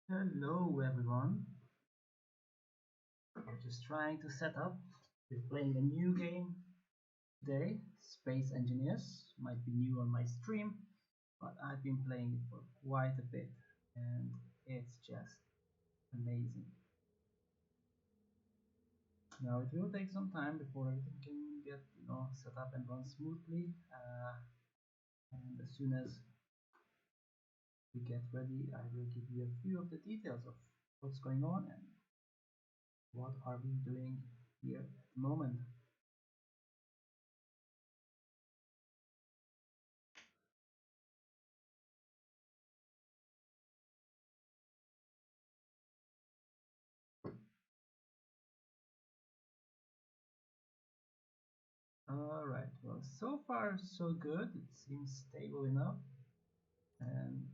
Hello everyone. We're just trying to set up. We're playing a new game today. Space Engineers might be new on my stream, but I've been playing it for quite a bit, and it's just amazing. Now it will take some time before everything can get set up and run smoothly. And as soon as we get ready, I will give you a few of the details of what's going on and what are we doing here at the moment. All right. Well, so far so good. It seems stable enough. And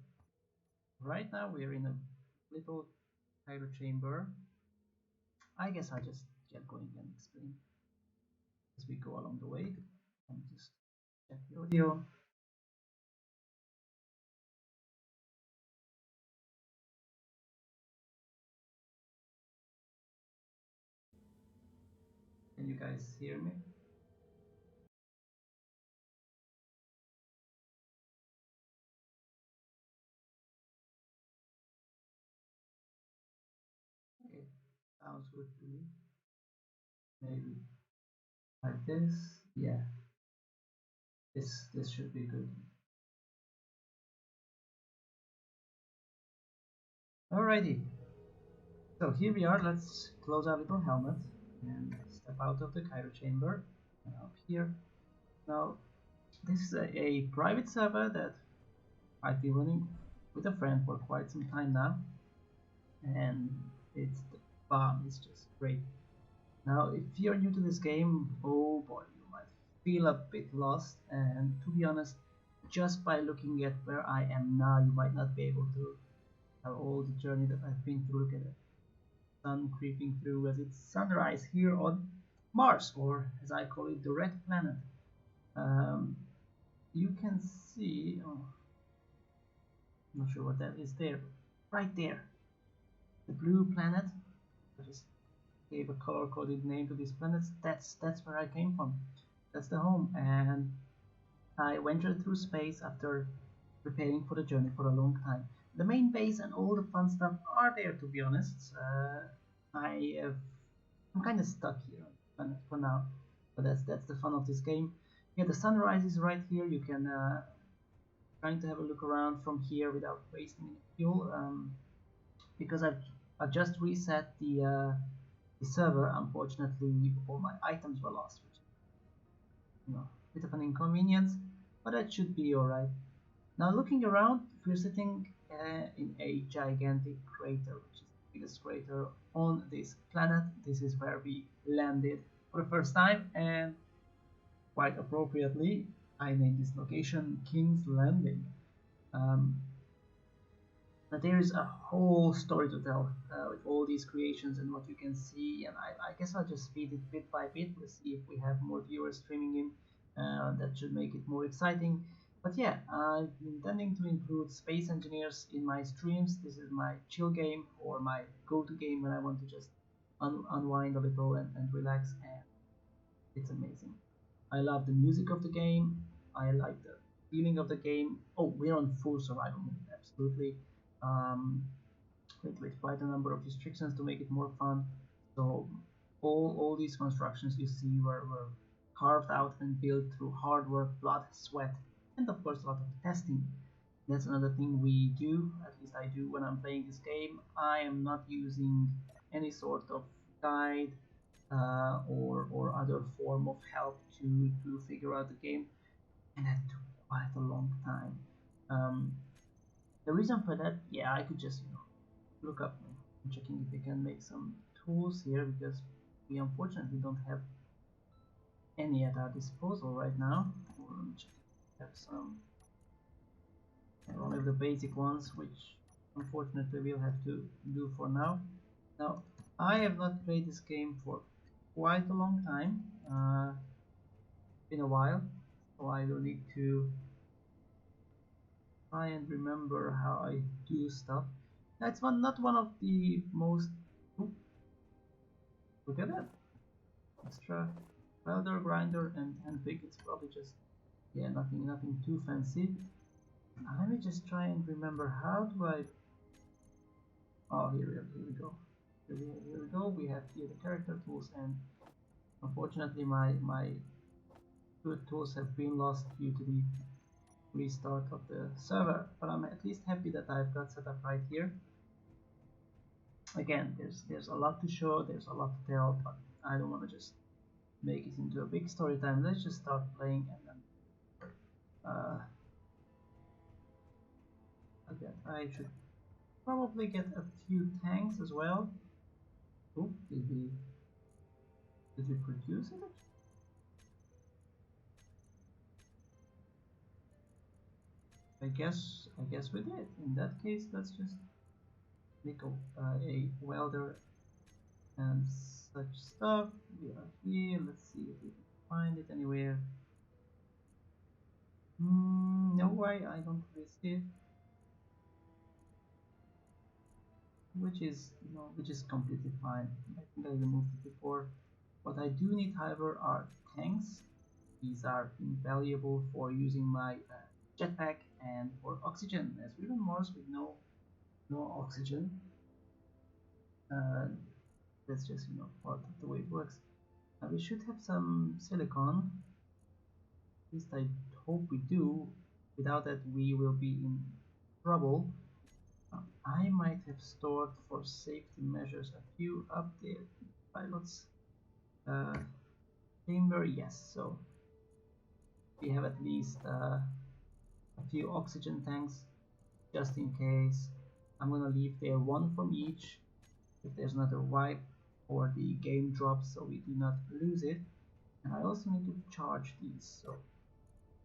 right now we're in a little Cairo chamber. I guess I'll just get going and explain as we go along the way. And just check the audio. Can you guys hear me? Okay, sounds good to me. Maybe like this. Yeah, this should be good. Alrighty. So here we are. Let's close our little helmet and step out of the Cairo chamber and up here. Now this is a private server that I've been running with a friend for quite some time now, and it's the fun is just great. Now, if you're new to this game, oh boy, you might feel a bit lost, and to be honest, just by looking at where I am now, you might not be able to tell all the journey that I've been through. Look at the sun creeping through as it's sunrise here on Mars, or as I call it, the red planet. Um, you can see. Oh, not sure what that is there. Right there, the blue planet. I just gave a color-coded name to these planets. That's where I came from. That's the home, and I ventured through space after preparing for the journey for a long time. The main base and all the fun stuff are there, to be honest. I have, I'm kind of stuck here for now, but that's the fun of this game. Yeah, the sunrise is right here. You can trying to have a look around from here without wasting any fuel. Because I've just reset the server. Unfortunately, all my items were lost, which is a bit of an inconvenience, but that should be alright. Now, looking around, we're sitting in a gigantic crater, which is the biggest crater on this planet. This is where we landed for the first time, and quite appropriately, I named this location King's Landing. Um, But there is a whole story to tell with all these creations and what you can see. And I guess I'll just speed it bit by bit. We'll see if we have more viewers streaming in. That should make it more exciting. But yeah, I'm intending to include space engineers in my streams. This is my chill game or my go-to game when I want to just unwind a little and relax. And it's amazing. I love the music of the game. I like the feeling of the game. Oh, we're on full survival mode, absolutely. Um, with quite a number of restrictions to make it more fun. So all these constructions you see were carved out and built through hard work, blood, sweat, and of course a lot of testing. That's another thing we do, at least I do when I'm playing this game. I am not using any sort of guide or other form of help to figure out the game, and that took quite a long time. Um, the reason for that, yeah, I could just look up, checking if we can make some tools here because we unfortunately don't have any at our disposal right now. We'll check if we have some. I only have the basic ones, which unfortunately we'll have to do for now. Now, I have not played this game for quite a long time. Been a while, so I will need to try and remember how I do stuff. That's not one of the most. Ooh, look at that extra welder, grinder, and handpick. It's probably just yeah, nothing too fancy. Let me just try and remember how do I. Oh, here we go. Here we go. We have here the character tools, and unfortunately, my good tools have been lost due to the restart of the server. But I'm at least happy that I've got set up right here. Again, there's a lot to show, there's a lot to tell, but I don't want to just make it into a big story time. Let's just start playing, and then again, I should probably get a few tanks as well. Oh, did we produce it? I guess we did. In that case, let's just make a welder and such stuff. We are here. Let's see if we can find it anywhere. No, I don't really see it. Which is completely fine. I think I removed it before. What I do need, however, are tanks. These are invaluable for using my jetpack and for oxygen. As we're on Mars with no oxygen, uh, that's just part of the way it works. We should have some silicon. At least I hope we do. Without that, we will be in trouble. I might have stored for safety measures a few updated pilots. Uh, chamber, yes. So we have at least a few oxygen tanks just in case. I'm gonna leave there one from each if there's another wipe or the game drops, so we do not lose it. And I also need to charge these. So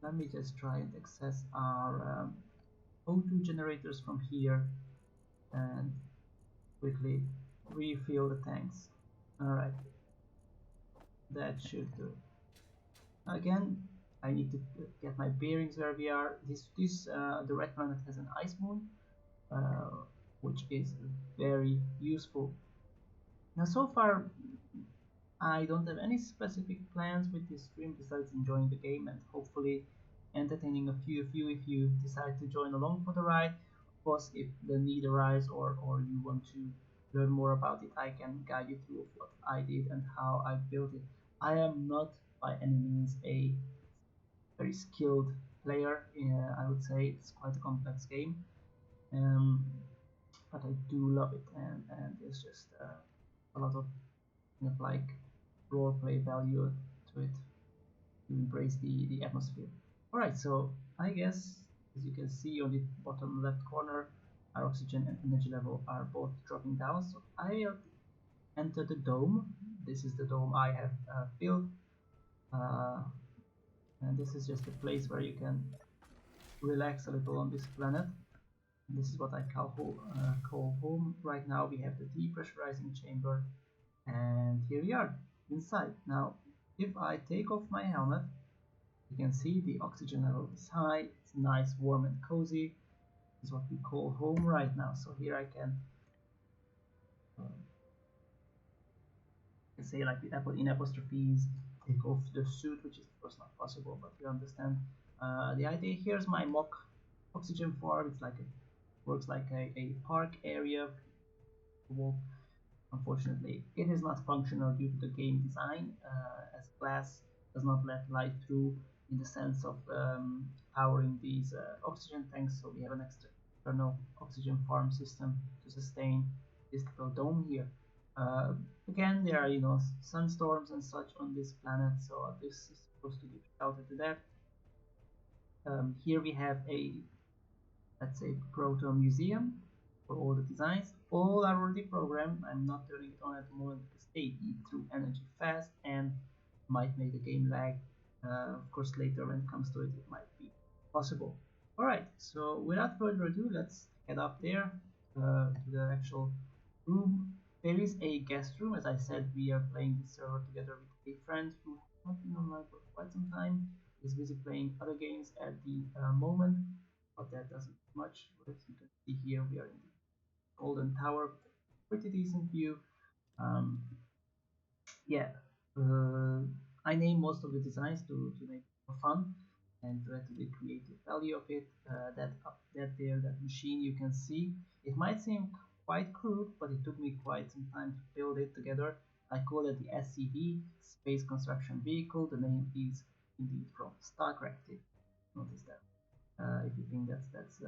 let me just try and access our O2 generators from here and quickly refill the tanks. Alright, that should do. Again, I need to get my bearings where we are. The red planet has an ice moon, uh, which is very useful. Now, so far, I don't have any specific plans with this stream besides enjoying the game and hopefully entertaining a few of you if you decide to join along for the ride. Of course, if the need arises or you want to learn more about it, I can guide you through what I did and how I built it. I am not by any means a very skilled player. I would say it's quite a complex game, um, but I do love it, and it's just a lot of like role play value to it to embrace the atmosphere. All right, so I guess as you can see on the bottom left corner, our oxygen and energy level are both dropping down. So I'll enter the dome. This is the dome I have built. Uh, and this is just a place where you can relax a little on this planet. This is what I call home. Right now we have the depressurizing chamber, and here we are inside. Now, if I take off my helmet, you can see the oxygen level is high. It's nice, warm, and cozy. This is what we call home right now. So here I can say like in apostrophes, take off the suit, which is of course not possible, but you understand. The idea here is my mock oxygen farm. It's like works like a park area. Unfortunately, it is not functional due to the game design, as glass does not let light through in the sense of powering these oxygen tanks. So we have an external oxygen farm system to sustain this little dome here. Again, there are sunstorms and such on this planet, so this is supposed to give shelter to that. Here we have a, let's say, proto museum for all the designs. All are already programmed. I'm not turning it on at the moment because they eat through energy fast and might make the game lag. Of course, later when it comes to it, it might be possible. All right, so without further ado, let's head up there to the actual room. There is a guest room. As I said, we are playing this server together with a friend who has not been online for quite some time. Is busy playing other games at the moment, but that doesn't much. As you can see here, we are in the golden tower, pretty decent view. Um, yeah, uh, I name most of the designs to make it more fun and to add to the creative value of it. That machine you can see, it might seem quite crude, but it took me quite some time to build it together. I call it the SCV, Space Construction Vehicle. The name is indeed from StarCraft. Notice that. If you think that's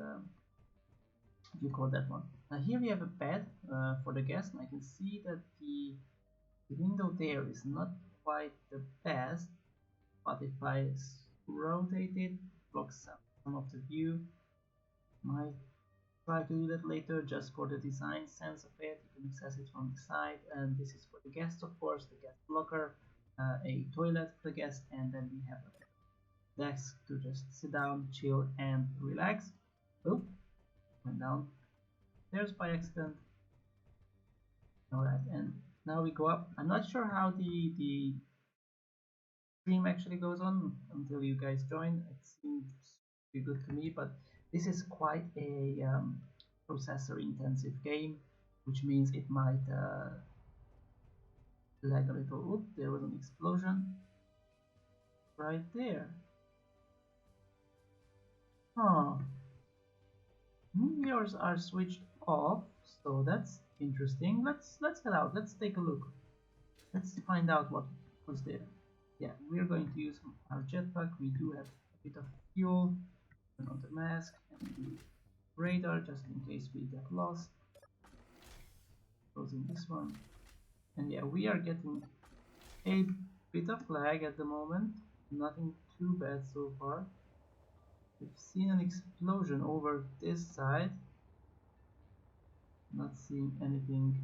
you call that one. Now here we have a bed for the guest, and I can see that the window there is not quite the best, but if I rotate it, blocks some of the view. Might try to do that later just for the design sense of it. You can access it from the side, and this is for the guests, of course, the guest locker, a toilet for the guest, and then we have a desk to just sit down, chill, and relax. Oh, went down stairs by accident. Alright, and now we go up. I'm not sure how the stream actually goes on until you guys join. It seems pretty good to me, but this is quite a processor intensive game, which means it might lag a little. Oop, there was an explosion right there. Huh. Meteors are switched off, so that's interesting. Let's head out. Let's take a look. Let's find out what was there. Yeah, we're going to use our jetpack. We do have a bit of fuel. Turn on the mask and the radar just in case we get lost. Closing this one. And yeah, we are getting a bit of lag at the moment. Nothing too bad so far. We've seen an explosion over this side. Not seeing anything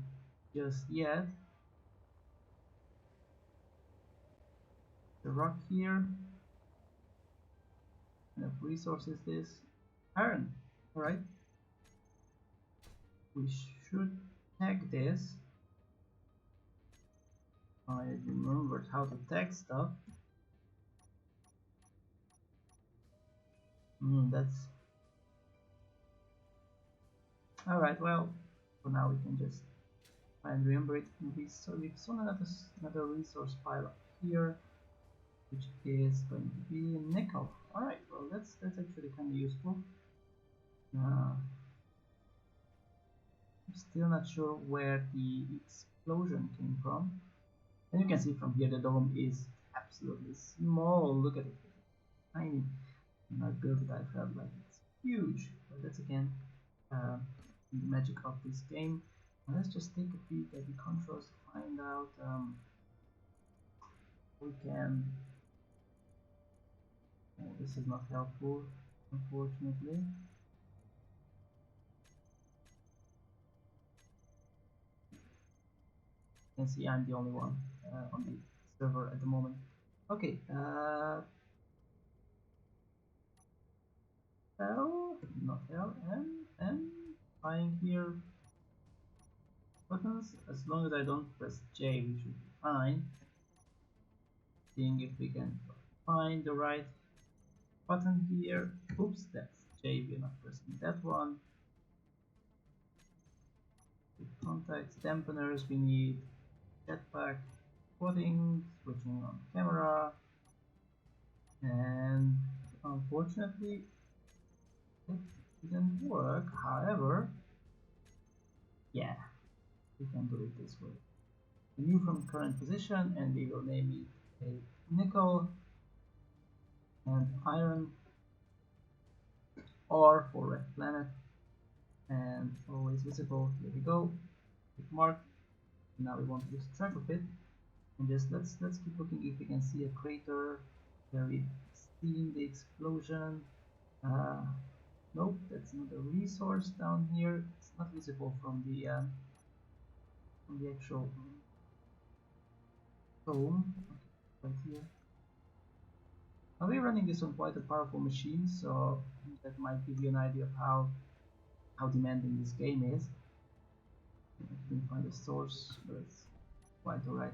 just yet. The rock here. What resource is this? Iron. Alright. We should tag this. I remembered how to tag stuff. That's alright. Well, for now we can just try and remember it. We've seen another resource pile up here, which is going to be nickel. Alright, well that's actually kind of useful. I'm still not sure where the explosion came from. And you can see from here the dome is absolutely small. Look at it, tiny. When I built it, I felt like it's huge. But that's again the magic of this game. Now let's just take a peek at the controls to find out we can. Oh, this is not helpful, unfortunately. You can see I'm the only one on the server at the moment. Okay, L, not L, M, trying here buttons. As long as I don't press J, we should be fine. Seeing if we can find the right button here. Oops, that's J, we're not pressing that one. With contacts, dampeners, we need jetpack, quadding, switching on camera, and unfortunately it didn't work. However, yeah, we can do it this way. Remove from current position, and we will name it a nickel and iron, or for red planet, and always visible. Here we go. Tick mark. Now we want to lose track of it, and just let's keep looking if we can see a crater where we've seen the explosion. Nope, that's not a resource down here. It's not visible from the actual dome. Okay, right here. Now we're running this on quite a powerful machine, so that might give you an idea of how demanding this game is. I didn't find a source, but it's quite alright.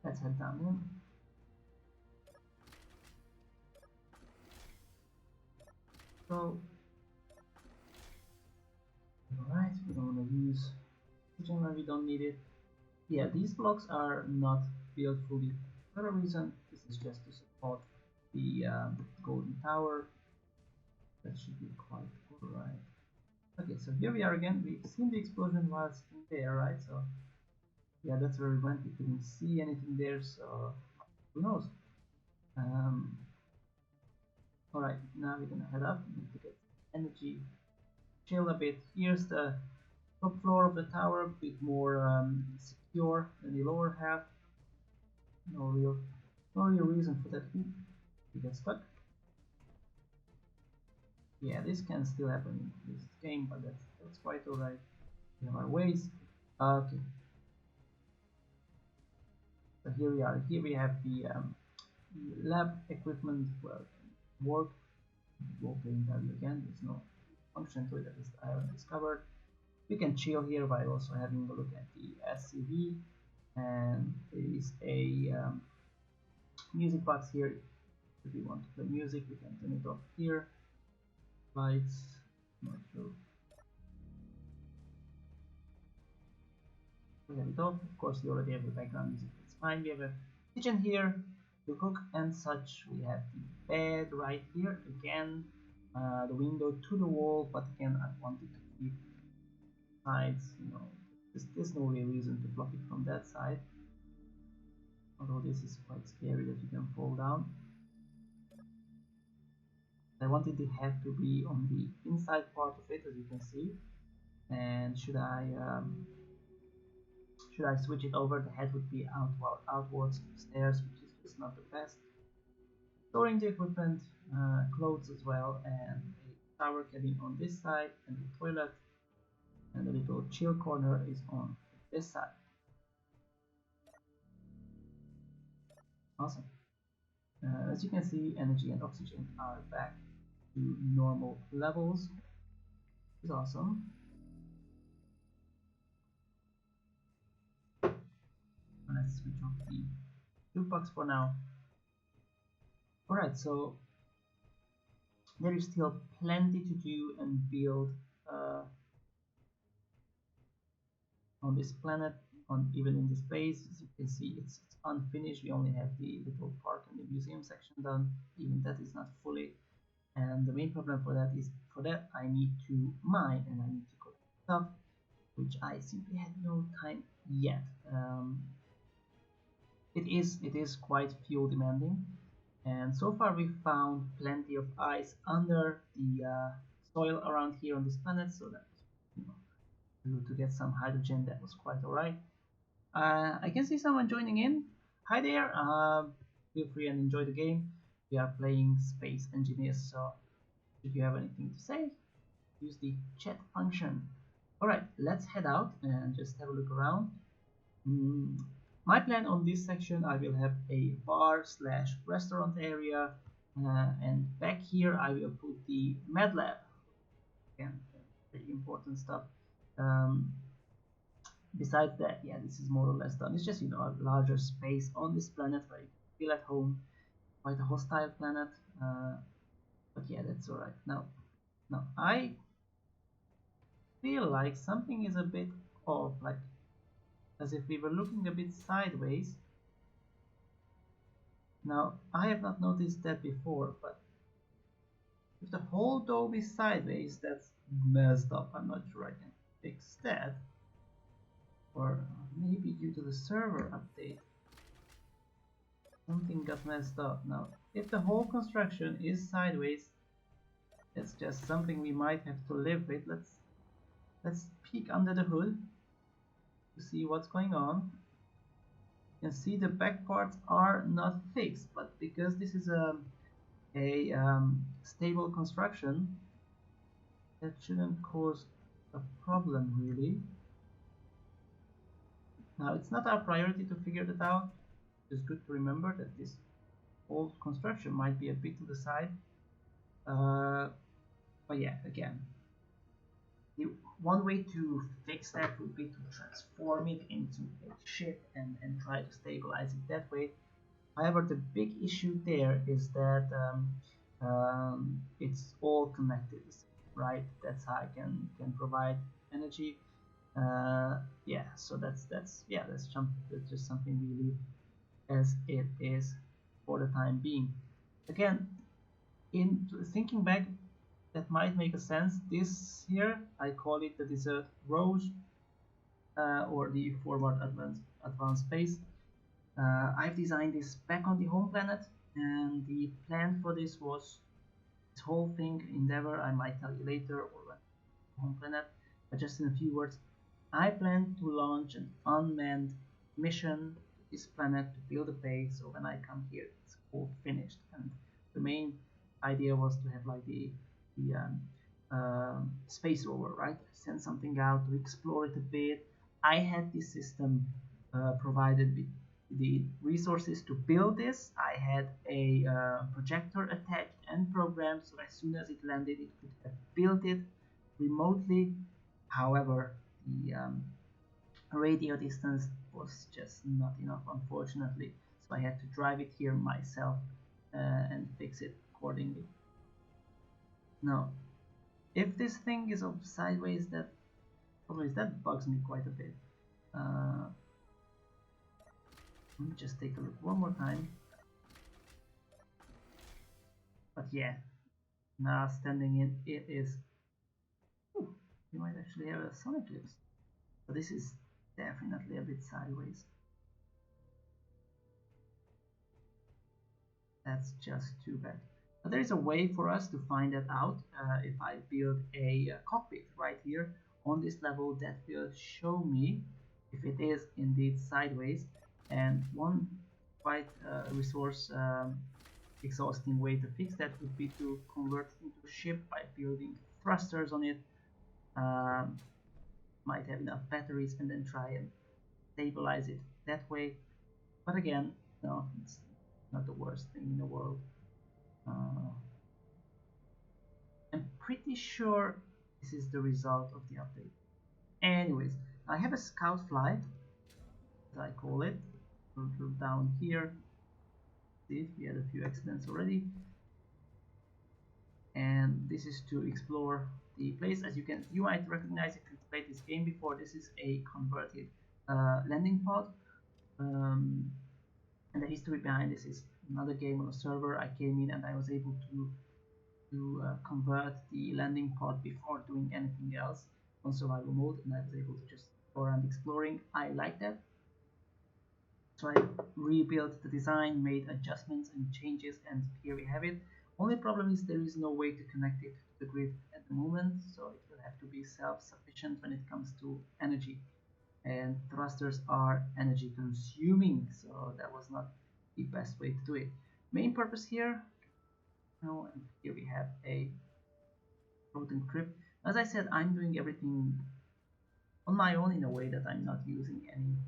Let's head down in. So, don't want to use oxygen when we don't need it. Yeah, these blocks are not built fully for a reason. This is just to support the golden tower. That should be quite alright. Okay, so here we are again. We've seen the explosion whilst in there, right? So yeah, that's where we went. We couldn't see anything there, so who knows? Alright, now we're gonna head up. We need to get energy, chill a bit. Here's the top floor of the tower, a bit more secure than the lower half. No real reason for that. We get stuck. Yeah, this can still happen in this game, but that's quite alright. We have our ways. Okay. So here we are. Here we have the lab equipment where it can work. Low playing value again. There's no function to it, at least I haven't discovered. We can chill here by also having a look at the SCV, and there is a music box here. If we want to play music, we can turn it off here. Lights, not sure. We have it off. Of course, we already have the background music. It's fine. We have a kitchen here to cook and such. We have the bed right here again. The window to the wall, but again, I wanted to keep sides. You know, there's no real reason to block it from that side. Although this is quite scary that you can fall down. I wanted the head to be on the inside part of it, as you can see. And should I switch it over, the head would be outwards upstairs, which is just not the best. Storing the equipment, clothes as well, and a shower cabin on this side, and the toilet, and the little chill corner is on this side. Awesome. As you can see, energy and oxygen are back to normal levels. This is awesome. Let's switch off the jukebox for now. Alright, so there is still plenty to do and build on this planet, even in this base. As you can see, it's unfinished. We only have the little park and the museum section done. Even that is not fully. And the main problem for that is, I need to mine and I need to collect stuff, which I simply had no time yet. It is quite fuel demanding, and so far we found plenty of ice under the soil around here on this planet, so that, you know, to get some hydrogen, that was quite alright. I can see someone joining in. Hi there. Feel free and enjoy the game. We are playing Space Engineers, so if you have anything to say, use the chat function. Alright, let's head out and just have a look around. My plan on this section, I will have a bar / restaurant area, and back here I will put the med lab. Again, very important stuff. Besides that, yeah, this is more or less done. It's just, you know, a larger space on this planet where you can feel at home. Quite a hostile planet, but yeah, that's alright. Now I feel like something is a bit off, like as if we were looking a bit sideways. Now, I have not noticed that before, but if the whole dome is sideways, that's messed up. I'm not sure I can fix that. Or maybe due to the server update, something got messed up. Now, if the whole construction is sideways, that's just something we might have to live with. Let's peek under the hood to see what's going on. You can see the back parts are not fixed, but because this is a stable construction, that shouldn't cause a problem really. Now, it's not our priority to figure that out. It's good to remember that this old construction might be a bit to the side. But yeah, again, one way to fix that would be to transform it into a ship and try to stabilize it that way. However, the big issue there is that it's all connected, right? That's how I can provide energy. Yeah, so that's just something we leave as it is for the time being. Again, in thinking back, that might make a sense. This here, I call it the desert rose, or the forward advanced space. I've designed this back on the home planet, and the plan for this was this whole thing endeavor. I might tell you later, or when home planet, but just in a few words, I plan to launch an unmanned mission to this planet to build a base. So when I come here, it's all finished. And the main idea was to have like the space rover, right? Send something out to explore it a bit. I had this system provided with the resources to build this. I had a projector attached and programmed, so as soon as it landed, it could have built it remotely. However, the radio distance was just not enough, unfortunately, so I had to drive it here myself and fix it accordingly. Now, if this thing is of sideways, that probably that bugs me quite a bit. Let me just take a look one more time. But yeah, now standing in it is. Ooh, you might actually have a sun eclipse. But this is definitely a bit sideways. That's just too bad. But there is a way for us to find that out. If I build a cockpit right here on this level, that will show me if it is indeed sideways. And one quite resource exhausting way to fix that would be to convert it into a ship by building thrusters on it. Might have enough batteries and then try and stabilize it that way. But again, no, it's not the worst thing in the world. I'm pretty sure this is the result of the update. Anyways, I have a scout flight, as I call it. We'll go down here. See, we had a few accidents already. And this is to explore the place. As you might recognize if you've played this game before, this is a converted landing pod. And the history behind this is another game on a server. I came in and I was able to convert the landing pod before doing anything else on survival mode, and I was able to just go around exploring. I like that. So I rebuilt the design, made adjustments and changes, and here we have it. Only problem is there is no way to connect it to the grid at the moment, so it will have to be self-sufficient when it comes to energy. And thrusters are energy consuming, so that was not the best way to do it. Main purpose here, and here we have a potent crypt. As I said, I'm doing everything on my own in a way that I'm not using any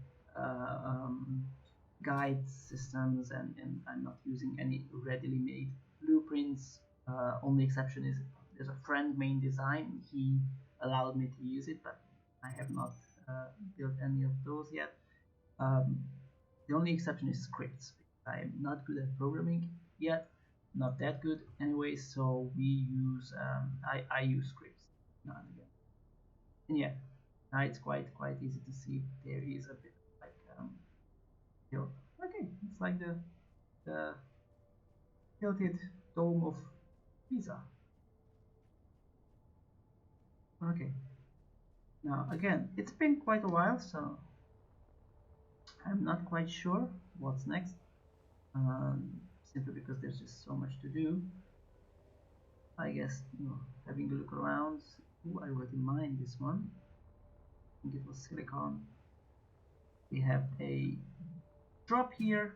guide systems, and I'm not using any readily made blueprints. Only exception is there's a friend main design. He allowed me to use it, but I have not built any of those yet. The only exception is scripts. I'm not good at programming yet, not that good anyway. So we use I use scripts now and again. And yeah, now it's quite easy to see there is a bit like tilt. Okay, it's like the tilted dome of Pisa. Okay. Now again, it's been quite a while, so I'm not quite sure what's next. Simply because there's just so much to do. I guess, having a look around. Ooh, I already mined this one. I think it was silicon. We have a drop here,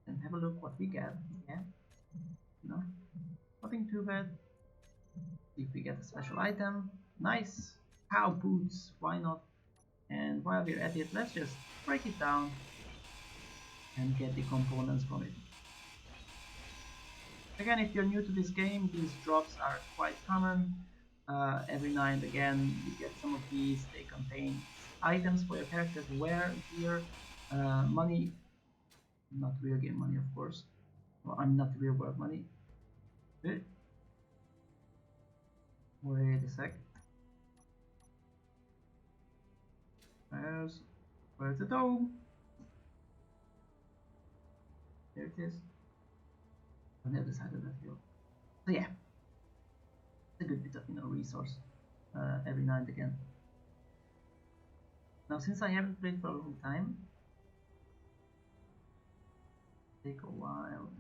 and have a look what we get. Yeah, no, nothing too bad. If we get a special item, nice cow boots, why not? And while we're at it, let's just break it down and get the components from it. Again, if you're new to this game, these drops are quite common. Every now and again you get some of these. They contain items for your character to wear, gear, money, not real game money of course. Well, I'm not real world money. Wait a sec. Where's the dome? There it is. On the other side of that hill. So yeah, it's a good bit of resource every now and again. Now since I haven't played for a long time, take a while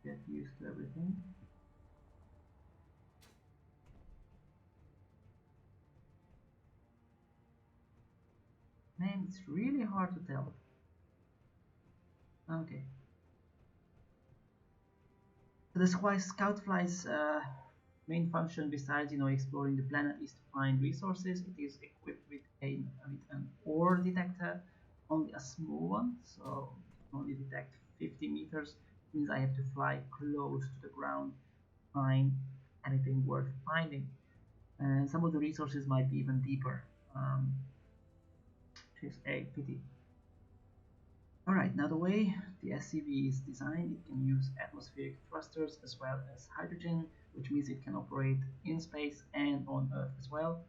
to get used to everything. Man, it's really hard to tell. Okay. So the Scoutfly's main function, besides exploring the planet, is to find resources. It is equipped with an ore detector, only a small one, so it can only detect 50 meters. It means I have to fly close to the ground, find anything worth finding, and some of the resources might be even deeper, which is a pity. Alright, now the way the SCV is designed, it can use atmospheric thrusters as well as hydrogen, which means it can operate in space and on Earth as well.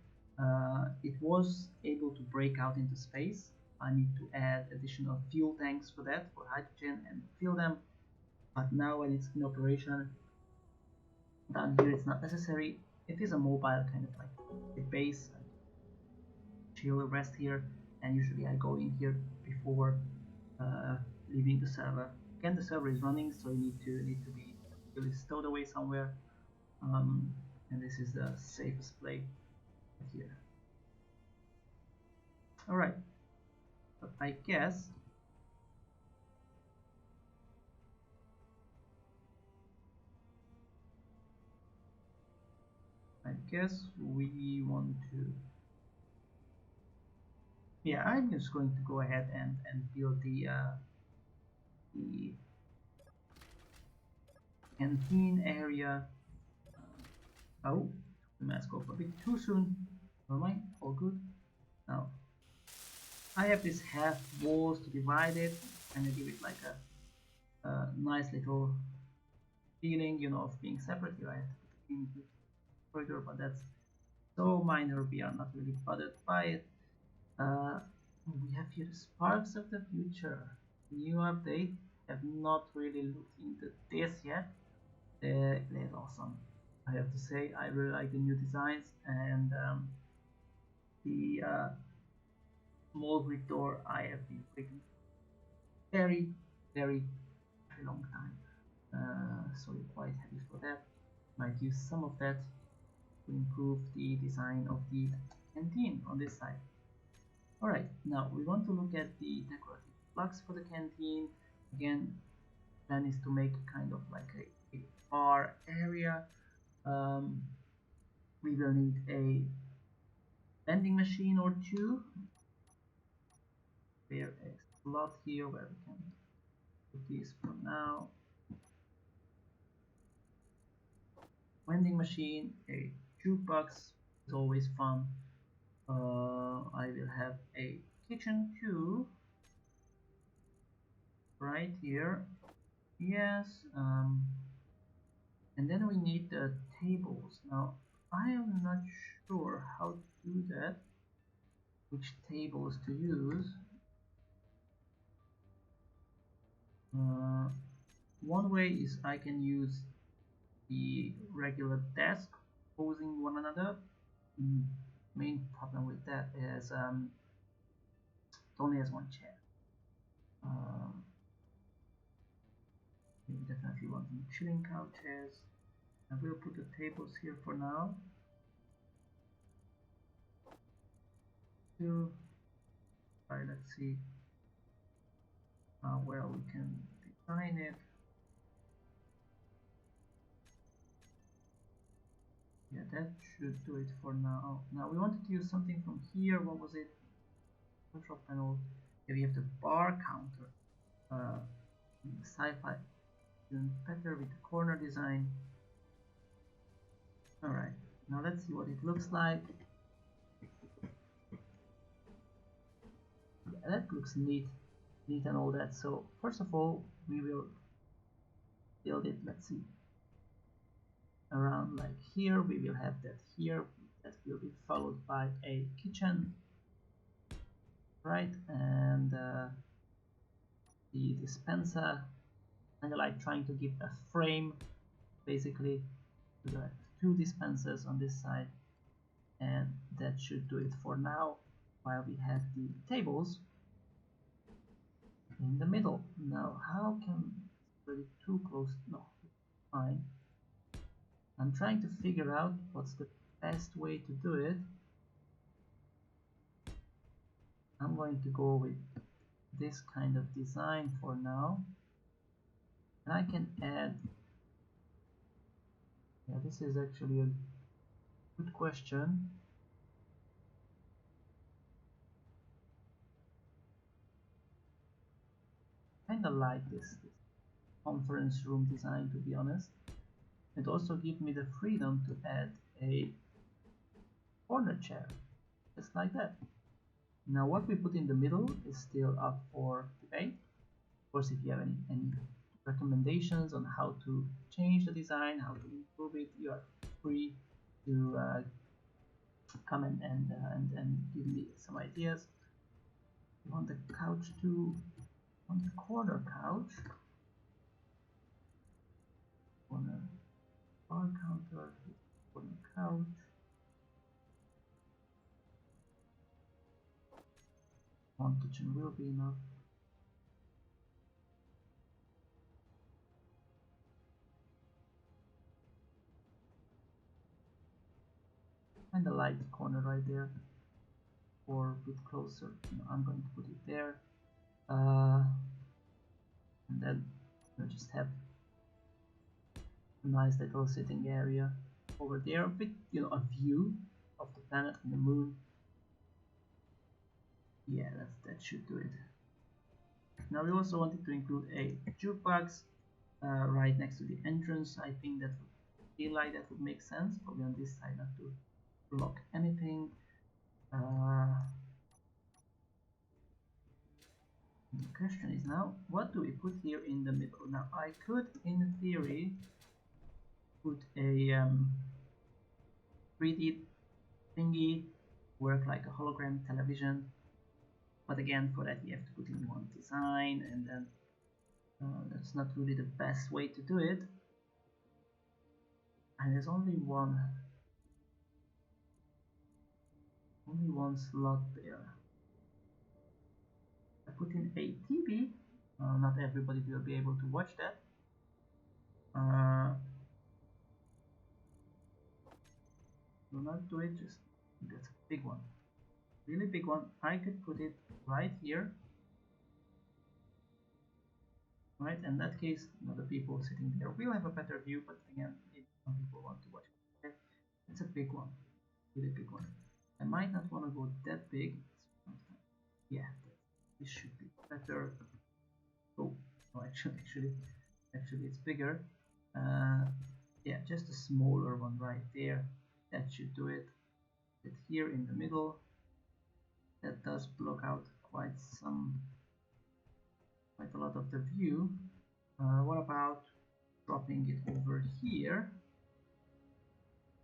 It was able to break out into space. I need to add additional fuel tanks for that, for hydrogen, and fill them. But now when it's in operation, down here it's not necessary. It is a mobile kind of like a base. I chill, rest here, and usually I go in here before leaving the server. Again, the server is running, so you need to be really stowed away somewhere. And this is the safest play here. All right, but I guess we want to. Yeah, I'm just going to go ahead and build the canteen area. Oh, the mask off a bit too soon. Never mind, all good. Now, I have this half walls to divide it and give it like a nice little feeling, of being separate. Here I have to put in the corridor, but that's so minor. We are not really bothered by it. We have here the Sparks of the Future. New update. Have not really looked into this yet. It's awesome. I have to say, I really like the new designs and the small grid door. I have been waiting very, very long time. So we're quite happy for that. Might use some of that to improve the design of the canteen on this side. Alright, now we want to look at the decorative plugs for the canteen. Again, plan is to make kind of like a bar area. We will need a vending machine or two. There is a slot here where we can put this for now. Vending machine, a jukebox is always fun. I will have a kitchen too, right here. Yes, and then we need the tables. Now, I am not sure how to do that, which tables to use. One way is I can use the regular desk opposing one another. Main problem with that is it only has one chair. We definitely want some chilling couches. I will put the tables here for now. Alright, let's see where we can design it. Yeah, that should do it for now. Now we wanted to use something from here. What was it? Control panel. Here we have the bar counter. Sci-fi even better with the corner design. Alright, now let's see what it looks like. Yeah, that looks neat and all that. So first of all, we will build it. Let's see, around like here. We will have that here. That will be followed by a kitchen. right? And the dispenser, kind of like trying to give a frame, basically, to the two dispensers on this side, and that should do it for now. While we have the tables in the middle. Now, how can really too close? No, fine. I'm trying to figure out what's the best way to do it. I'm going to go with this kind of design for now, and I can add. Yeah, this is actually a good question. Kind of like this conference room design, to be honest. It also gives me the freedom to add a corner chair, just like that. Now what we put in the middle is still up for debate. Of course, if you have any recommendations on how to change the design, how to improve it, you are free to come and give me some ideas. You want the couch to, on the corner couch, corner bar counter, corner couch. One kitchen will be enough. And the light corner right there, or a bit closer. I'm going to put it there, and then just have a nice little sitting area over there with a view of the planet and the moon. Yeah, that should do it. Now we also wanted to include a jukebox right next to the entrance. I think that would feel like that would make sense, probably on this side, not to block anything. The question is now, what do we put here in the middle? Now I could, in theory, put a 3D thingy, work like a hologram television, but again, for that you have to put in one design, and then that's not really the best way to do it. And there's only one slot there. I put in a TV. Not everybody will be able to watch that. Do not do it. Just that's a big one, really big one. I could put it right here. Right, in that case, the people sitting there will have a better view, but again, if some people want to watch it, it's a big one, really big one. I might not want to go that big. Yeah, this should be better. Oh, no, actually, it's bigger. Yeah, just a smaller one right there. That should do it. But here in the middle, that does block out quite a lot of the view. What about dropping it over here?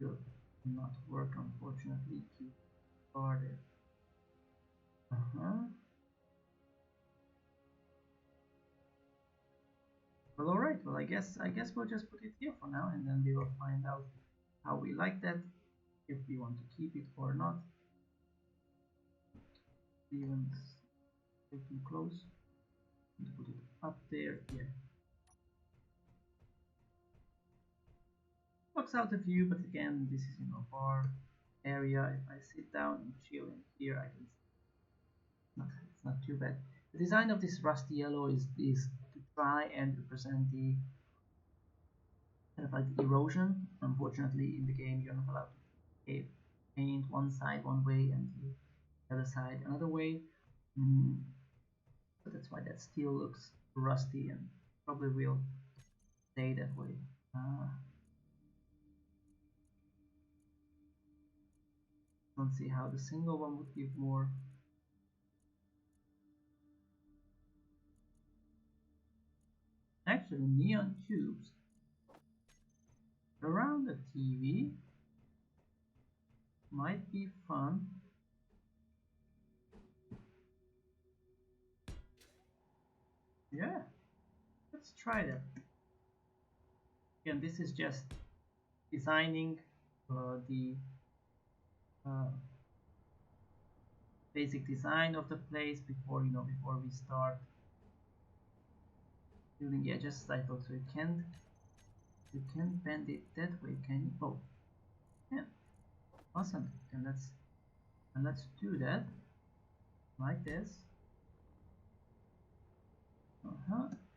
Will not work, unfortunately. Keep started. Well, all right. Well, I guess we'll just put it here for now, and then we will find out how we like that, if we want to keep it or not. Even too close. Put it up there. Yeah. Blocks out the view, but again, this is bar area. If I sit down and chill in here, I can. It's not too bad. The design of this rusty yellow is to try and represent the kind of like the erosion. Unfortunately, in the game, you're not allowed to paint one side one way and the other side another way. So that's why that steel looks rusty and probably will stay that way. Don't see how the single one would give more. Actually, neon tubes around the TV might be fun. Yeah, let's try that. Again, this is just designing the uh, basic design of the place before before we start building the edges. I thought so you can't bend it that way, can you? Oh, yeah, awesome. And let's do that like this.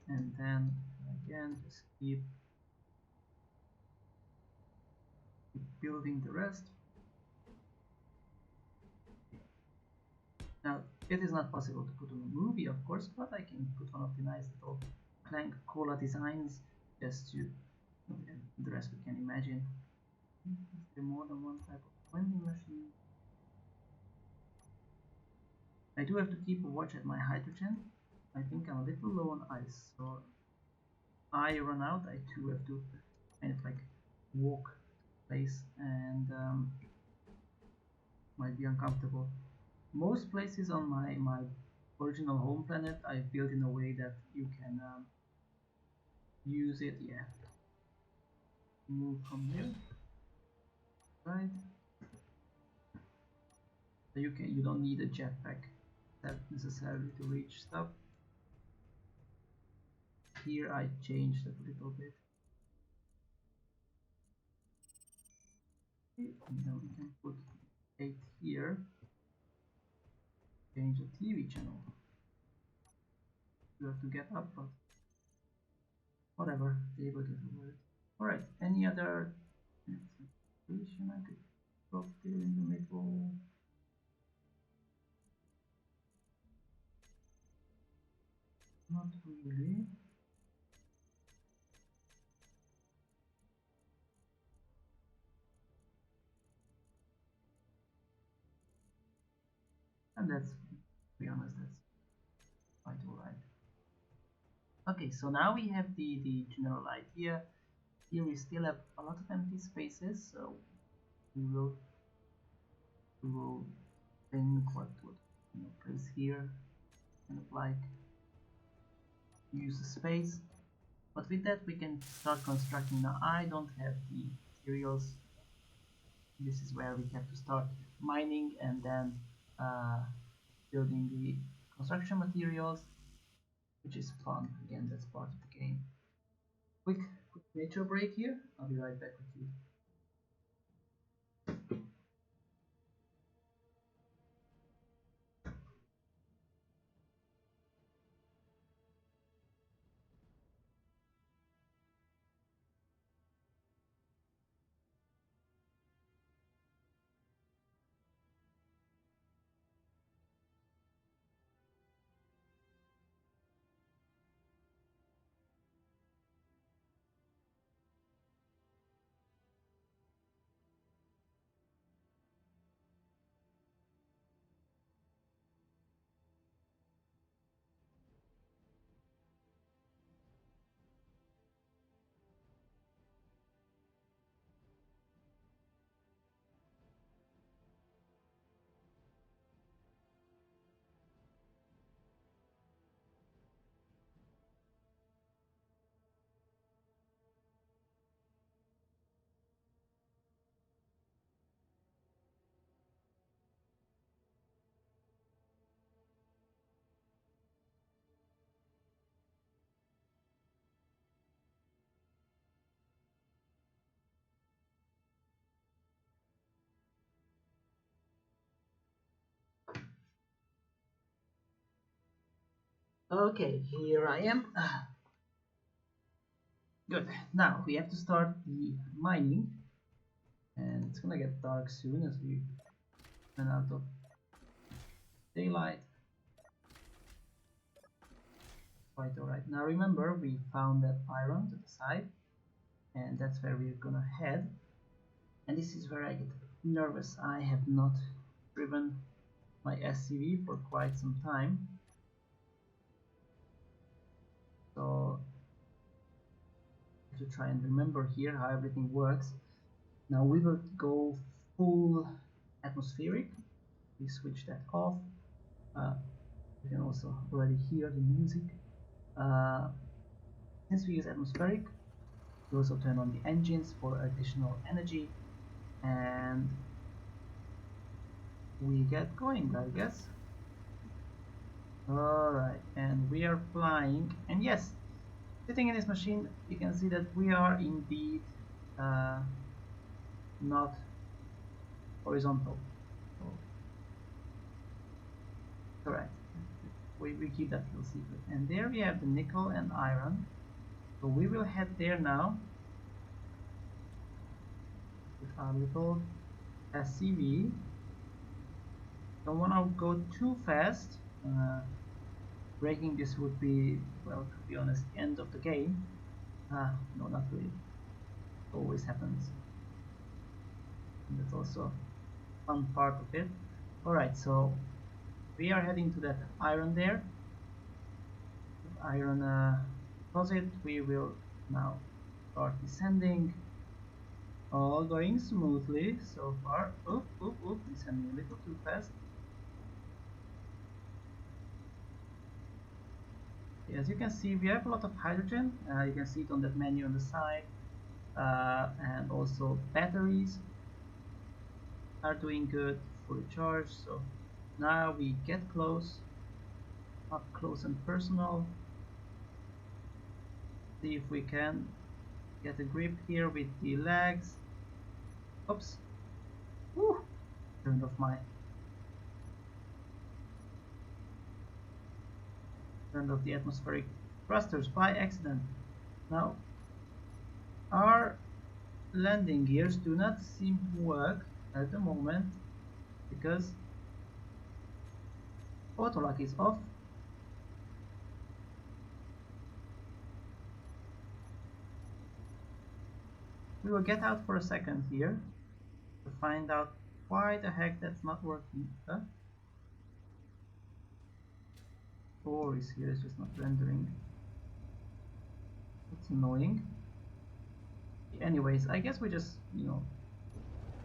And then again just keep building the rest. Now it is not possible to put on a movie, of course, but I can put one of the nice little clank cola designs just to the rest we can imagine. Is there more than one type of vending machine? I do have to keep a watch at my hydrogen. I think I'm a little low on ice, so I run out. I too have to kind of like walk place and might be uncomfortable. Most places on my original home planet I've built in a way that you can use it. Yeah, move from here, right? So you don't need a jetpack that necessarily to reach stuff. Here I changed it a little bit. Okay, now we can put 8 here. Change the TV channel. You have to get up, but whatever, they will get over it. Alright, any other station I could drop there in the middle? Not really. And that's, to be honest, that's quite alright. Okay, so now we have the general idea. Here we still have a lot of empty spaces, so we will think what would place here, kind of like use the space. But with that we can start constructing. Now I don't have the materials. This is where we have to start mining and then building the construction materials, which is fun. Again, that's part of the game. Quick nature break here. I'll be right back with you. Okay, here I am. Good. Now we have to start the mining, and it's gonna get dark soon as we run out of daylight. Quite alright. Now remember, we found that iron to the side, and that's where we're gonna head. And this is where I get nervous. I have not driven my SCV for quite some time, so to try and remember here how everything works. Now we will go full atmospheric. We switch that off. You can also already hear the music. Uh, since we use atmospheric, we also turn on the engines for additional energy, and we get going, I guess. Alright, and we are flying, and yes, sitting in this machine, you can see that we are indeed uh, not horizontal. So, correct. We keep that little secret. And there we have the nickel and iron. So we will head there now with our little SCV. Don't want to go too fast. Breaking this would be, well, to be honest, the end of the game. No, not really. It always happens. And that's also a fun part of it. Alright, so we are heading to that iron there. Iron deposit. We will now start descending. All going smoothly so far. Oop, oop, oop, descending a little too fast. As you can see, we have a lot of hydrogen. You can see it on that menu on the side. And also batteries are doing good, fully charged. So now we get close, up close and personal. See if we can get a grip here with the legs. Oops. Woo! Turned off the atmospheric thrusters by accident. Now, our landing gears do not seem to work at the moment because autolock is off. We will get out for a second here to find out why the heck that's not working. Or is here is just not rendering. That's annoying. Anyways, I guess we just,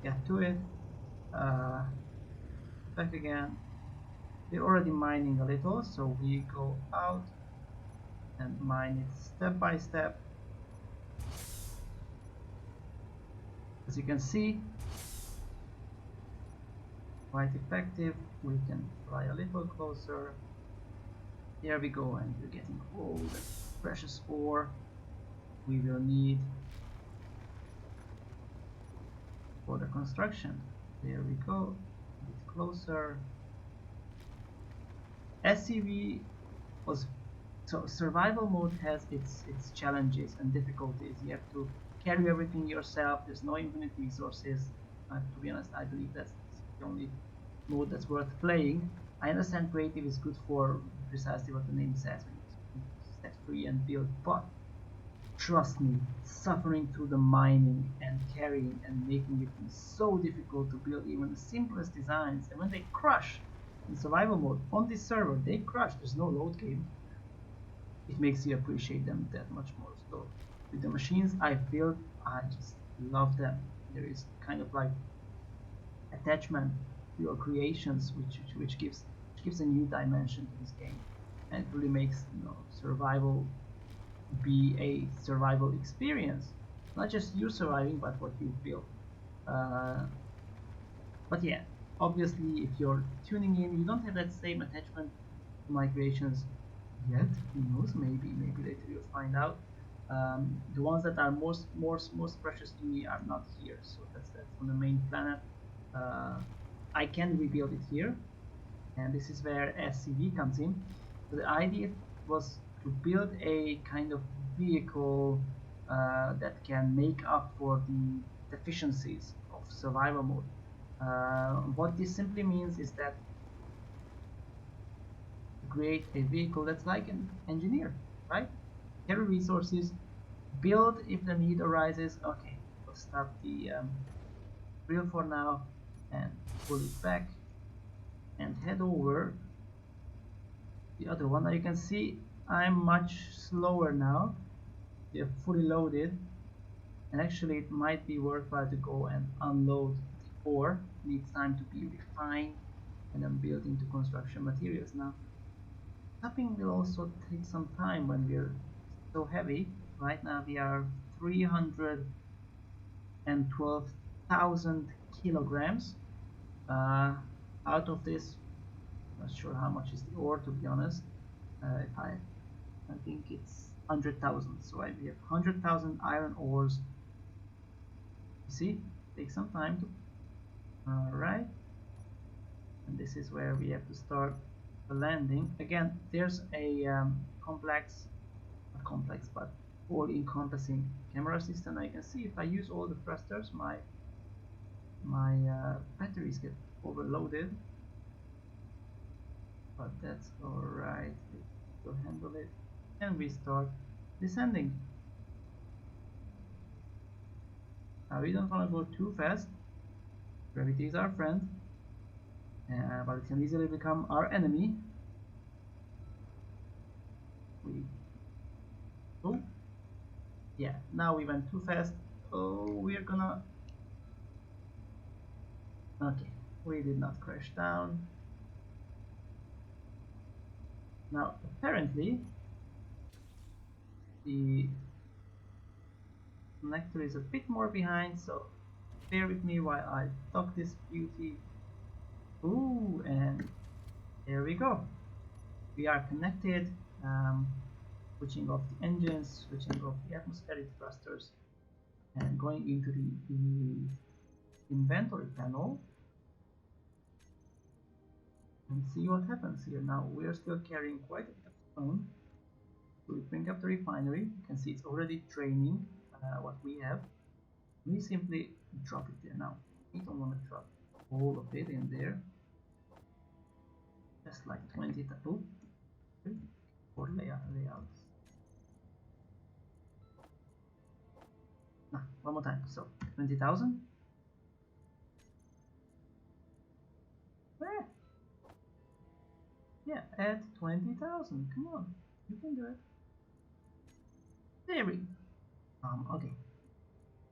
get to it. Back again. We're already mining a little, so we go out and mine it step by step. As you can see, quite effective. We can fly a little closer. There we go, and we're getting all the precious ore we will need for the construction. There we go, a bit closer. SCV was so survival mode has its challenges and difficulties. You have to carry everything yourself. There's no infinite resources. To be honest, I believe that's the only mode that's worth playing. I understand creative is good for precisely what the name says, when you set free and build, but trust me, suffering through the mining and carrying and making it so difficult to build even the simplest designs, and when they crush in survival mode on this server, they crush, there's no load game, it makes you appreciate them that much more. So with the machines I built, I just love them. There is kind of like attachment to your creations, which gives a new dimension to this game, and it really makes survival be a survival experience, not just you surviving, but what you built. But yeah, obviously, if you're tuning in, you don't have that same attachment to my creations yet. Who knows? Maybe later you'll find out. The ones that are most precious to me are not here, so that's on the main planet. I can rebuild it here, and this is where SCV comes in. So the idea was to build a kind of vehicle that can make up for the deficiencies of survival mode. What this simply means is that to create a vehicle that's like an engineer, right? Carry resources, build if the need arises. Okay, we'll stop the drill for now and pull it back and head over the other one. Now you can see I'm much slower now. They're fully loaded, and actually it might be worthwhile to go and unload the ore. It needs time to be refined, and I'm building the construction materials now. Stopping will also take some time when we're so heavy. Right now we are 312,000 kilograms. Uh, Out of this, not sure how much is the ore, to be honest. If I think it's 100,000. So we have 100,000 iron ores. You see, take some time to. All right, and this is where we have to start the landing. Again, there's a complex, not complex, but all-encompassing camera system. I can see if I use all the thrusters, my batteries get overloaded. But that's all right. We'll handle it, and we start descending. Now we don't want to go too fast. Gravity is our friend, but it can easily become our enemy. Oh, yeah, now we went too fast. Oh, we're gonna. Okay, we did not crash down. Now, apparently, the connector is a bit more behind, so bear with me while I dock this beauty. Ooh, and there we go. We are connected. Switching off the engines, switching off the atmospheric thrusters, and going into the inventory panel and see what happens here. Now we are still carrying quite a bit of stone. So we bring up the refinery. You can see it's already draining what we have. We simply drop it there. Now we don't want to drop all of it in there. Just like 20 for layouts. One more time. So 20,000. Yeah, add 20,000. Come on, you can do it. There we go. Okay,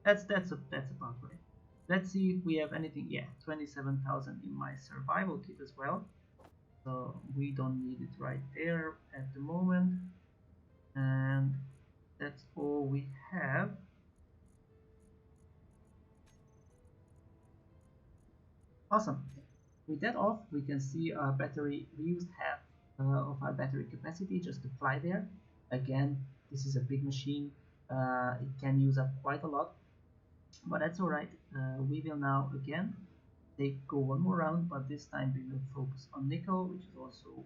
that's about right. Let's see if we have anything. Yeah, 27,000 in my survival kit as well. So we don't need it right there at the moment, and that's all we have. Awesome. With that off, we can see our battery. We used half of our battery capacity just to fly there. Again, this is a big machine. It can use up quite a lot, but that's all right. We will now again go one more round, but this time we will focus on nickel, which is also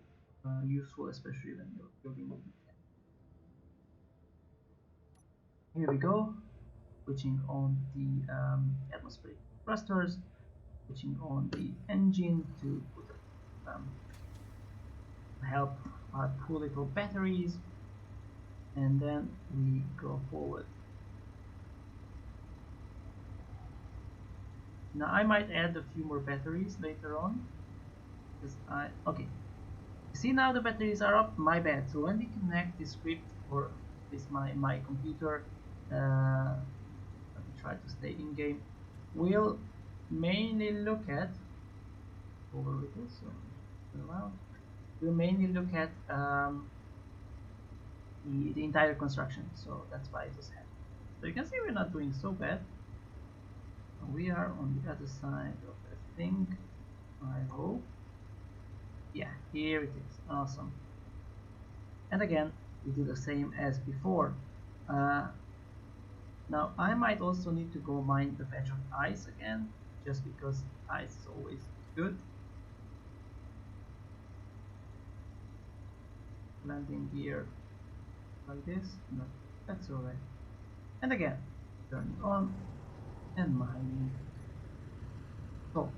useful, especially when you're building. Here we go, switching on the atmospheric thrusters, switching on the engine to put help our poor little batteries, and then we go forward. Now I might add a few more batteries later on, because okay. See, now the batteries are up. My bad. So when we connect the script, or this my computer, let me try to stay in game. We'll mainly look at over with this. So we'll mainly look at the entire construction. So that's why it was happening. So you can see we're not doing so bad. We are on the other side of the thing. I hope. Yeah, here it is. Awesome. And again, we do the same as before. Now I might also need to go mine the patch of ice again, just because ice is always good. Landing gear like this, no, that's alright. And again, turning on and mining. So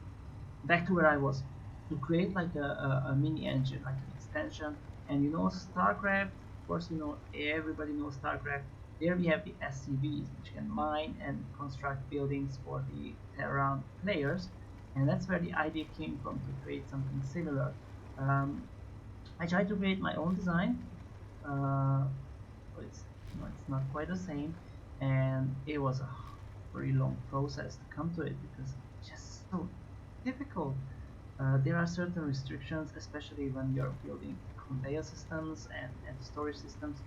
back to where I was. To create like a mini engine, like an extension, and you know StarCraft, of course, you know, everybody knows StarCraft. There we have the SCVs, which can mine and construct buildings for the Terran players, and that's where the idea came from, to create something similar. I tried to create my own design, but it's not quite the same, and it was a very long process to come to it, because it's just so difficult. There are certain restrictions, especially when you're building conveyor systems and storage systems.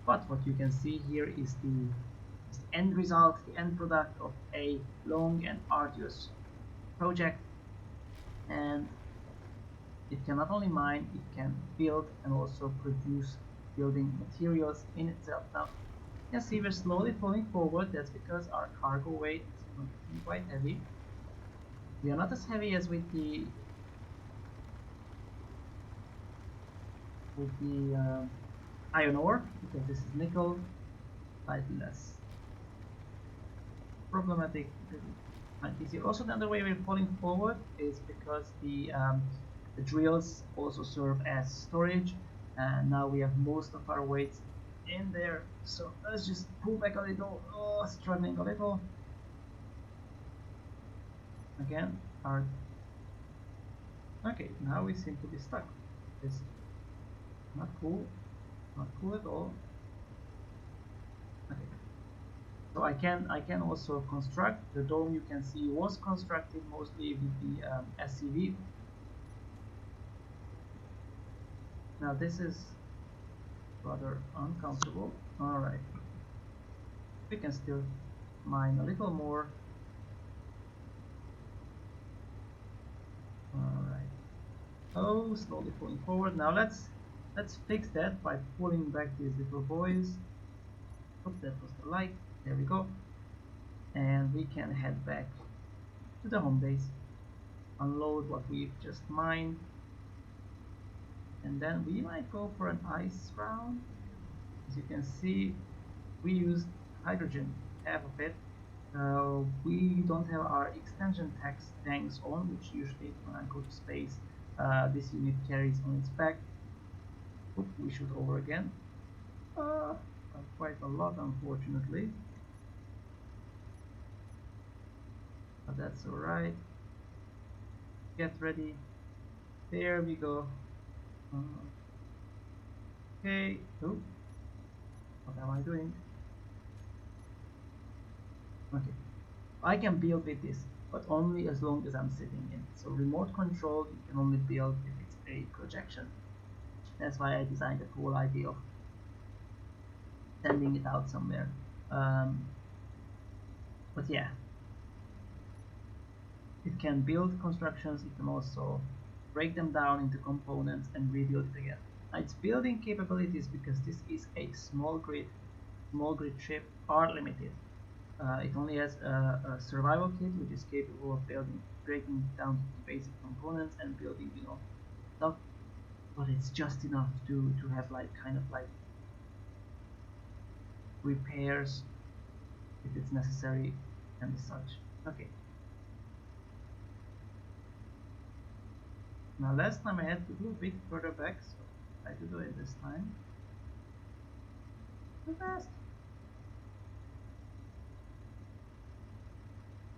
But what you can see here is the end result, the end product of a long and arduous project. And it can not only mine, it can build and also produce building materials in itself. Now, you can see we're slowly falling forward. That's because our cargo weight is getting quite heavy. We are not as heavy as with the iron ore, because this is nickel, slightly less problematic. Also, the other way we're falling forward is because the drills also serve as storage, and now we have most of our weights in there. So let's just pull back a little. Oh, struggling a little. Again, hard. Okay, now we seem to be stuck. It's not cool. Not cool at all. Okay. So I can also construct the dome. You can see was constructed mostly with the SCV. Now this is rather uncomfortable. All right, we can still mine a little more. All right. Oh, slowly pulling forward. Now let's fix that by pulling back these little boys. Oh, that was the light. There we go. And we can head back to the home base, unload what we've just mined, and then we might go for an ice round. As you can see, we used hydrogen, half of it. We don't have our extension tanks on, which usually when I go to space, this unit carries on its back. Oop, we shoot over again. Quite a lot, unfortunately. But that's alright. Get ready. There we go. Okay. Oh, what am I doing? Okay. I can build with this, but only as long as I'm sitting in. So remote control, you can only build if it's a projection. That's why I designed the whole idea of sending it out somewhere. But yeah, it can build constructions. It can also break them down into components and rebuild it again. Its building capabilities, because this is a small grid ship, are limited. It only has a survival kit, which is capable of breaking down basic components and building, stuff. But it's just enough to have kind of like repairs if it's necessary and such. Okay. Now last time I had to do a bit further back, so I try to do it this time. Too fast.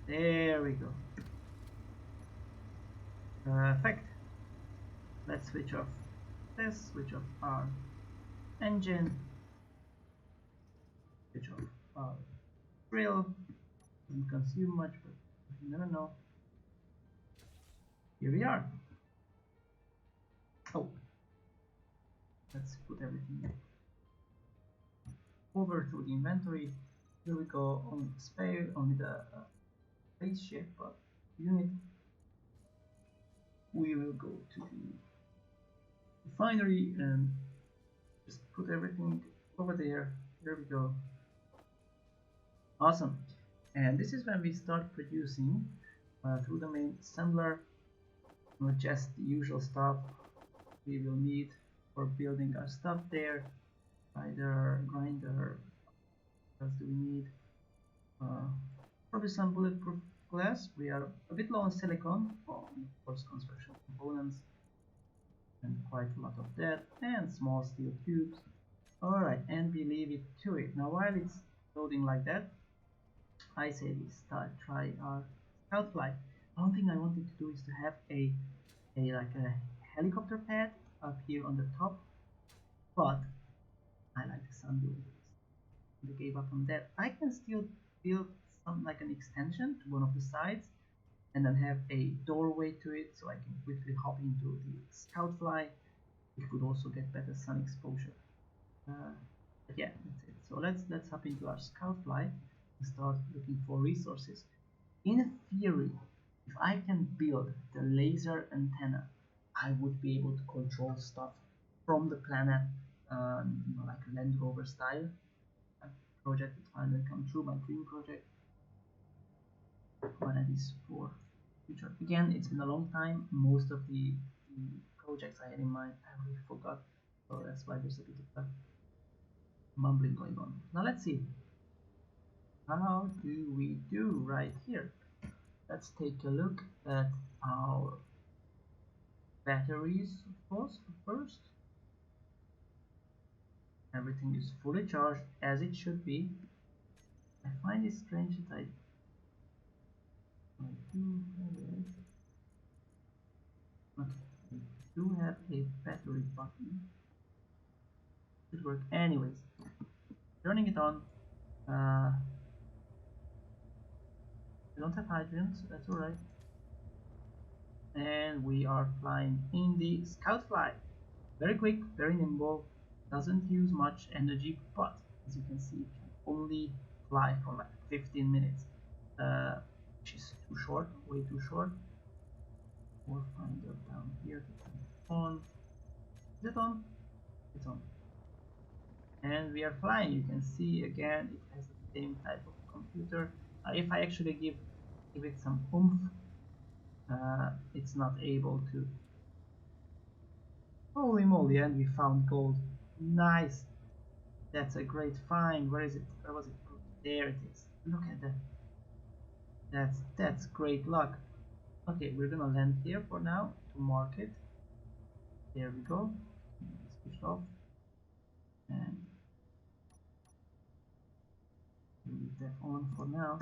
There we go. Perfect. Let's switch off this, switch off our engine, switch off our drill. Doesn't consume much, but you never know. Here we are. Oh, let's put everything over to the inventory. Here we go on the spaceship unit. We will go to the refinery and just put everything over there. There we go. Awesome. And this is when we start producing through the main assembler, just the usual stuff we will need for building our stuff there. Either grinder, what else do we need? Probably some bulletproof glass. We are a bit low on silicon, of course construction components, and quite a lot of that, and small steel tubes. Alright, and we leave it to it. Now while it's loading like that, I say we try our scout flight. One thing I wanted to do is to have a helicopter pad up here on the top, but I like the sun doing this. They gave up on that. I can still build like an extension to one of the sides and then have a doorway to it so I can quickly hop into the scout fly. we could also get better sun exposure. But yeah, that's it. So let's hop into our scout flight and start looking for resources. In theory, if I can build the laser antenna, I would be able to control stuff from the planet, like a Land Rover style. A project that finally come true, my dream project. But that is for future. Again, it's been a long time. Most of the projects I had in mind, I already forgot. So that's why there's a bit of mumbling going on. Now let's see. How do we do right here? Let's take a look at our batteries, of course, first. Everything is fully charged as it should be. I find it strange that I do have, okay, I do have a battery button. Should work anyways. Turning it on. I don't have hydrogen, so that's alright. And we are flying in the scout flight. Very quick, very nimble, doesn't use much energy, but as you can see, it can only fly for like 15 minutes, which is too short, way too short. We'll find it down here to turn it on. Is it on? It's on. And we are flying. You can see again, it has the same type of computer. If I actually give it some oomph, it's not able to. Holy moly, and we found gold. Nice. That's a great find. Where is it? Where was it? There it is. Look at that. That's great luck. Okay, we're gonna land here for now to mark it. There we go. Switch off. And leave that on for now.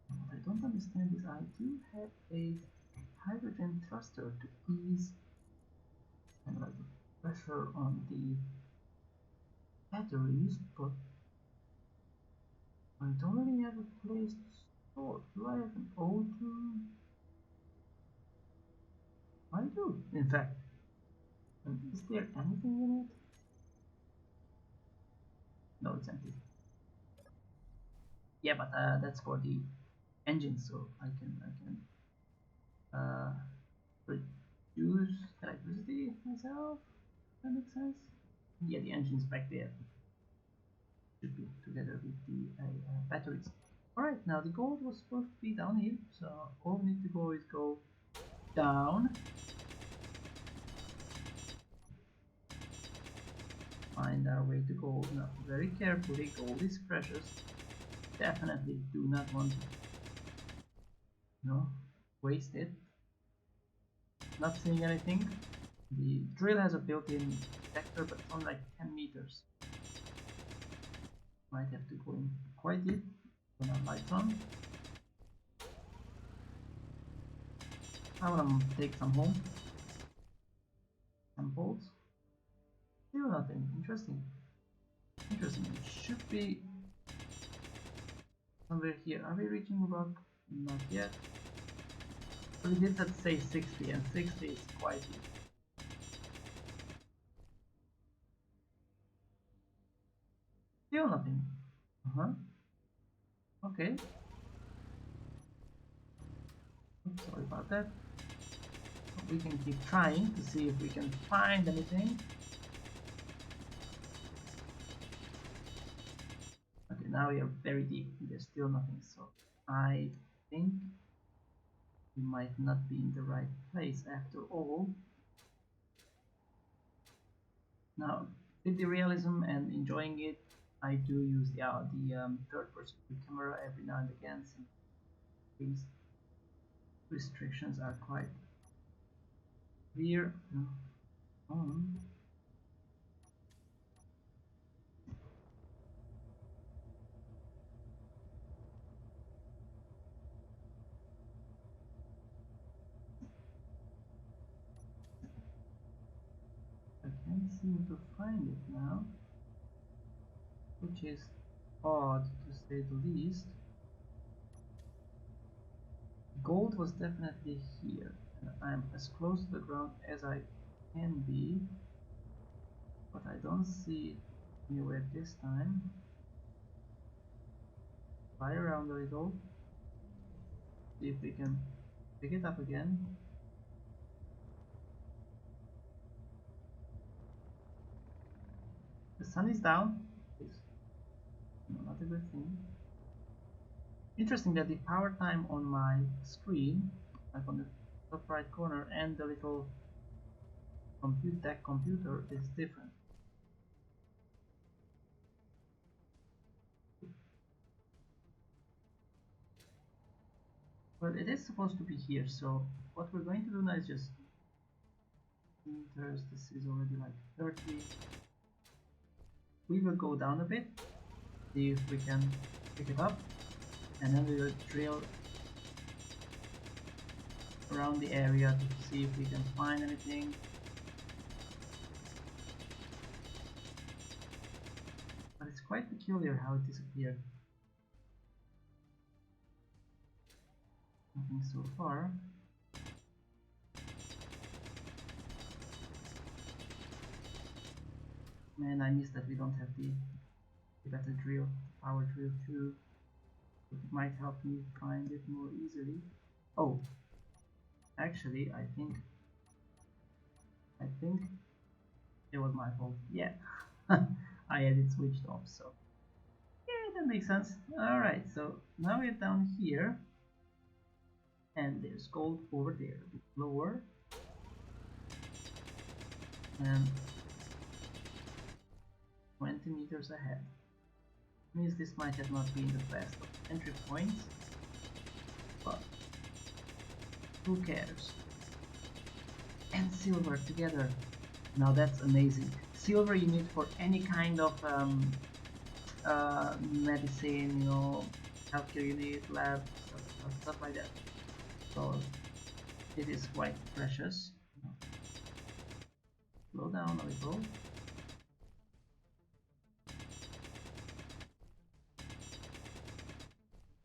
What I don't understand is I do have a hydrogen thruster to ease kind of like the pressure on the batteries, but I don't really have a place to store. Do I have an O2? I do, in fact. And is there anything in it? No, it's empty. Yeah, but that's for the engine, so I can produce electricity myself. That makes sense. Yeah, the engine's back there. Should be together with the batteries. Alright, now the gold was supposed to be down here, so all we need to go is go down. Find our way to gold. Now, very carefully, gold is precious. Definitely do not want to, waste it. Not seeing anything. The drill has a built-in detector, but it's only like 10 meters. Might have to go in quite deep. Turn our lights on. I want to take some home. Samples. Still nothing. Interesting. Interesting. It should be somewhere here. Are we reaching about? Not yet. But we did that say 60, and 60 is quite deep. Still nothing. Okay. Oops, sorry about that. We can keep trying to see if we can find anything. Okay, now we are very deep. There's still nothing, so I think we might not be in the right place after all. Now, with the realism and enjoying it, I do use the third-person camera every now and again, since these restrictions are quite clear. I can't seem to find it now, which is odd to say the least. Gold was definitely here, and I'm as close to the ground as I can be. but I don't see anywhere this time. Fly around a little, see if we can pick it up again. The sun is down. It's not a good thing. Interesting that the power time on my screen, like on the top right corner, and the little deck computer is different. Well, it is supposed to be here, so what we're going to do now is just meters. This is already like 30. We will go down a bit, see if we can pick it up, and then we will drill around the area to see if we can find anything. But it's quite peculiar how it disappeared. Nothing so far. Man, I miss that we don't have the better drill, power drill too. It might help me find it more easily. Oh, actually, I think it was my fault. Yeah, I had it switched off, so yeah, that makes sense. All right, so now we're down here, and there's gold over there, a bit lower, and 20 meters ahead. Means this might have not been the best of entry points, but who cares? And silver together. Now that's amazing. Silver you need for any kind of medicine, you know, healthcare unit, lab, stuff like that. So it is quite precious. Slow down a little.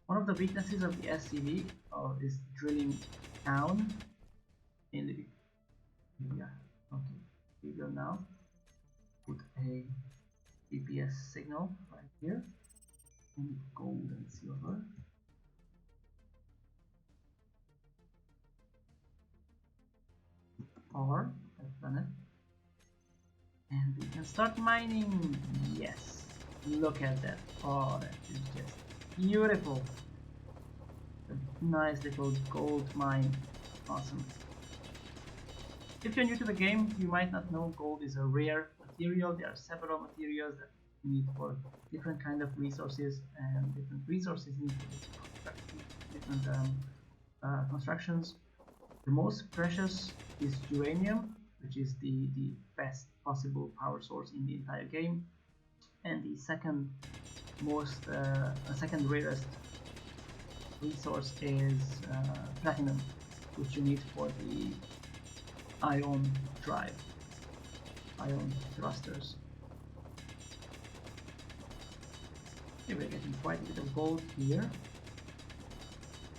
One of the weaknesses of the SCV is drilling down in the okay. We will now put a GPS signal right here in gold and silver. Or I've done it. And we can start mining. Yes. Look at that. Oh, that is just beautiful. A nice little gold mine. Awesome. If you're new to the game, you might not know gold is a rare material. There are several materials that you need for different kind of resources, and different resources need for different constructions. The most precious is uranium, which is the best possible power source in the entire game, and the second rarest resource is platinum, which you need for the ion drive, ion thrusters. Okay, we're getting quite a bit of gold here.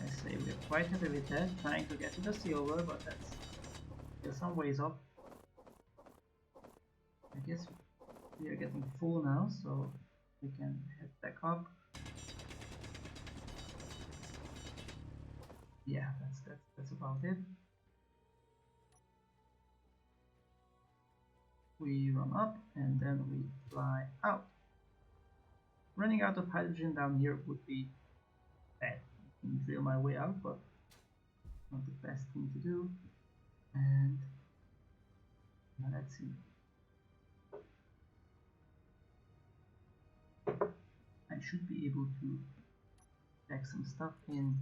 I say we're quite happy with that, trying to get to the silver, but that's still some ways off. I guess we are getting full now, so we can head back up. Yeah, that's about it. We run up and then we fly out. Running out of hydrogen down here would be bad. I can drill my way out, but not the best thing to do. And now let's see. I should be able to pack some stuff in.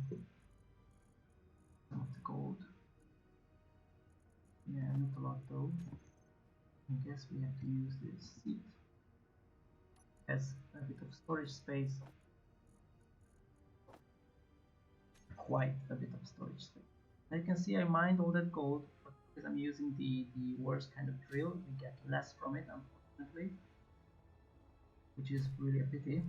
Some of the gold. Yeah, not a lot though. I guess we have to use this seat. Has a bit of storage space. Quite a bit of storage space. As you can see, I mined all that gold, but because I'm using the worst kind of drill, we get less from it, unfortunately, which is really a pity.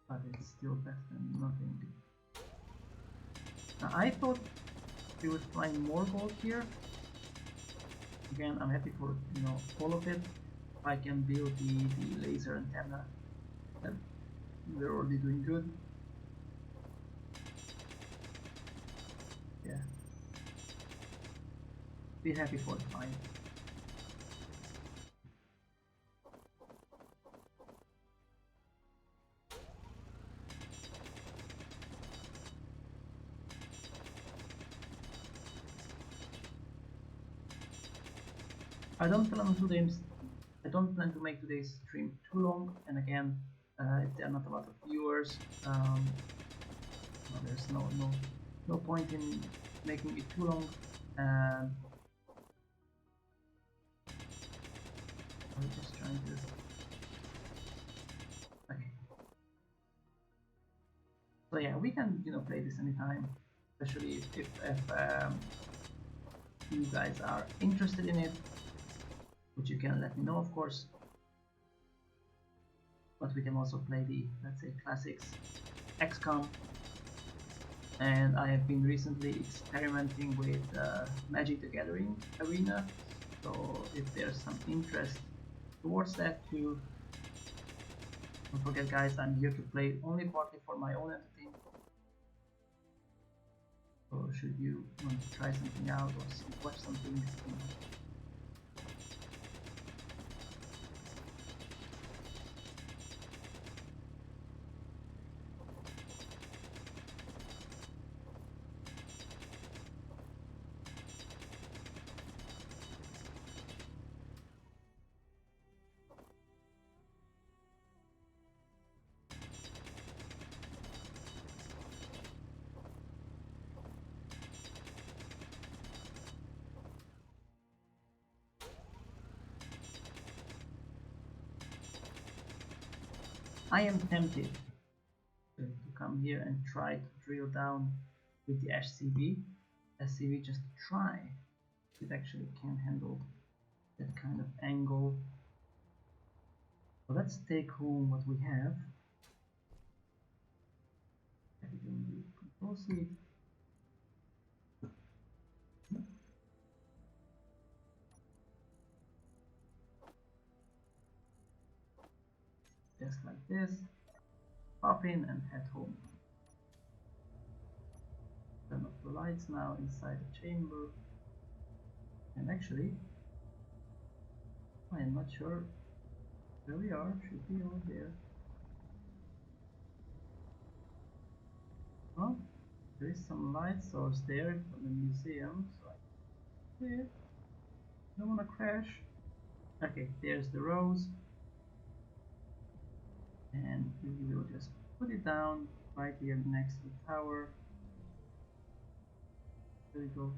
But it's still better than nothing. Now, I thought we would find more gold here, Again, I'm happy for all of it. I can build the laser antenna. That we're already doing good. Yeah, be happy for the find. I don't plan to today's I don't plan to make today's stream too long, and again, if there are not a lot of viewers, well, there's no point in making it too long. Um, I'm just trying to. Okay. So yeah, we can play this anytime, especially if you guys are interested in it, which you can let me know, of course. But we can also play the, let's say, classics XCOM. And I have been recently experimenting with Magic the Gathering Arena, so if there's some interest towards that too, don't forget guys, I'm here to play only partly for my own entertainment. So should you want to try something out or watch something, I am tempted to come here and try to drill down with the SCV just to try if it actually can handle that kind of angle. So let's take home what we have. Everything we control C. Just like this. Pop in and head home. Turn off the lights now inside the chamber. And actually, I am not sure where we are. Should be over there. Well, there is some light source there from the museum, so I can see it. Don't wanna crash. Okay, there's the rose. And we will just put it down right here next to the tower. There we go.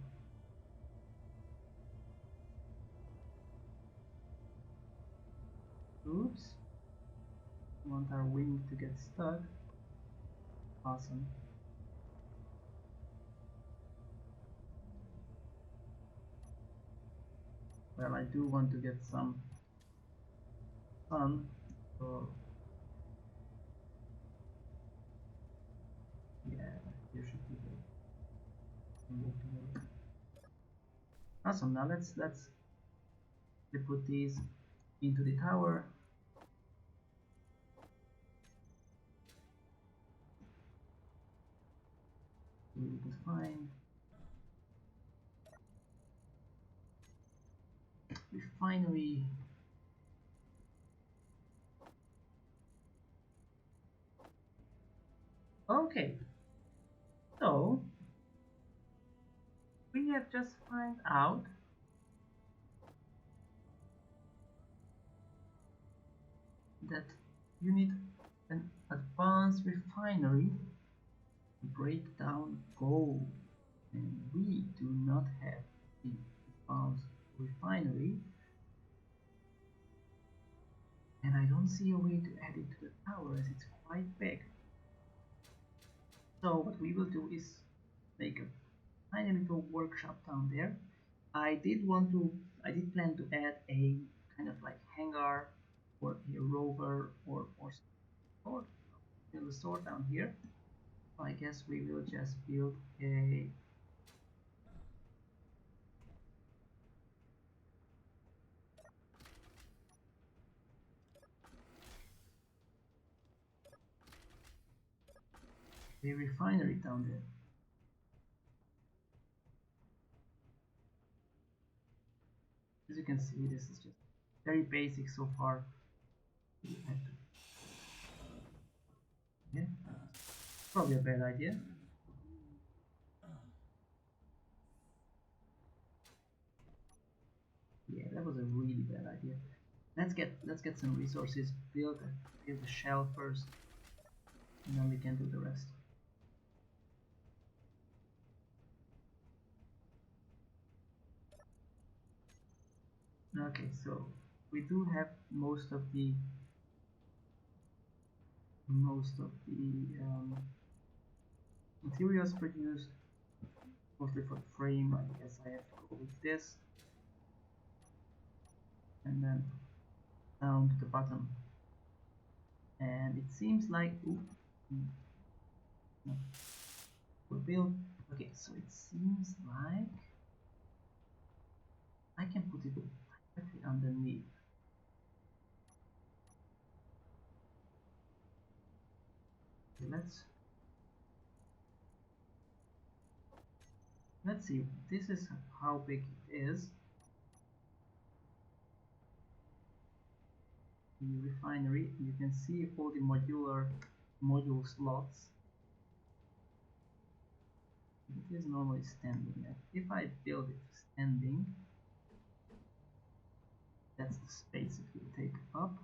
Oops. Want our wing to get stuck. Awesome. Well, I do want to get some sun, so yeah, here should be the. Awesome. Now let's put these into the tower. We will define. Refinery. Okay. So we have just found out that you need an advanced refinery to break down gold, and we do not have the advanced refinery, and I don't see a way to add it to the tower as it's quite big. So what we will do is make a tiny little workshop down there. I did plan to add a kind of like hangar or a rover or store, build a store down here. So I guess we will just build a a refinery down there. As you can see, this is just very basic so far. Yeah, probably a bad idea. Yeah, that was a really bad idea. Let's get some resources. Build a shell first, and then we can do the rest. Okay, so we do have most of the materials produced, mostly for the frame. I guess I have to go with this, and then down to the bottom. And it seems like no, we'll build. Okay, so it seems like I can put it directly underneath. Okay, let's see. This is how big it is. The refinery. You can see all the module slots. It is normally standing. If I build it standing, that's the space it will take up.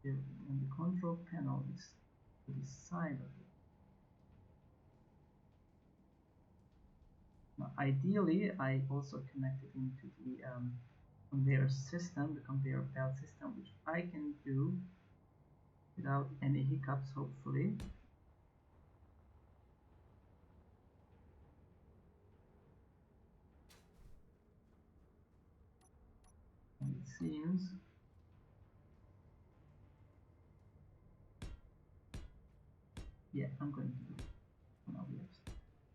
And the control panel is to the side of it. Now, ideally, I also connected into the conveyor system, the conveyor belt system, which I can do without any hiccups, hopefully. And it seems yeah, I'm going to do it. Now we have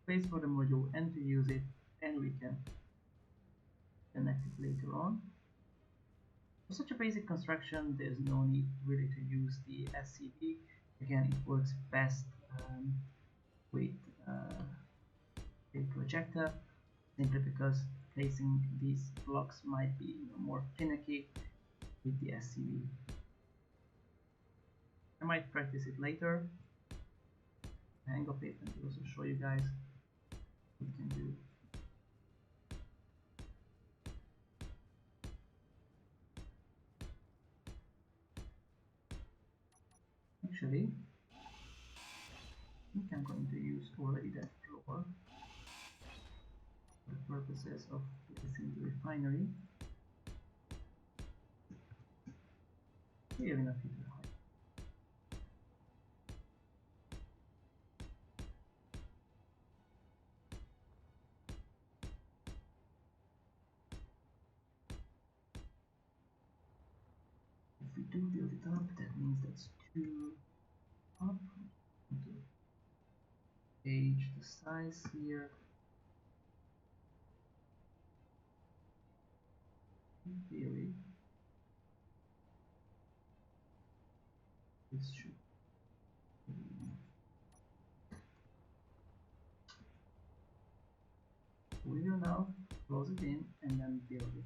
space for the module and to use it, and we can connect it later on. For such a basic construction, there's no need really to use the SCD. Again, it works best with a projector, simply because placing these blocks might be more finicky with the SCD. I might practice it later, hang of it, and also show you guys what we can do. Actually, I think I'm going to use already that floor for the purposes of placing the refinery. Here enough to hide. If we do build it up, that means that's 2 up. Gauge the size here. In theory, this should be enough. We will now close it in and then build it.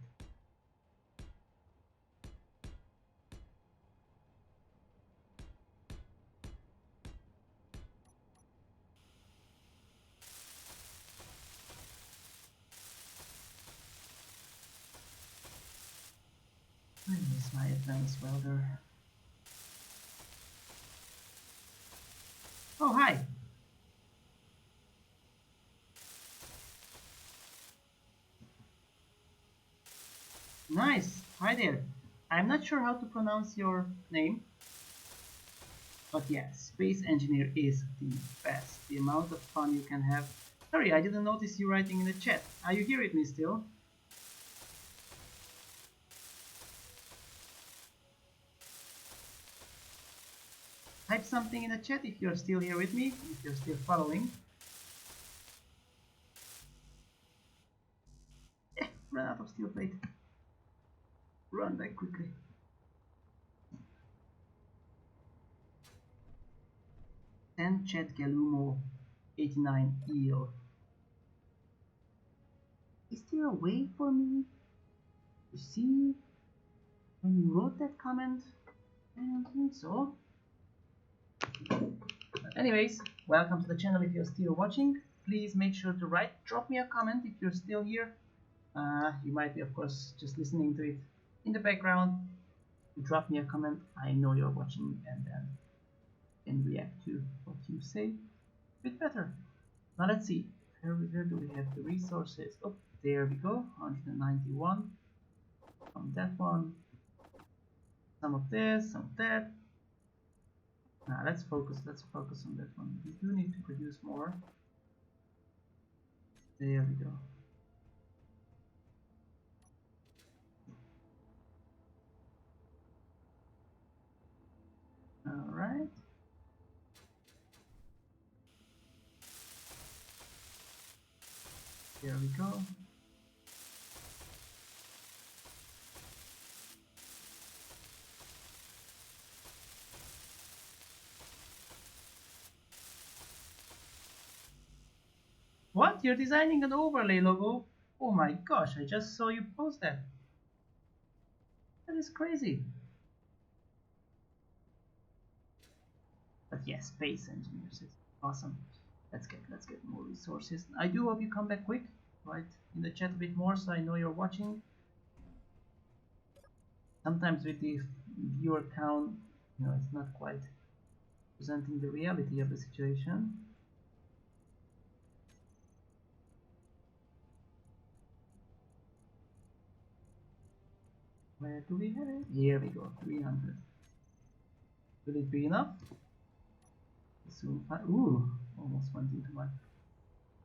I miss my advanced welder. Oh, hi! Nice! Hi there! I'm not sure how to pronounce your name, but yeah, Space Engineer is the best. The amount of fun you can have. Sorry, I didn't notice you writing in the chat. Are you here with me still? Type something in the chat if you're still here with me, if you're still following. Run out of steel plate. Run back quickly. Chet Galumo 89 eel. Is there a way for me to see when you wrote that comment? I don't think so. But anyways, welcome to the channel if you're still watching. Please make sure to drop me a comment if you're still here. You might be, of course, just listening to it in the background. Drop me a comment. I know you're watching, and then can react to what you say a bit better. Now let's see. Where do we have the resources? Oh, there we go. 191 from that one. Some of this, some of that. Now let's focus. Let's focus on that one. We do need to produce more. There we go. All right. There we go. What? You're designing an overlay logo? Oh my gosh, I just saw you post that. That is crazy. But yes, space engineers is awesome. Let's get more resources. I do hope you come back quick, right? In the chat a bit more so I know you're watching. Sometimes with the viewer count, it's not quite presenting the reality of the situation. Where do we have it? Here we go, 300. Will it be enough? Soon find. Ooh, almost went into my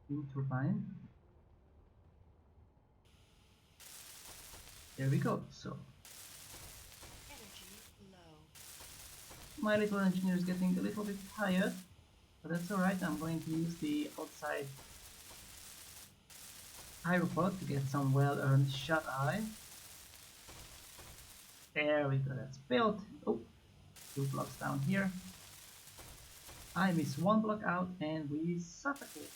wind turbine. There we go. So my little engineer is getting a little bit tired, but that's alright. I'm going to use the outside aeropod to get some well-earned shut-eye. There we go, that's built. Oh, 2 blocks down here. I miss 1 block out and we suffocate.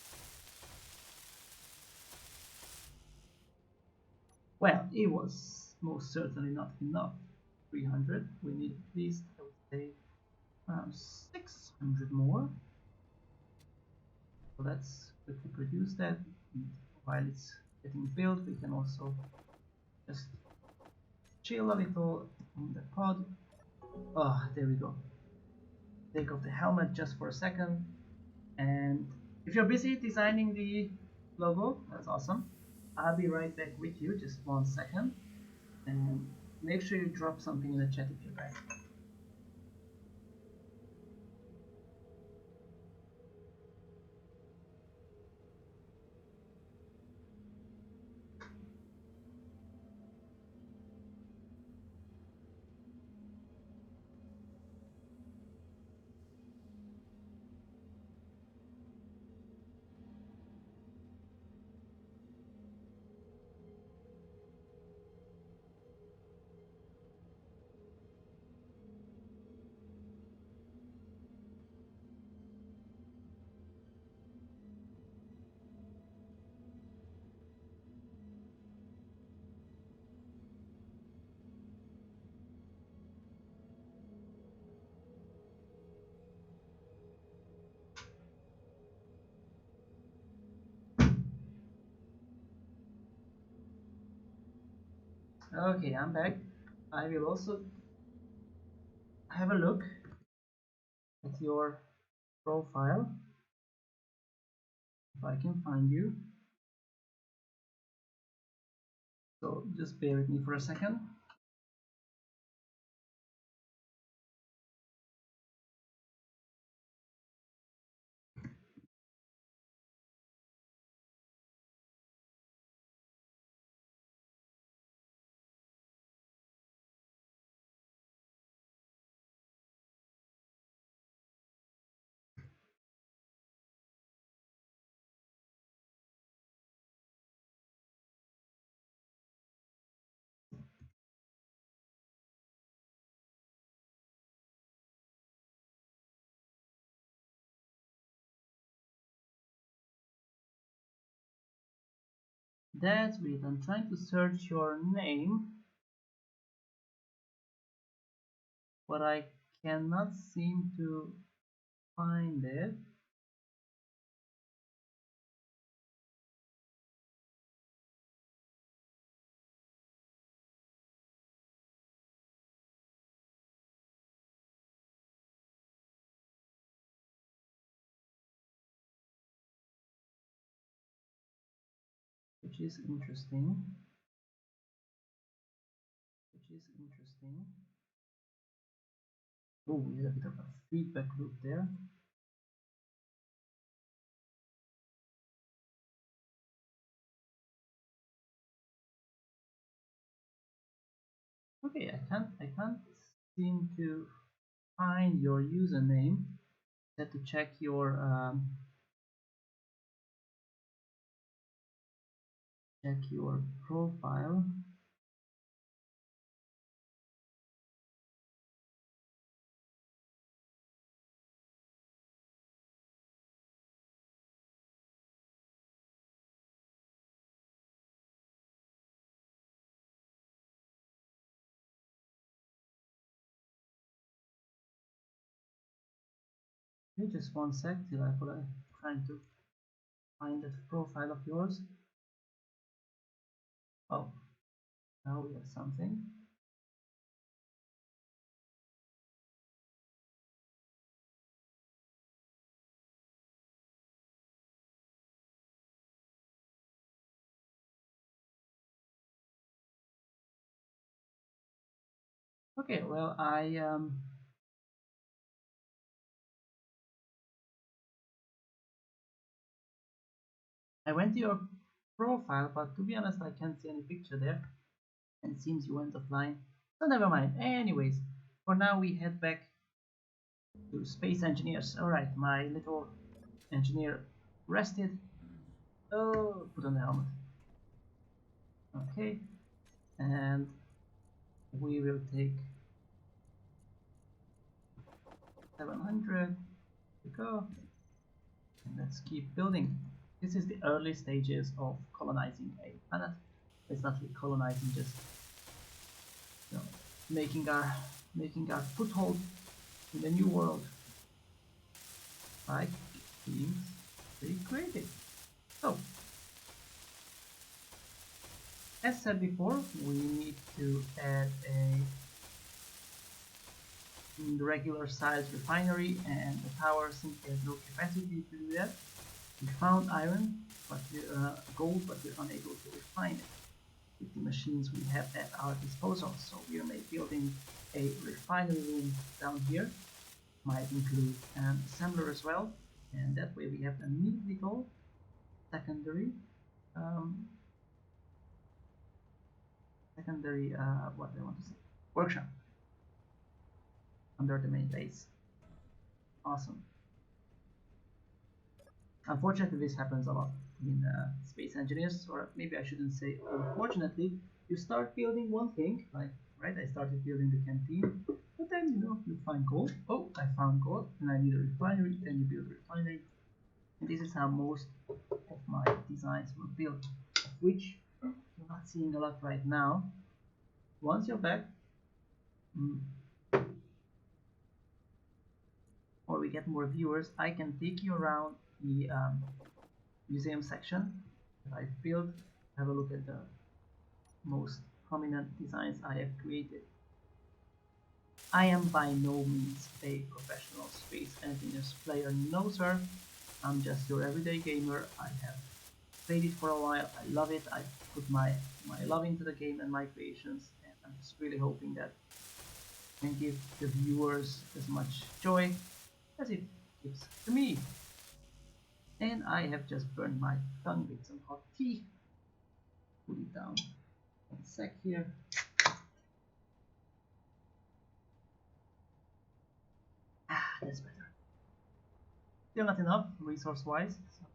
Well, it was most certainly not enough. 300. We need at least, I would say, around 600 more. So let's quickly produce that. And while it's getting built, we can also just chill a little on the pod. Oh, there we go. Take off the helmet just for a second. And if you're busy designing the logo, that's awesome. I'll be right back with you, just 1 second. And make sure you drop something in the chat if you're back. Okay, I'm back. I will also have a look at your profile if I can find you. So just bear with me for a second. That's weird. I'm trying to search your name, but I cannot seem to find it. Which is interesting. Which is interesting. Oh, we had a bit of a feedback loop there. Okay, I can't seem to find your username. I had to check your profile. Hey, just one sec till I'm trying to find that profile of yours. Oh, now we have something. Okay, well I went to your profile, but to be honest, I can't see any picture there. And it seems you went offline. So never mind. Anyways, for now we head back to space engineers. Alright, my little engineer rested. Oh, put on the helmet. Okay, and we will take 700 to go. And let's keep building. This is the early stages of colonizing a planet. It's not really colonizing, just you know, making our foothold in the new world. Like being pretty creative. So, as said before, we need to add a regular size refinery, and the tower simply has no capacity to do that. We found iron, but gold, but we're unable to refine it with the machines we have at our disposal. So we are building a refinery room down here. Might include an assembler as well, and that way we have a neat little secondary um, what I want to say, workshop under the main base. Awesome. Unfortunately, this happens a lot in space engineers, or maybe I shouldn't say unfortunately. You start building one thing, like right, I started building the canteen, but then you find gold. Oh, I found gold, and I need a refinery. Then you build a refinery, and this is how most of my designs were built, of which you're not seeing a lot right now. Once you're back, or we get more viewers, I can take you around the museum section that I've built. Have a look at the most prominent designs I have created. I am by no means a professional space engineers player, no sir. I'm just your everyday gamer. I have played it for a while, I love it, I put my love into the game and my creations, and I'm just really hoping that I can give the viewers as much joy as it gives to me. And I have just burned my tongue with some hot tea. Put it down one sec here. Ah, that's better. Still not enough resource wise. So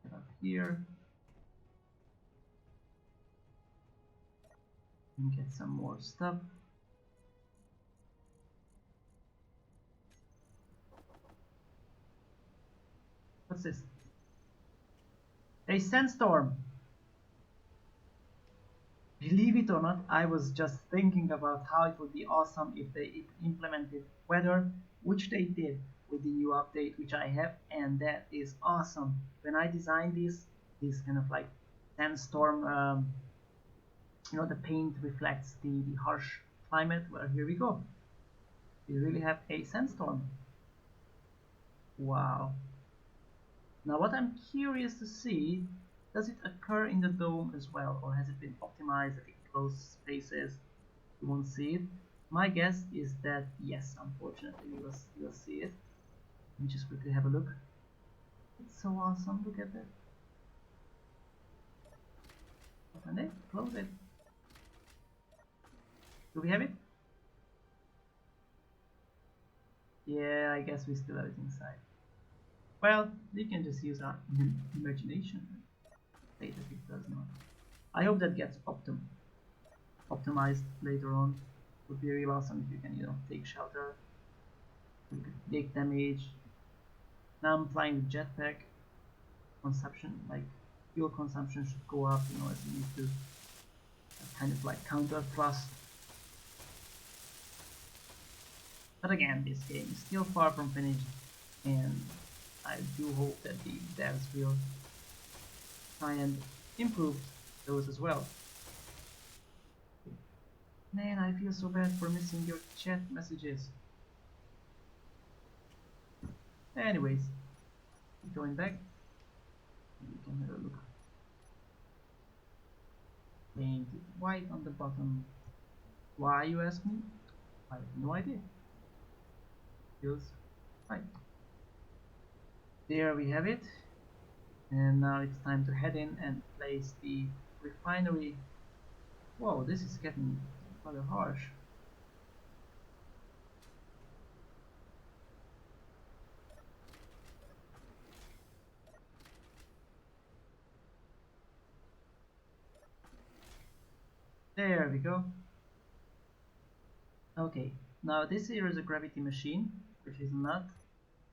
get up here and get some more stuff. What's this? A sandstorm! Believe it or not, I was just thinking about how it would be awesome if they implemented weather, which they did with the new update, which I have, and that is awesome. When I designed this kind of like sandstorm, the paint reflects the harsh climate. Well, here we go. We really have a sandstorm. Wow. Now what I'm curious to see, does it occur in the dome as well, or has it been optimized that in closed spaces you won't see it? My guess is that yes, unfortunately you will see it. Let me just quickly have a look. It's so awesome, look at that. Open it, close it. Do we have it? Yeah, I guess we still have it inside. Well, we can just use our imagination and say that it does not. I hope that gets optimized later on. Would be real awesome if you can, take shelter, take damage. Now I'm flying with jetpack. Consumption, like fuel consumption, should go up, as you need to kind of like counter thrust. But again, this game is still far from finished, and I do hope that the devs will try and improve those as well. Man, I feel so bad for missing your chat messages. Anyways, going back, we can have a look. Painted white on the bottom. Why, you ask me? I have no idea. Feels right. There we have it. And now it's time to head in and place the refinery. Whoa, this is getting rather harsh. There we go. Okay, now this here is a gravity machine, which is not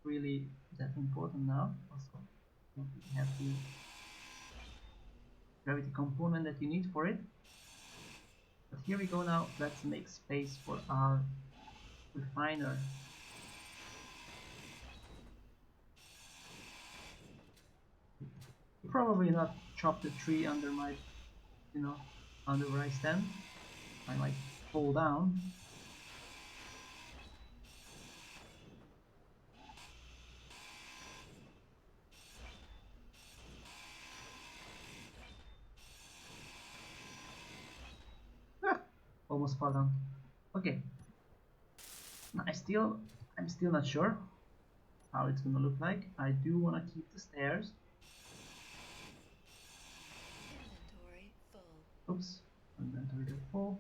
really that important now. Also, we have the gravity component that you need for it. But here we go now. Let's make space for our refiner. Probably not chop the tree under my, under where I stand. I might fall down. Almost fell down. Okay. Now I'm still not sure how it's gonna look like. I do wanna keep the stairs. Inventory full. Oops, inventory full.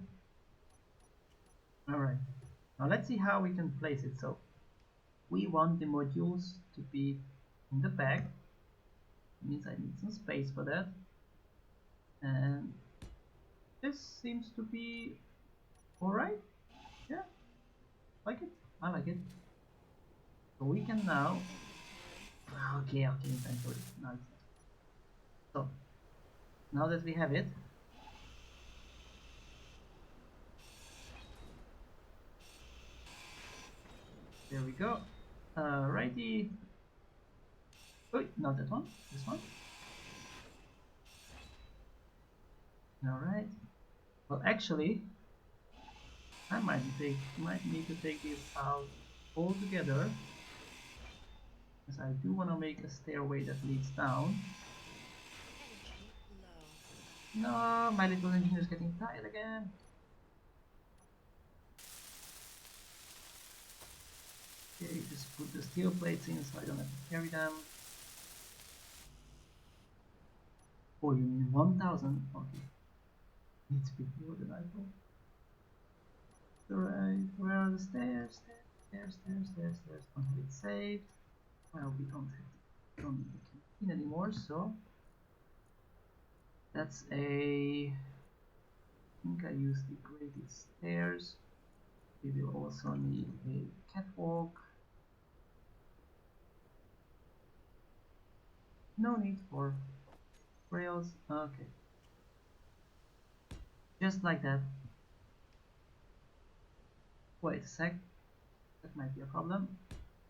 Alright. Now let's see how we can place it. So we want the modules to be in the back. It means I need some space for that. And this seems to be alright. Yeah. Like it. I like it. So we can now. Okay, inventory. Now so now that we have it, there we go. Righty. Oh, not that one. This one. Alright. Well, actually, I might need to take this out altogether, because I do want to make a stairway that leads down. Energy low. No, my little engineer is getting tired again. Okay, just put the steel plates in so I don't have to carry them. Oh, you mean 1000? Okay. It's before the I thought. Alright, where are the stairs? Stairs. Don't have it saved. Well, we don't need the canteen anymore, so that's I think I used the graded stairs. We will also need a catwalk. No need for rails. Okay. Just like that. Wait a sec. That might be a problem.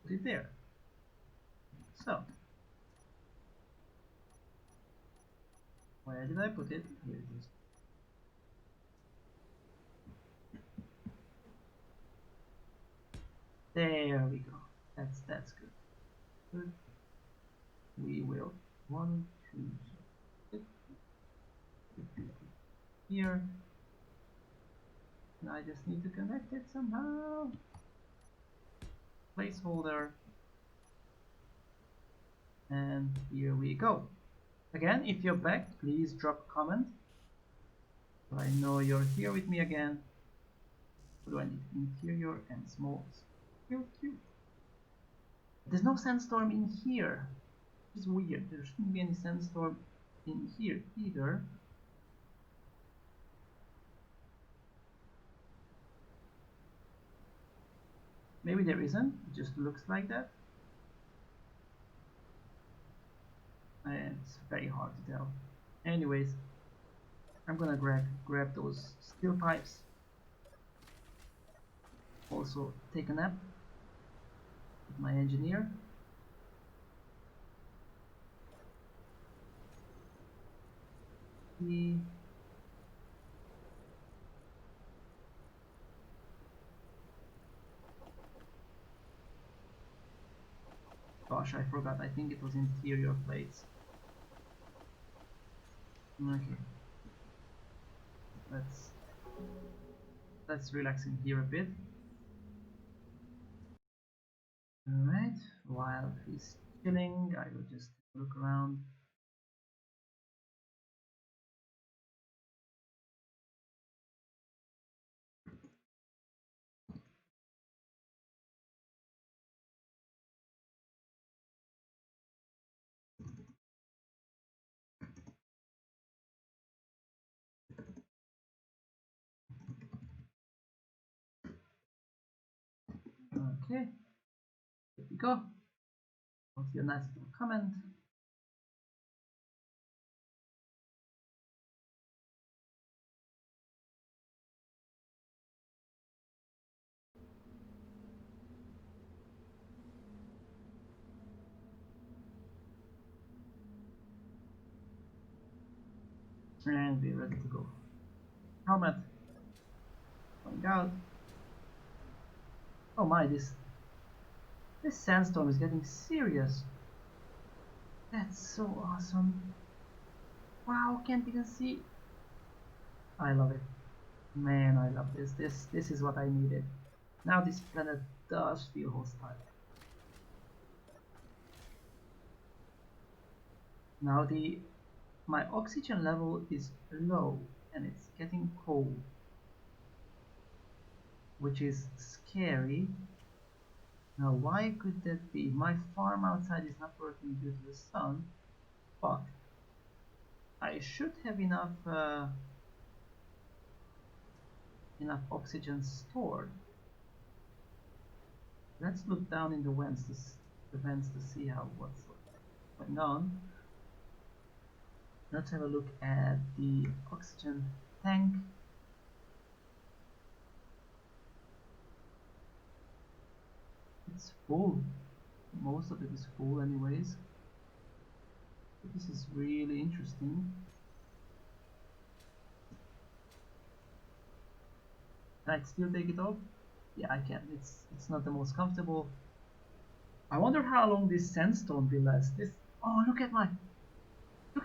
Put it there. So, where did I put it? Here it is. There we go. That's good. Good. We will 1, 2, 3, here. And I just need to connect it somehow. Placeholder. And here we go. Again, if you're back, please drop a comment. So I know you're here with me again. What do I need? Interior and small. Cute, cute. There's no sandstorm in here. It's weird. There shouldn't be any sandstorm in here either. Maybe there isn't. It just looks like that. And it's very hard to tell. Anyways, I'm gonna grab those steel pipes. Also take a nap with my engineer. Gosh, I forgot. I think it was interior plates. Okay. Let's relax in here a bit. Alright, while he's chilling, I will just look around. Okay, here we go. What's your nice little comment? And we're ready to go. Helmet. Going out. Oh my, this sandstorm is getting serious. That's so awesome. Wow, can't even see. I love it. Man, I love this. This is what I needed. Now this planet does feel hostile. Now my oxygen level is low and it's getting cold, which is scary. Now why could that be? My farm outside is not working due to the sun, but I should have enough oxygen stored. Let's look down in the vents to see what's going on. Let's have a look at the oxygen tank. It's full. Most of it is full anyways. But this is really interesting. Can I still take it off? Yeah, I can. It's not the most comfortable. I wonder how long this sandstorm will last. Oh, look at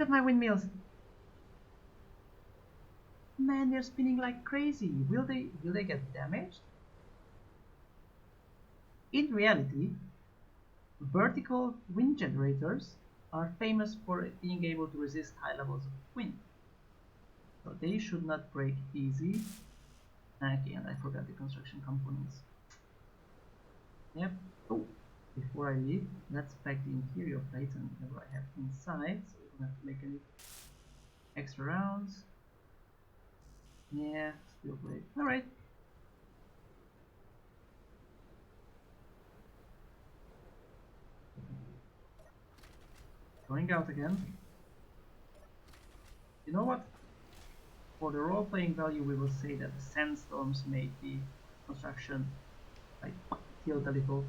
my windmills. Man, they're spinning like crazy. Will they get damaged? In reality, vertical wind generators are famous for being able to resist high levels of wind. So they should not break easy. Again, I forgot the construction components. Yep. Oh, before I leave, let's pack the interior plates and whatever I have inside, so we don't have to make any extra rounds. Yeah, steel plate. Alright. Going out again. You know what? For the role-playing value, we will say that the sandstorms made the construction like tilt a little.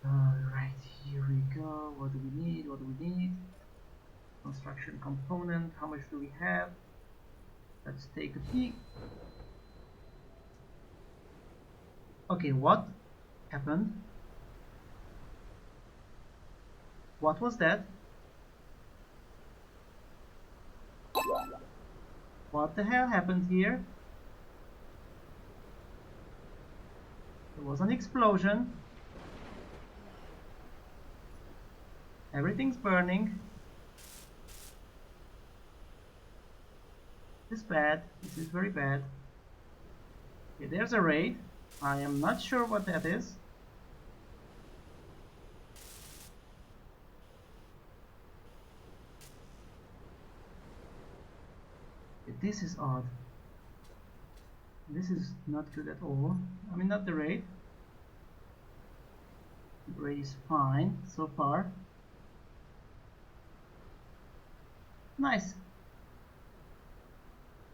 Right, here we go. What do we need? What do we need? Construction component. How much do we have? Let's take a peek. Okay, what happened? What was that? What the hell happened here? There was an explosion. Everything's burning. This is bad. This is very bad. Okay, there's a raid. I am not sure what that is. Okay, this is odd. This is not good at all. I mean, not the raid. The raid is fine so far. Nice.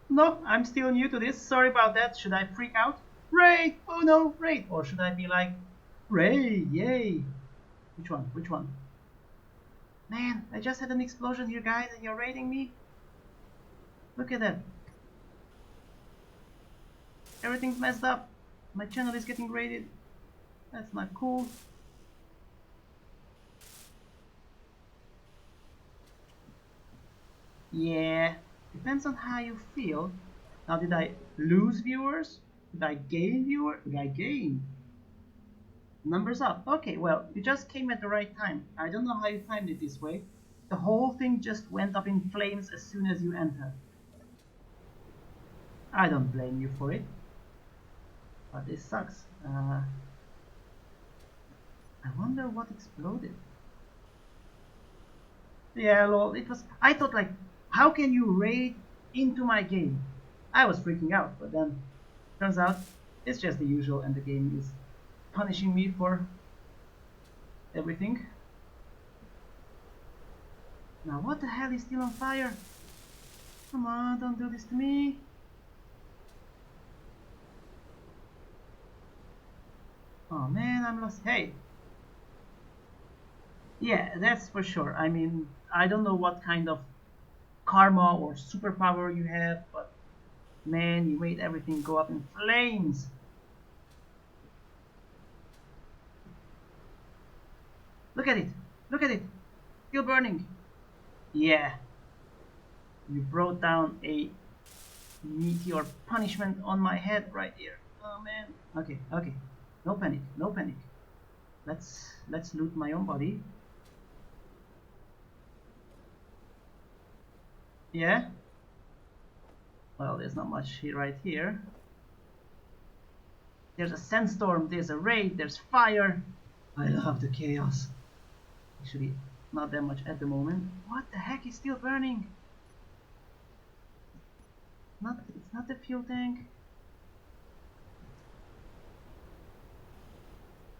No, I'm still new to this. Sorry about that. Should I freak out? Raid! Oh no, raid! Or should I be like, raid, yay! Which one? Which one? Man, I just had an explosion here, guys, and you're raiding me? Look at that. Everything's messed up. My channel is getting raided. That's not cool. Yeah, depends on how you feel. Now, did I lose viewers? Did I gain viewers? Did I gain? Numbers up. Okay, well, you just came at the right time. I don't know how you timed it this way. The whole thing just went up in flames as soon as you entered. I don't blame you for it. But this sucks. I wonder what exploded. Yeah, lol, it was... I thought, like, how can you raid into my game? I was freaking out, but then turns out it's just the usual and the game is punishing me for everything. Now what the hell is still on fire? Come on, don't do this to me. Oh man, I'm lost. Hey! Yeah, that's for sure. I mean, I don't know what kind of karma or superpower you have, but man, you made everything go up in flames. Look at it! Look at it! Still burning! Yeah. You brought down a meteor punishment on my head right here. Oh man. Okay, okay. No panic, no panic. Let's loot my own body. Yeah? Well, there's not much here right here. There's a sandstorm, there's a raid, there's fire. I love the chaos. Actually, not that much at the moment. What the heck is still burning? It's not the fuel tank.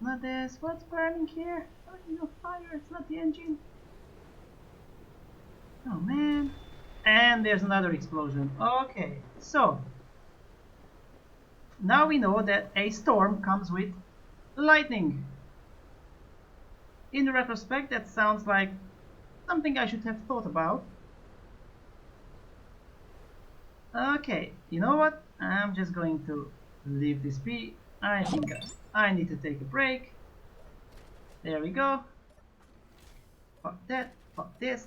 Not this. What's burning here? Oh, no fire. It's not the engine. Oh man. And there's another explosion. Okay, so now we know that a storm comes with lightning. In retrospect, that sounds like something I should have thought about. Okay, you know what? I'm just going to leave this be. I think I need to take a break. There we go. Fuck that. Fuck this.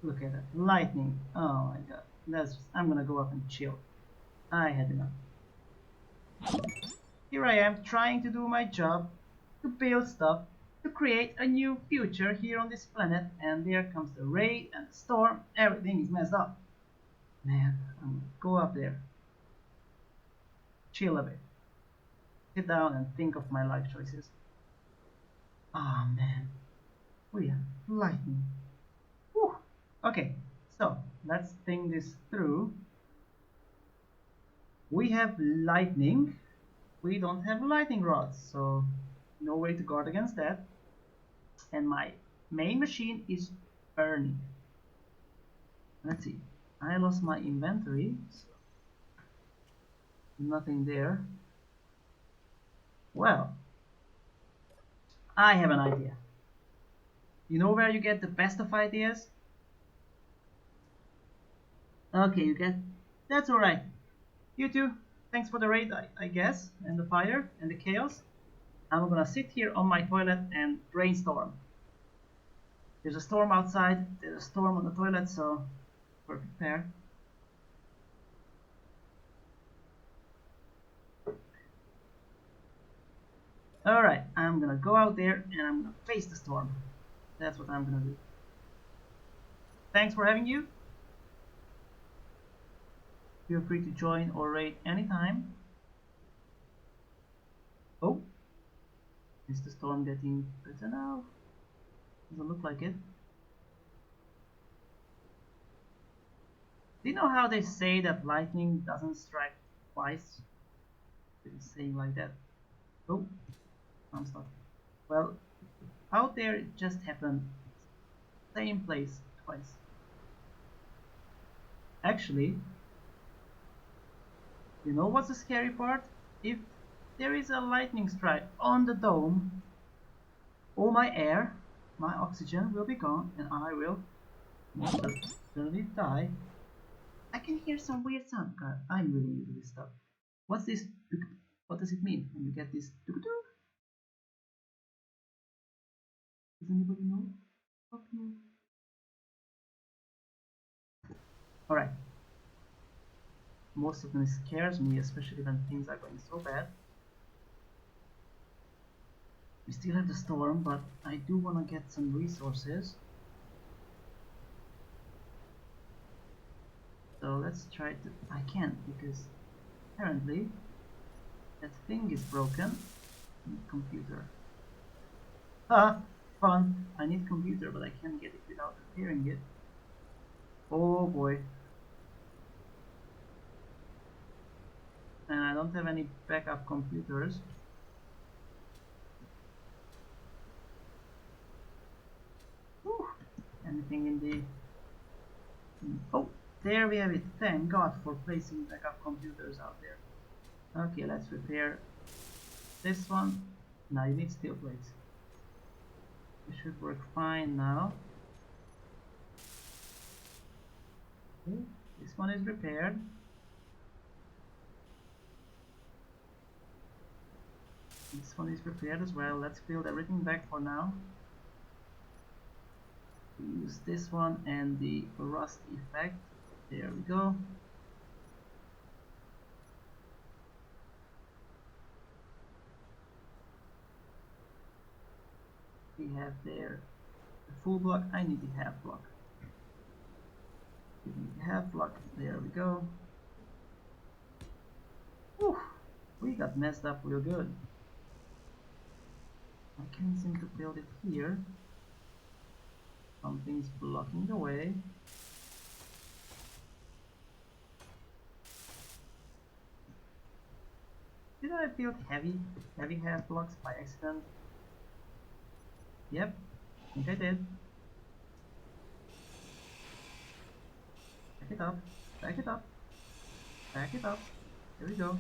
Look at that. Lightning. Oh my god. I'm gonna go up and chill. I had enough. Here I am trying to do my job, to build stuff, to create a new future here on this planet, and there comes the raid and the storm. Everything is messed up. Man, I'm gonna go up there. Chill a bit. Sit down and think of my life choices. Ah, man. We have lightning. Whew. Okay, so let's think this through. We have lightning. We don't have lightning rods, so no way to guard against that. and my main machine is burning. Let's see. I lost my inventory, so nothing there. Well, I have an idea. You know where you get the best of ideas? Okay, you get. That's alright. You too. Thanks for the raid, I guess, and the fire and the chaos. I'm gonna sit here on my toilet and brainstorm. There's a storm outside, there's a storm on the toilet, so perfect pair. Alright, I'm gonna go out there and I'm gonna face the storm. That's what I'm gonna do. Thanks for having you. Feel free to join or raid anytime. Oh, is the storm getting better now? Doesn't look like it. Do you know how they say that lightning doesn't strike twice? It's saying like that. Oh, I'm stuck. Well, out there it just happened. Same place twice. Actually, you know what's the scary part? If there is a lightning strike on the dome, all my air, my oxygen will be gone and I will most certainly die. I can hear some weird sound. God, I'm really new to this stuff. What's this? What does it mean when you get this? Does anybody know? Alright. Most of them scares me, especially when things are going so bad. We still have the storm, but I do want to get some resources. So let's try to... I can't because apparently that thing is broken. Computer. Ah, fun. I need computer, but I can't get it without repairing it. Oh boy. And I don't have any backup computers. Whew. Anything in the... Oh, there we have it. Thank God for placing backup computers out there. Okay, let's repair this one. Now you need steel plates. It should work fine now. Okay, this one is repaired. This one is repaired as well. Let's build everything back for now. Use this one and the rust effect. There we go. We have there the full block. I need the half block. Give me the half block. There we go. Whew, we got messed up real good. I can't seem to build it here. Something's blocking the way. Did I build heavy half blocks by accident? Yep, I think I did. Back it up, back it up, back it up. There we go.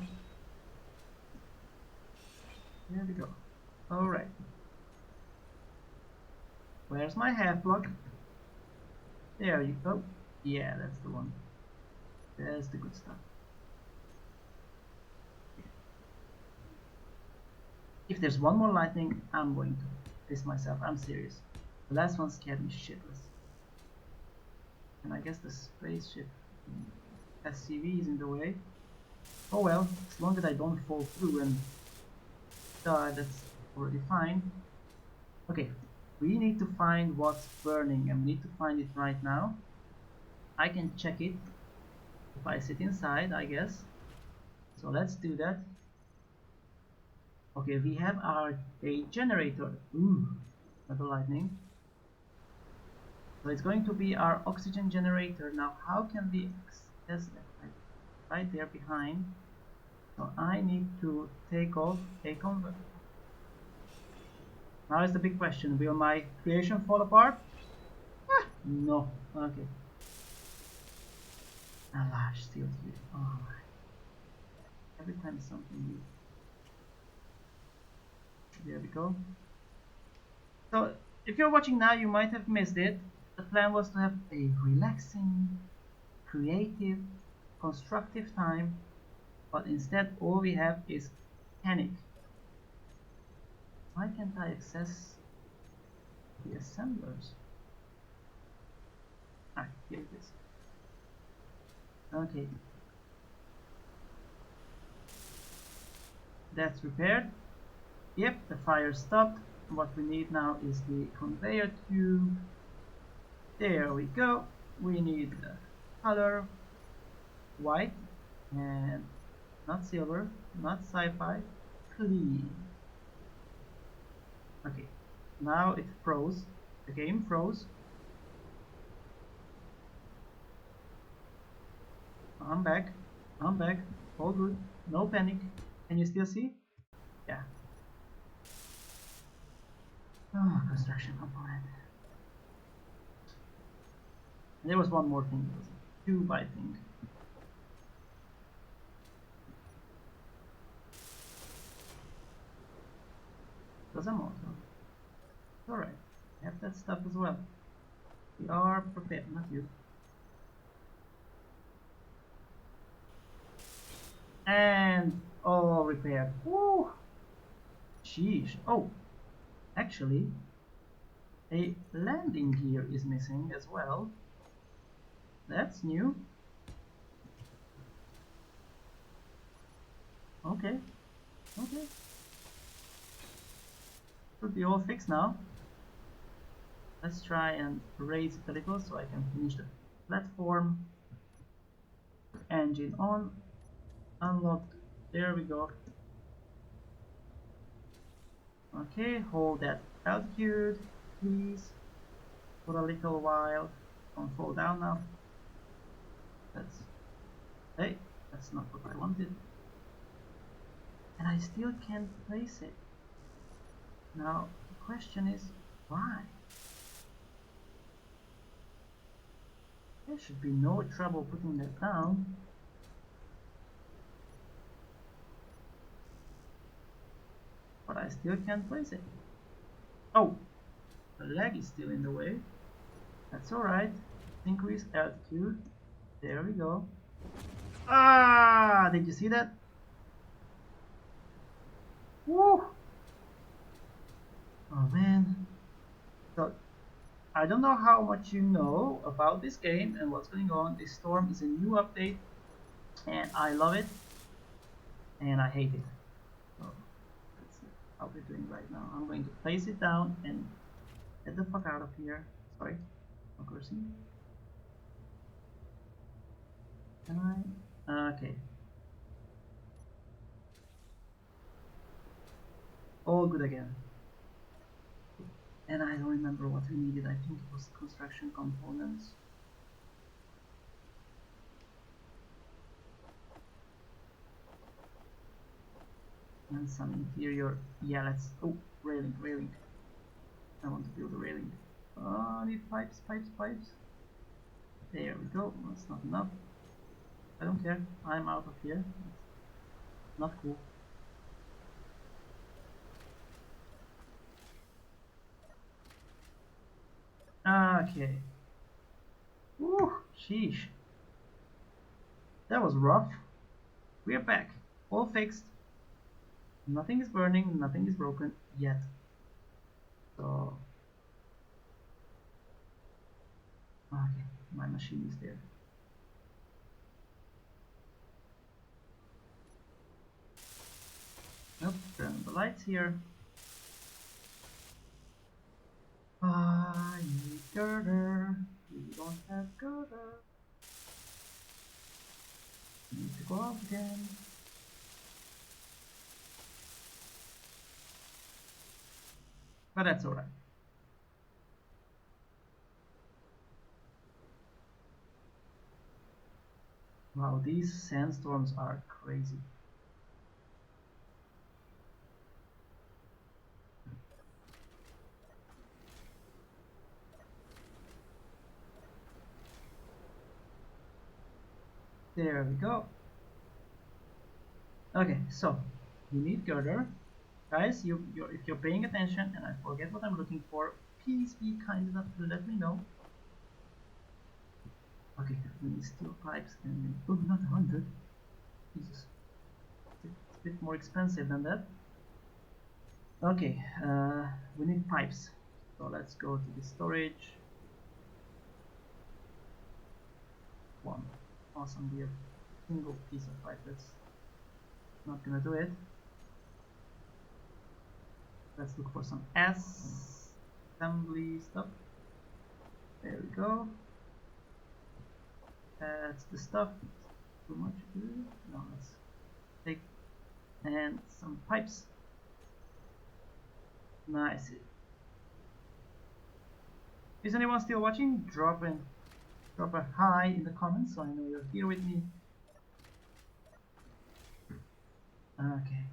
There we go. Alright. Where's my half block? There you go. Yeah, that's the one. That's the good stuff. If there's one more lightning, I'm going to piss myself. I'm serious. The last one scared me shitless. And I guess the spaceship SCV is in the way. Oh well, as long as I don't fall through and die, that's already fine. Okay, we need to find what's burning and we need to find it right now. I can check it if I sit inside, I guess. So let's do that. Okay, we have a generator. Ooh, another lightning. So it's going to be our oxygen generator. Now, how can we access that? Right there behind. So I need to take off a converter. Now is the big question. Will my creation fall apart? No. Okay. A large steel tube. Oh my. Every time something new. There we go. So, if you're watching now, you might have missed it. The plan was to have a relaxing, creative, constructive time, but instead all we have is panic. Why can't I access the assemblers? Ah, here it is. Okay, that's repaired. Yep, the fire stopped. What we need now is the conveyor tube. There we go. We need the color white and not silver, not sci-fi, clean. Okay, now it froze. The game froze. I'm back. I'm back. All good. No panic. Can you still see? Yeah. Oh, construction component. And there was one more thing. It was a 2 by thing. It was a motor. Alright. I have that stuff as well. We are prepared, not you. And all repaired. Woo! Sheesh. Oh, actually, a landing gear is missing as well. That's new. Okay. Okay. Should be all fixed now. Let's try and raise it a little so I can finish the platform. Engine on. Unlocked. There we go. Okay, hold that altitude, please, for a little while. Don't fall down now. Hey, that's not what I wanted. And I still can't place it. Now, the question is, why? There should be no trouble putting that down. But I still can't place it. Oh, the leg is still in the way. That's alright. Increase altitude. There we go. Ah, did you see that? Woo! Oh man. So, I don't know how much you know about this game and what's going on. This storm is a new update and I love it and I hate it. So, let's see how we're doing right now. I'm going to place it down and get the fuck out of here. Sorry, no cursing. Can I? Okay. All good again. And I don't remember what we needed. I think it was construction components. And some interior. Yeah, let's. Oh, railing, railing. I want to build a railing. Oh, I need pipes, pipes, pipes. There we go. That's not enough. I don't care. I'm out of here. It's not cool. Okay. Woo, sheesh. That was rough. We're back. All fixed. Nothing is burning, nothing is broken yet. So, okay, my machine is there. Nope, turn on the lights here. I need girder. We don't have girder. Need to go out again. But that's alright. Wow, these sandstorms are crazy. There we go. Okay, so you need girder. Guys, if you're paying attention and I forget what I'm looking for, please be kind enough to let me know. Okay, we need steel pipes and oh, not 100. Jesus, it's a bit more expensive than that. Okay, we need pipes. So let's go to the storage. One. Awesome, we have a single piece of pipe. That's not gonna do it. Let's look for some assembly stuff. There we go. That's the stuff. Too much. No, let's take and some pipes. Nice. Is anyone still watching? Drop a hi in the comments so I know you're here with me. Okay.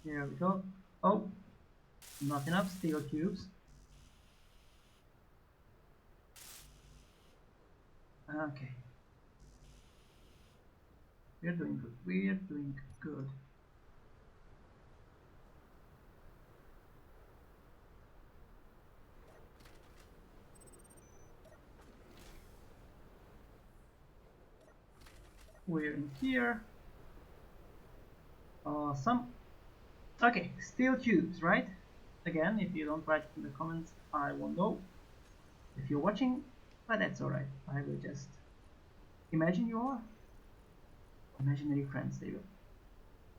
Here we go. Oh, not enough steel cubes. Okay. We're doing good. We're doing good. We're in here. Awesome. Okay, steel cubes, right? Again, if you don't write in the comments, I won't know if you're watching, but that's alright. I will just imagine you are. Imaginary friends, they will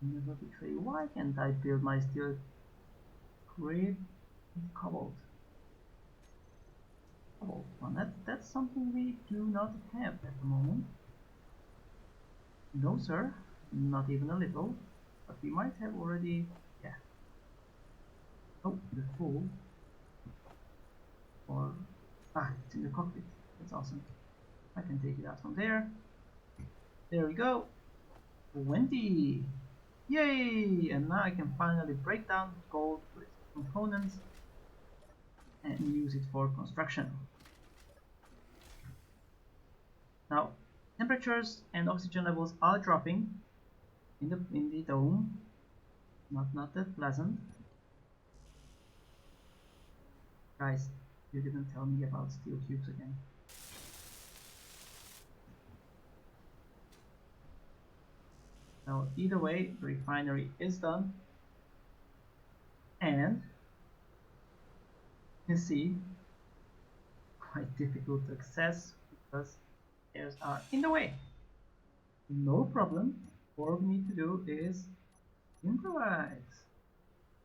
never betray you. Why can't I build my steel grid with cobalt? Cobalt one. That's something we do not have at the moment. No, sir, not even a little. But we might have already. Yeah. Oh, the full. Or it's in the cockpit. That's awesome. I can take it out from there. There we go. 20. Yay! And now I can finally break down gold with components and use it for construction. Now, temperatures and oxygen levels are dropping in the dome. Not that pleasant. Guys, you didn't tell me about steel cubes again. Now, either way, the refinery is done, and you see, quite difficult to access because stairs are in the way. No problem. All we need to do is improvise.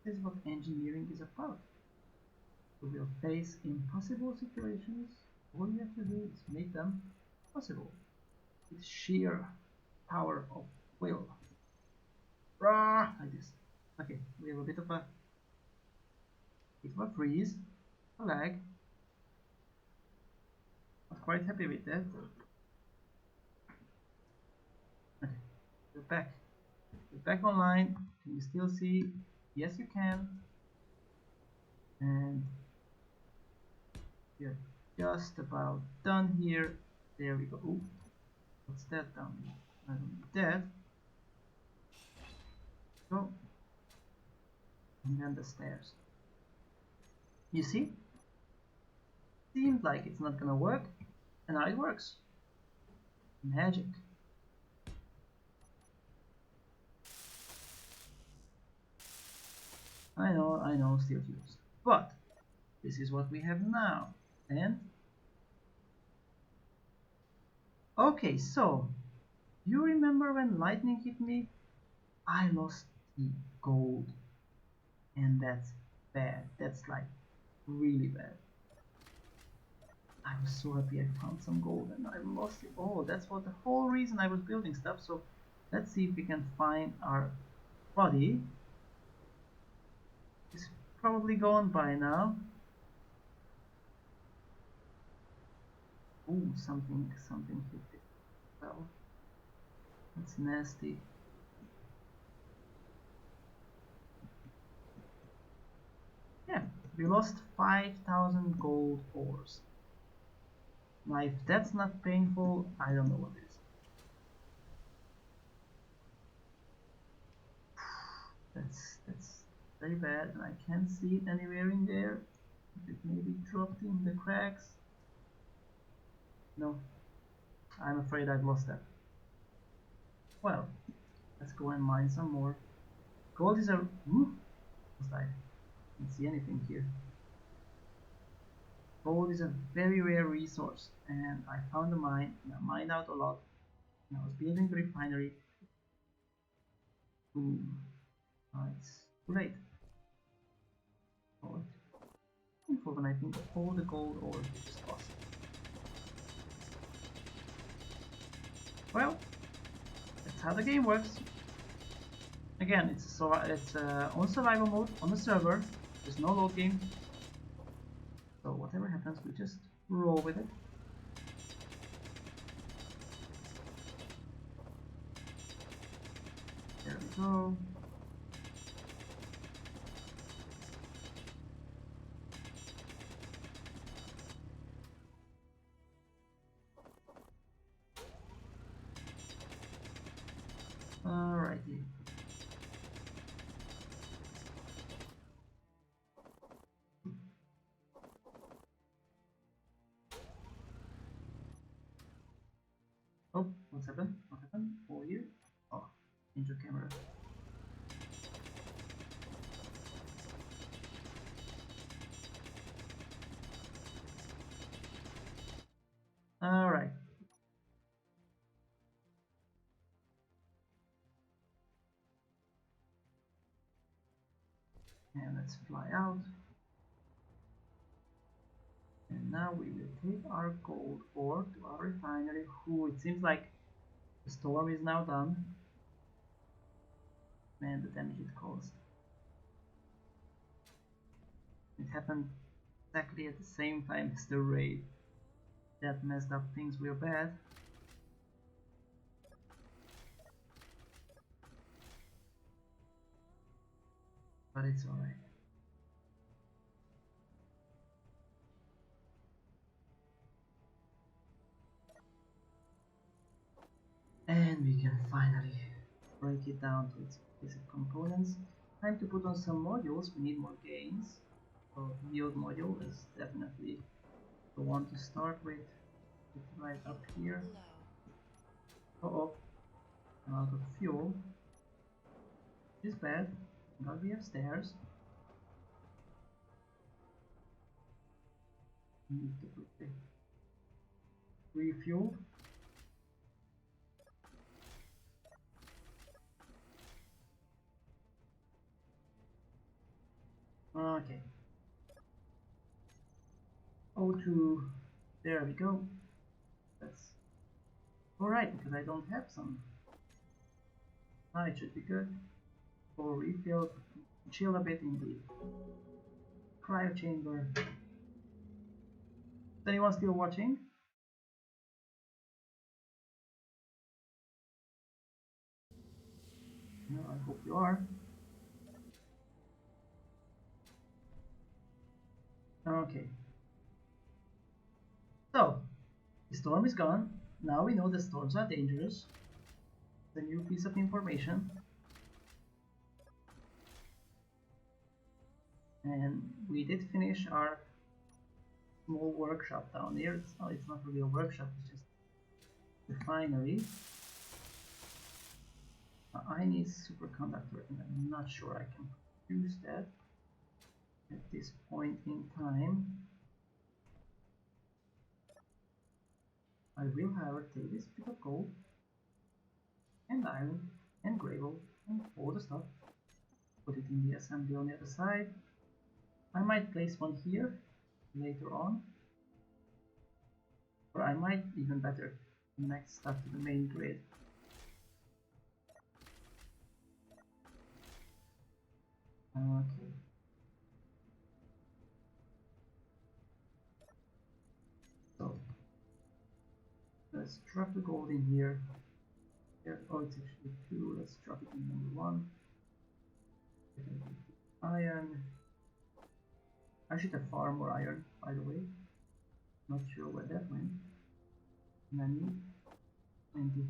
This is what engineering is about. We will face impossible situations. All you have to do is make them possible with sheer power of will. Rah, like this. Okay, we have a bit of a freeze, a lag. Not quite happy with that. Okay, we're back. We're back online. Can you still see? Yes, you can. And we're just about done here. There we go. Ooh, what's that down there? I don't need that. So, and then the stairs. You see? Seems like it's not gonna work, and now it works. Magic. I know, steel tubes. But this is what we have now. And okay, so you remember when lightning hit me? I lost the gold. And that's bad. That's like really bad. I was so happy I found some gold and I lost it. Oh, that's what the whole reason I was building stuff. So let's see if we can find our body. It's probably gone by now. Ooh, something hit it. Well, that's nasty. We lost 5,000 gold ores. Now, if that's not painful, I don't know what is. That's very bad, and I can't see it anywhere in there. It maybe dropped in the cracks. No, I'm afraid I've lost that. Well, let's go and mine some more. Gold is a... Ooh, I can't see anything here. Gold is a very rare resource, and I found a mine, and I mined out a lot. And I was building the refinery. Boom. It's too late. Oh, it's painful when I think of all the gold ore we just lost. Well, that's how the game works. Again, it's on survival mode on the server. There's no load game. So whatever happens, we just roll with it. There we go. Alrighty. Oh, what's happened? What happened? Over here? Oh, change your camera. Alright. And let's fly out. And now we will take our gold ore to our refinery. Ooh, it seems like the storm is now done. Man, the damage it caused. It happened exactly at the same time as the raid. That messed up things real bad. But it's alright. And we can finally break it down to its basic components. Time to put on some modules. We need more gains. So yield module is definitely the one to start with. It's right up here. Uh-oh. I'm out of fuel. Which is bad. Gotta be upstairs. Need to quickly refuel. Okay. O2. There we go. That's alright because I don't have some. Ah, it should be good. For refill, chill a bit in the cryo chamber. Is anyone still watching? No, I hope you are. Okay. So, the storm is gone. Now we know the storms are dangerous. It's a new piece of information. And we did finish our small workshop down there. It's not really a workshop, it's just a refinery. I need superconductor, and I'm not sure I can produce that at this point in time. I will, however, take this bit of gold and iron and gravel and all the stuff, put it in the assembly on the other side. I might place one here later on, or I might even better connect stuff to the main grid. Okay. So let's drop the gold in here. Oh, it's actually two. Let's drop it in number one. Iron. I should have far more iron, by the way. Not sure where that went. Menu, 20,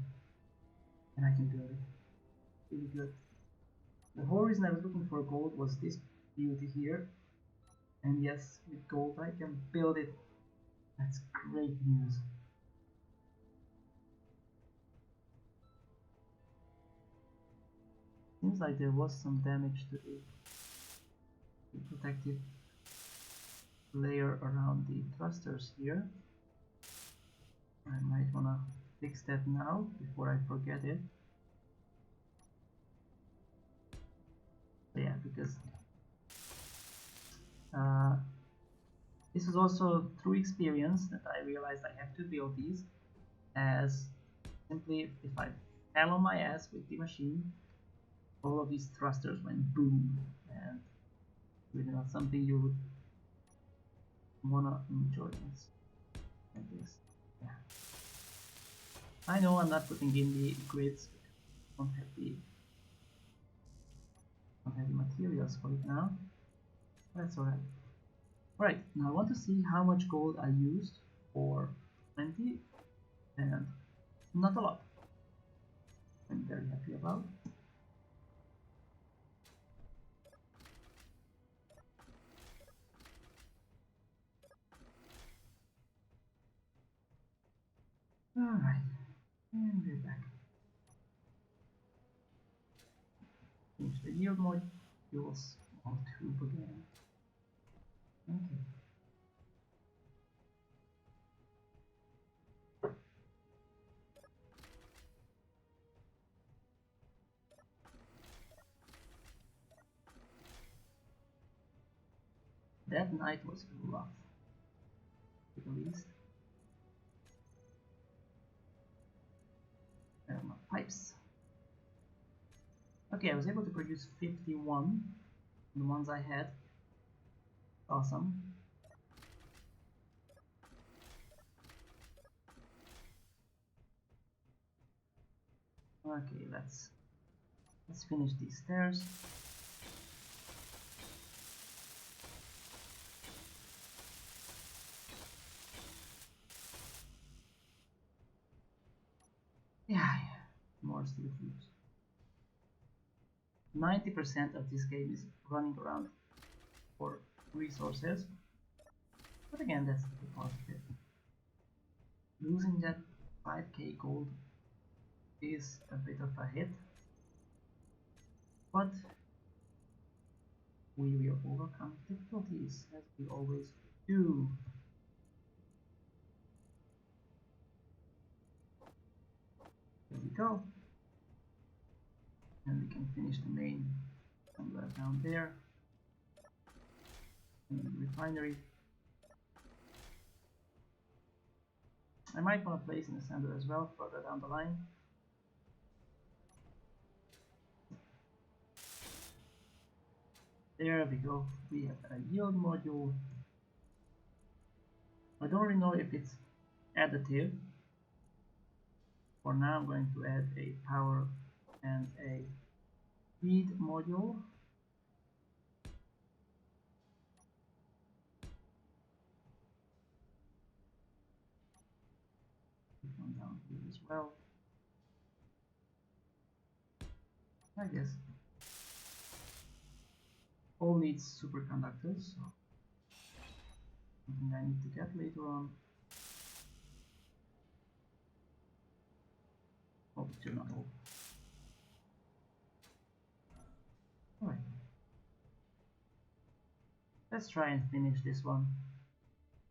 and I can build it. Really good. The whole reason I was looking for gold was this beauty here. And yes, with gold I can build it. That's great news. Seems like there was some damage to the protective layer around the thrusters here. I might wanna fix that now before I forget it. So yeah, because this is also through experience that I realized I have to build these, as simply if I fell on my ass with the machine, all of these thrusters went boom, and really not something you would wanna enjoy this like this. Yeah. I know I'm not putting in the grids, I don't have the materials for it now. That's alright. Alright, now I want to see how much gold I used for 20, and not a lot. I'm very happy about. Alright, and we're back. Change the yield modules on tube again. Okay. That night was rough, at least. And my pipes. Okay, I was able to produce 51. The ones I had. Awesome. Okay, let's finish these stairs. Yeah, more steel tubes. 90% of this game is running around for resources, but again, that's the positive. Losing that 5k gold is a bit of a hit, but we will overcome difficulties as we always do. There we go. And we can finish the main assembler down there. And the refinery. I might want to place an assembler as well further down the line. There we go. We have a yield module. I don't really know if it's additive. For now I'm going to add a power and a feed module. Put one down here as well. I guess all needs superconductors, so something I need to get later on. Oh, still not all. Alright. Let's try and finish this one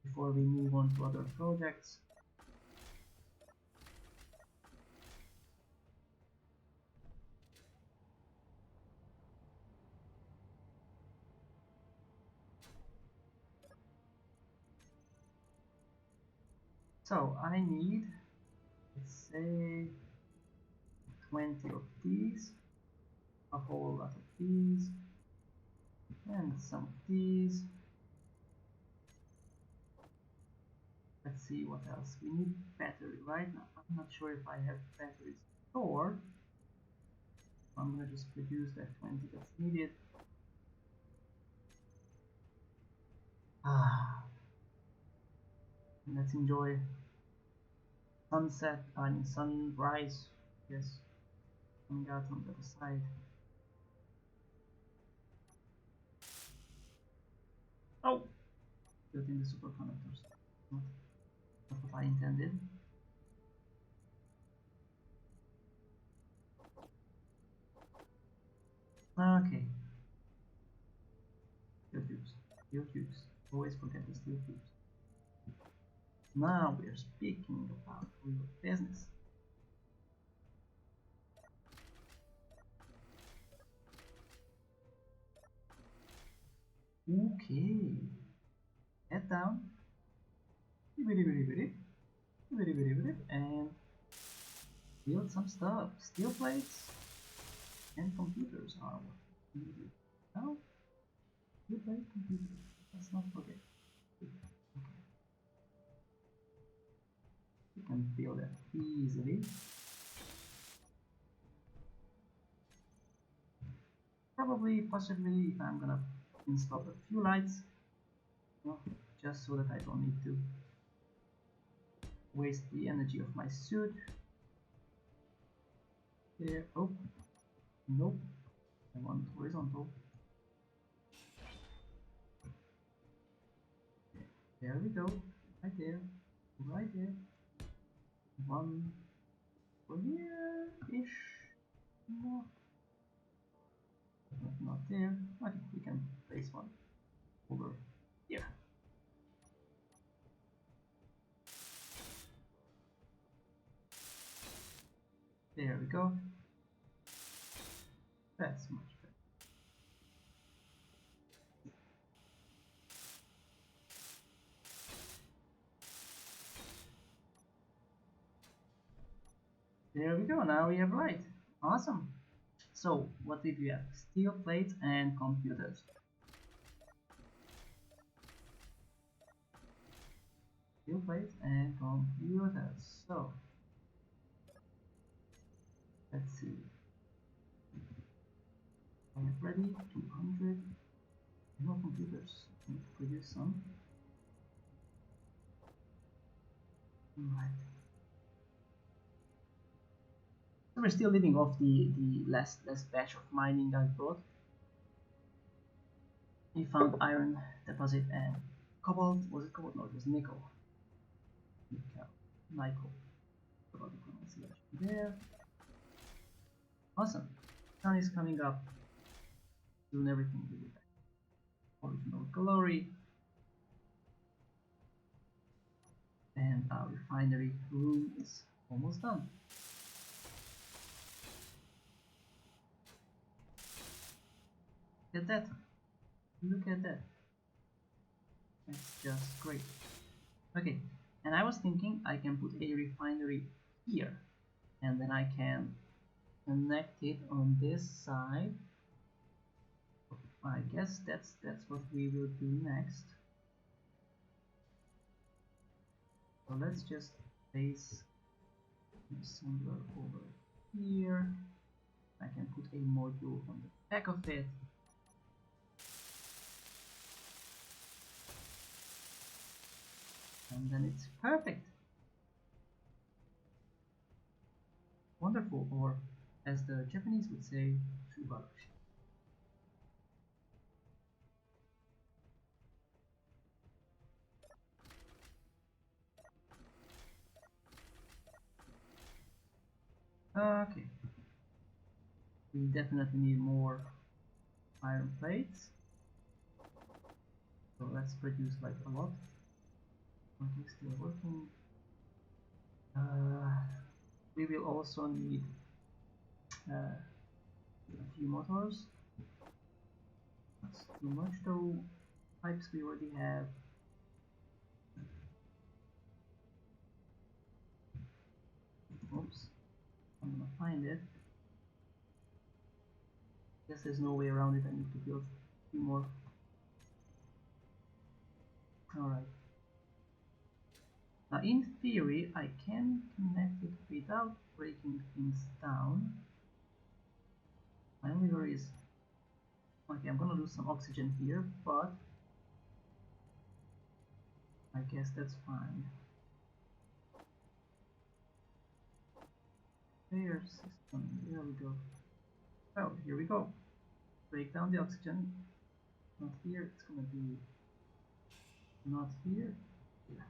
before we move on to other projects. So I need, let's say, 20 of these, a whole lot of these, and some of these. Let's see what else. We need battery, right? Now, I'm not sure if I have batteries stored. I'm gonna just produce that 20 that's needed. Ah, let's enjoy sunset, I mean sunrise, yes, coming out on the other side. Oh, building the superconductors. Not, not what I intended. Okay. Steel tubes. Steel tubes. Always forget the steel tubes. Now we're speaking about real business. Okay. Head down. And build some stuff. Steel plates and computers are what we need. Now, steel plate computers. Let's not forget. Okay. You can build that easily. Probably, possibly, I'm gonna install a few lights, well, just so that I don't need to waste the energy of my suit. There. Oh, nope. I want horizontal. There we go. Right there. Right there. One over here-ish. No. Not there. Okay, we can place one over here. There we go. That's much better. There we go. Now we have light. Awesome. So, what did we have? Steel plates and computers. Steel plates and computers. So, let's see. I have ready 200. No computers. I need to produce some. Right. So we're still living off the last batch of mining I brought. We found iron deposit and cobalt. Was it cobalt? No, it was nickel. Nickel. About the pronunciation there. Awesome. Sun is coming up. Doing everything really back. Original glory. And our refinery room is almost done. Look at that. Look at that. That's just great. Okay, and I was thinking I can put a refinery here, and then I can connect it on this side. I guess that's what we will do next. So let's just place somewhere over here. I can put a module on the back of it. And then it's perfect. Wonderful, or as the Japanese would say, "Subarashi." Okay. We definitely need more iron plates. So let's produce like a lot. Okay, still working. We will also need a few motors. That's too much though. Pipes we already have. Oops. I'm gonna find it. Guess there's no way around it. I need to build a few more. Alright. Now in theory I can connect it without breaking things down. My only worry is, okay, I'm gonna lose some oxygen here, but I guess that's fine. Air system, there we go. Well, here we go. Break down the oxygen. Not here, it's gonna be not here. Yeah.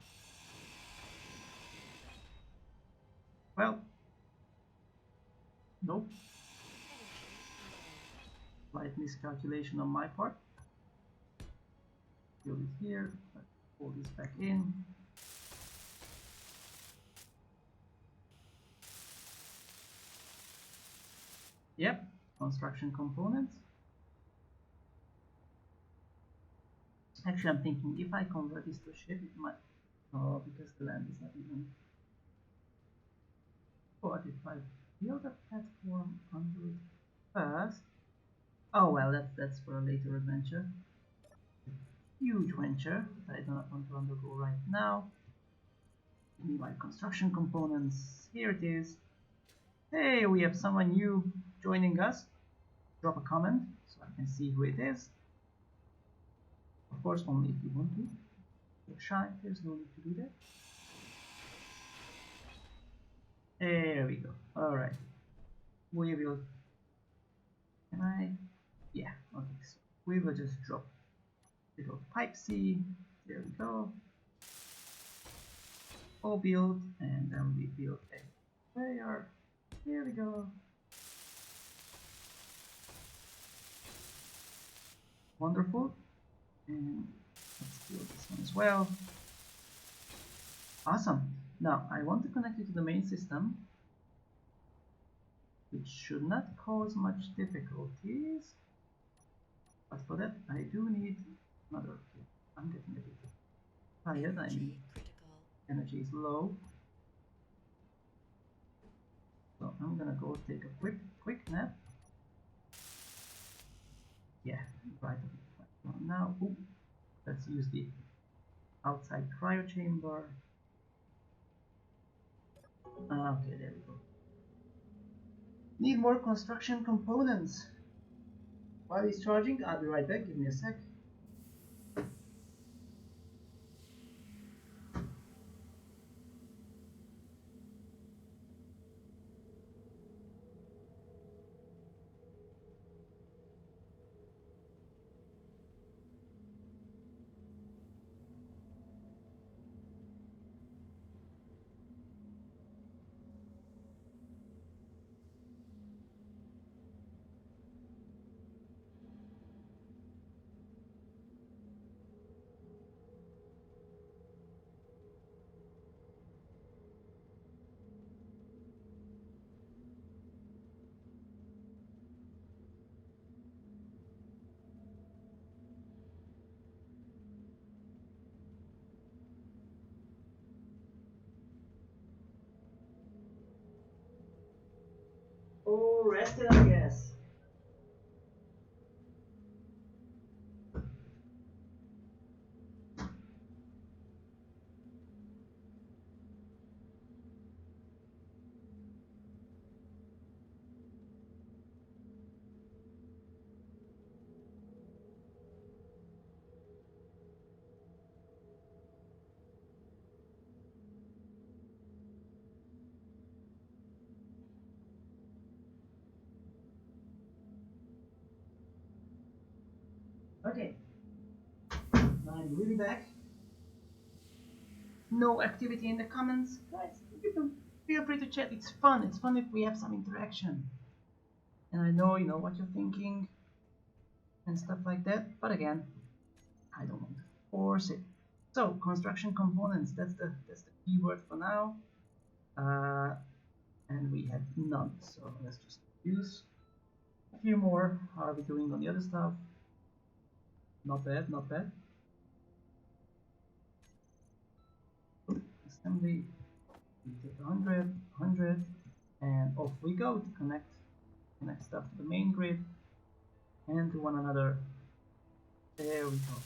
Well, nope. Slight miscalculation on my part. Build it here. Let's pull this back in. Yep, construction components. Actually, I'm thinking if I convert this to ship, it might. Oh, because the land is not even. But if I build a platform under it first. Oh well, that's for a later adventure. Huge venture that I do not want to undergo right now. Give me my construction components. Here it is. Hey, we have someone new joining us. Drop a comment so I can see who it is. Of course, only if you want to. You're shy, there's no need to do that. There we go. Alright. We will. Can I? Yeah, okay. So we will just drop little pipe C. There we go. All build, and then we build a layer. Here we go. Wonderful. And let's build this one as well. Awesome. Now I want to connect it to the main system, which should not cause much difficulties. But for that, I do need another. I'm getting a bit tired. I mean, energy is low. So I'm gonna go take a quick nap. Yeah, right now. Ooh, let's use the outside cryo chamber. Okay, there we go. Need more construction components. While he's charging, I'll be right back. Give me a sec. Oh, rested, I guess. Okay, I'm really back. No activity in the comments, guys. You can feel free to chat. It's fun. It's fun if we have some interaction. And I know you know what you're thinking and stuff like that. But again, I don't want to force it. So construction components. That's the keyword for now. And we have none. So let's just use a few more. How are we doing on the other stuff? Not bad, not bad. Assembly, we take 100, and off we go to connect stuff to the main grid and to one another. There we go.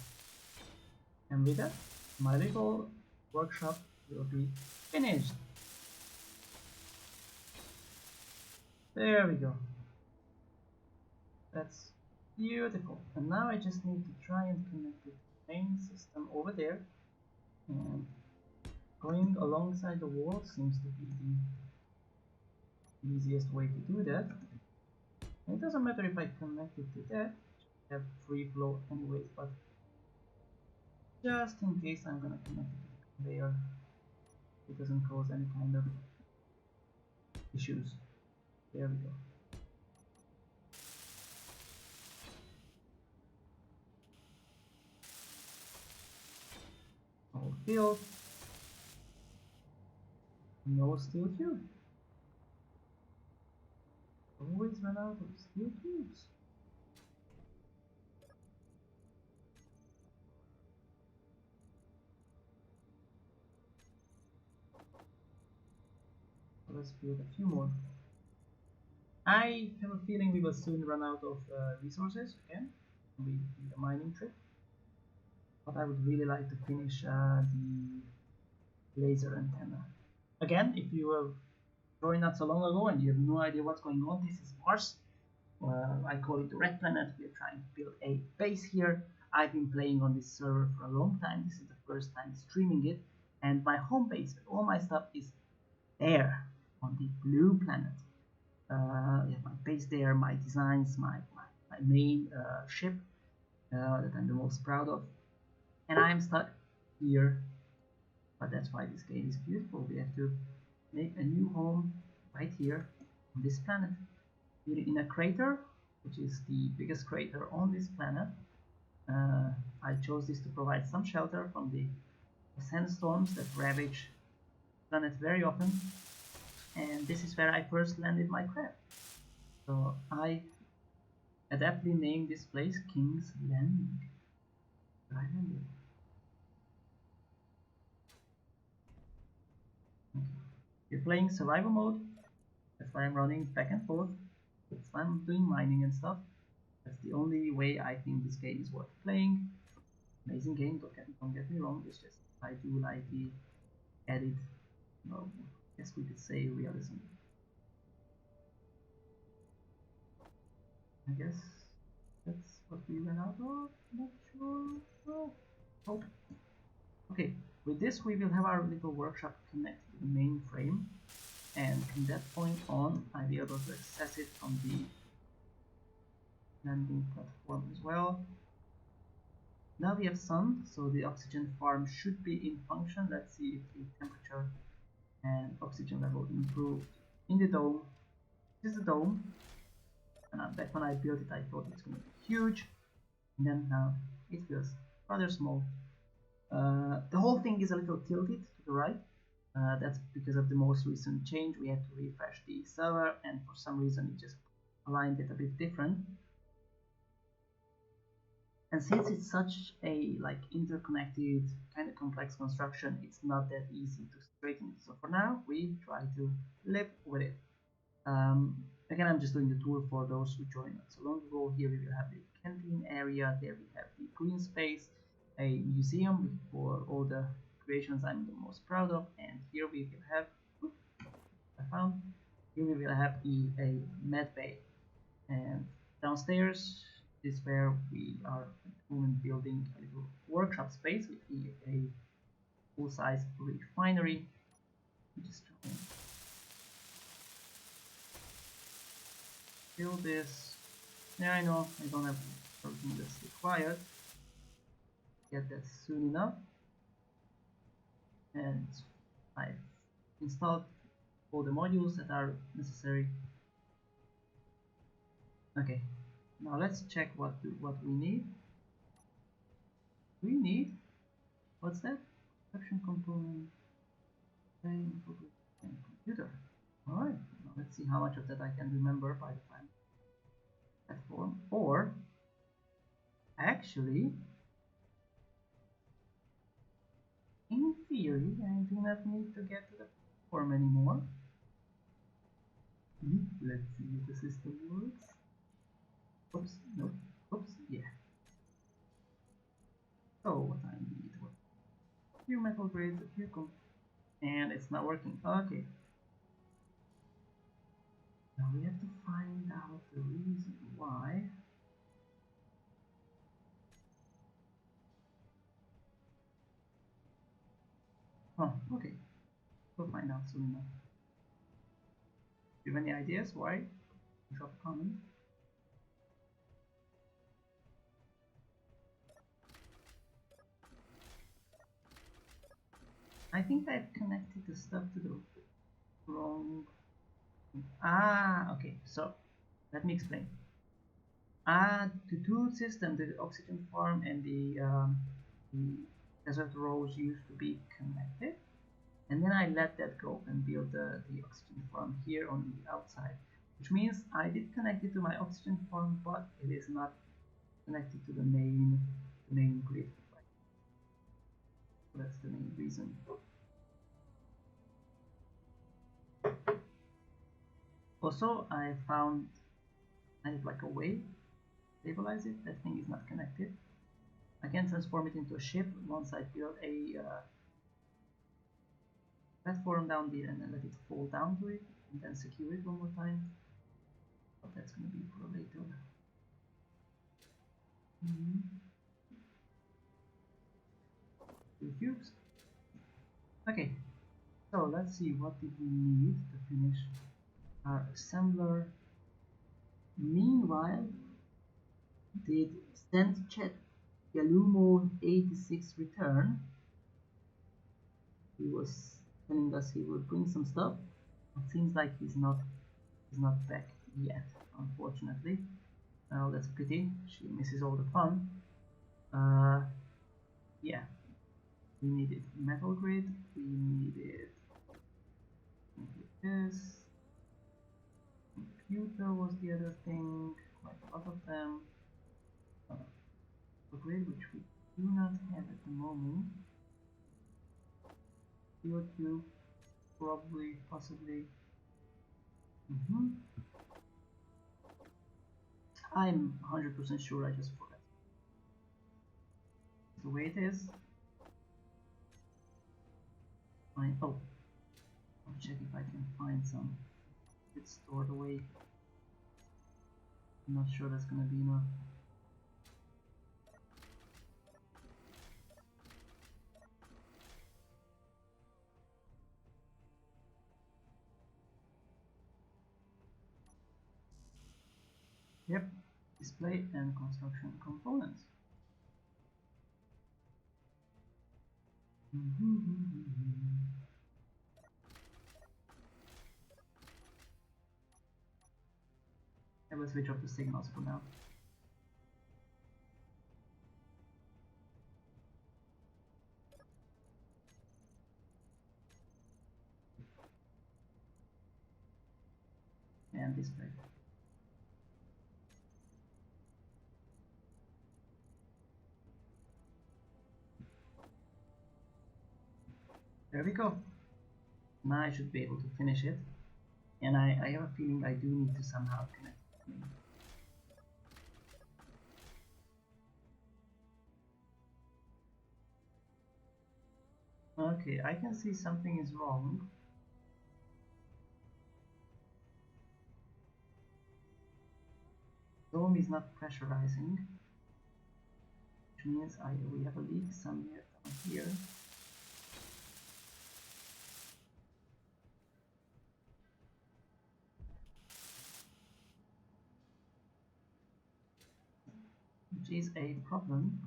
And with that, my little workshop will be finished. There we go. That's beautiful. And now I just need to try and connect the main system over there. And going alongside the wall seems to be the easiest way to do that. And it doesn't matter if I connect it to that, I have free flow anyways, but just in case I'm gonna connect it to the conveyor, it doesn't cause any kind of issues. There we go. All filled. No steel tube. Always run out of steel tubes. So let's build a few more. I have a feeling we will soon run out of resources again. We need a mining trip. But I would really like to finish the laser antenna. Again, if you have joined not so long ago and you have no idea what's going on, this is Mars. I call it the Red Planet. We're trying to build a base here. I've been playing on this server for a long time. This is the first time streaming it. And my home base with all my stuff is there on the blue planet. Yeah, my base there, my designs, my main ship that I'm the most proud of. And I'm stuck here. But that's why this game is beautiful. We have to make a new home right here on this planet. We're in a crater, which is the biggest crater on this planet. I chose this to provide some shelter from the sandstorms that ravage the planet very often. And this is where I first landed my craft. So I adeptly named this place King's Landing. I landed. Okay. We're playing survival mode. That's why I'm running back and forth. That's why I'm doing mining and stuff. That's the only way I think this game is worth playing. Amazing game, don't get me wrong. It's just I do like the added, well, I guess we could say realism. I guess that's what we ran out of. Not sure. Oh. Okay, with this we will have our little workshop connected to the main frame, and from that point on I'll be able to access it from the landing platform as well. Now we have sun, so the oxygen farm should be in function. Let's see if the temperature and oxygen level improved in the dome. This is the dome. Back when I built it, I thought it's going to be huge, and then now it feels rather small. The whole thing is a little tilted to the right. That's because of the most recent change. We had to refresh the server, and for some reason it just aligned it a bit different. And since it's such a interconnected kind of complex construction, it's not that easy to straighten it. So for now, we try to live with it. Again, I'm just doing the tour for those who joined us so long ago. Here we will have the canteen area. There we have the green space, a museum for all the creations I'm the most proud of. And here we will have, here we will have a med bay. And downstairs is where we are building a little workshop space with a full-size refinery. Just build this. Yeah, I know I don't have everything that's required. Get that soon enough. And I've installed all the modules that are necessary. Okay, now let's check what we need. We need, what's that? Production component, and computer. Alright, now let's see how much of that I can remember by the time platform. Or actually, in theory, I do not need to get to the platform anymore. Let's see if the system works. Oops, no, oops, yeah. So what I need was a few metal grids, a few and it's not working. Okay. Now we have to find out the reason why. Oh, okay. We'll find out soon enough. Do you have any ideas why? Drop a comment. I think I've connected the stuff to the wrong. Ah, okay. So let me explain. The two systems, the oxygen farm and the desert rose, used to be connected, and then I let that go and build the oxygen farm here on the outside, which means I did connect it to my oxygen farm, but it is not connected to the main grid. So that's the main reason. Also, I found kind of like a way to stabilize it. That thing is not connected. I can transform it into a ship once I build a platform down there and then let it fall down to it and then secure it one more time. But that's going to be for later. Two cubes. Okay, so let's see, what did we need to finish our assembler. Meanwhile, did send chat Galumo 86 return? He was telling us he would bring some stuff. It seems like he's not back yet, unfortunately. Oh, that's a pity. She misses all the fun. Yeah, we needed metal grid. We needed this. Computer was the other thing. Quite a lot of them. Grid, which we do not have at the moment. CO2, probably, possibly. I'm 100% sure I just forgot. The way it is. Fine. Oh, I'll check if I can find some. It's stored away. I'm not sure that's gonna be enough. Yep, display and construction components. I will switch off the signals for now. And display. There we go. Now I should be able to finish it. And I have a feeling I do need to somehow connect it. Okay, I can see something is wrong. Dome is not pressurizing, which means we have a leak somewhere down here. Which is a problem.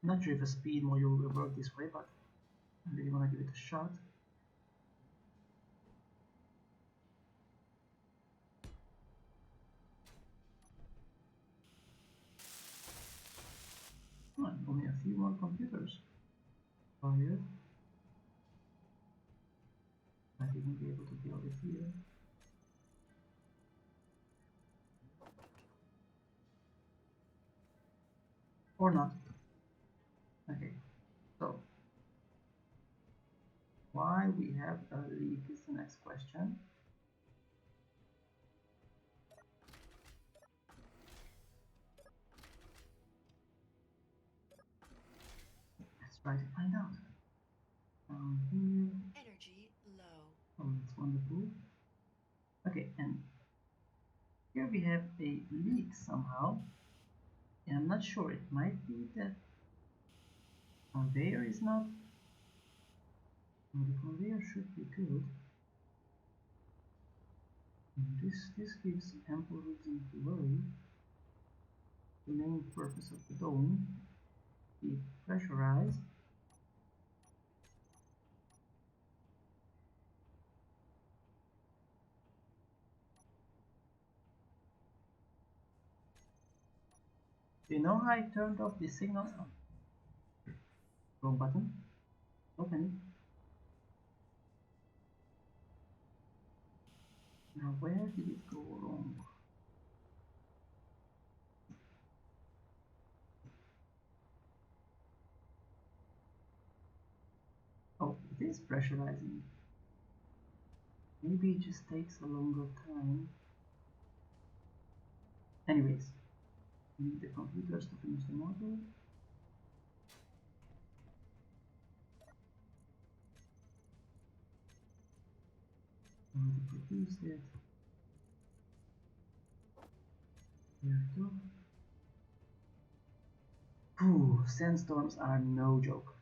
I'm not sure if a speed module will work this way, but I really want to give it a shot. Oh, only a few more computers. Fired. I didn't be able to build it here. Or not. Okay, so why we have a leak is the next question. Let's try to find out. Down here. Energy low. Oh, that's wonderful. Okay, and Here we have a leak somehow. And I'm not sure, it might be that conveyor is not. No, the conveyor should be good. And this gives ample reason to worry. The main purpose of the dome, be pressurized. Do you know how I turned off the signal? Wrong button. Open it. Now where did it go wrong? Oh, it is pressurizing. Maybe it just takes a longer time. Anyways, we need the computers to finish the model. Already produced it. Here we go. Ooh, sandstorms are no joke.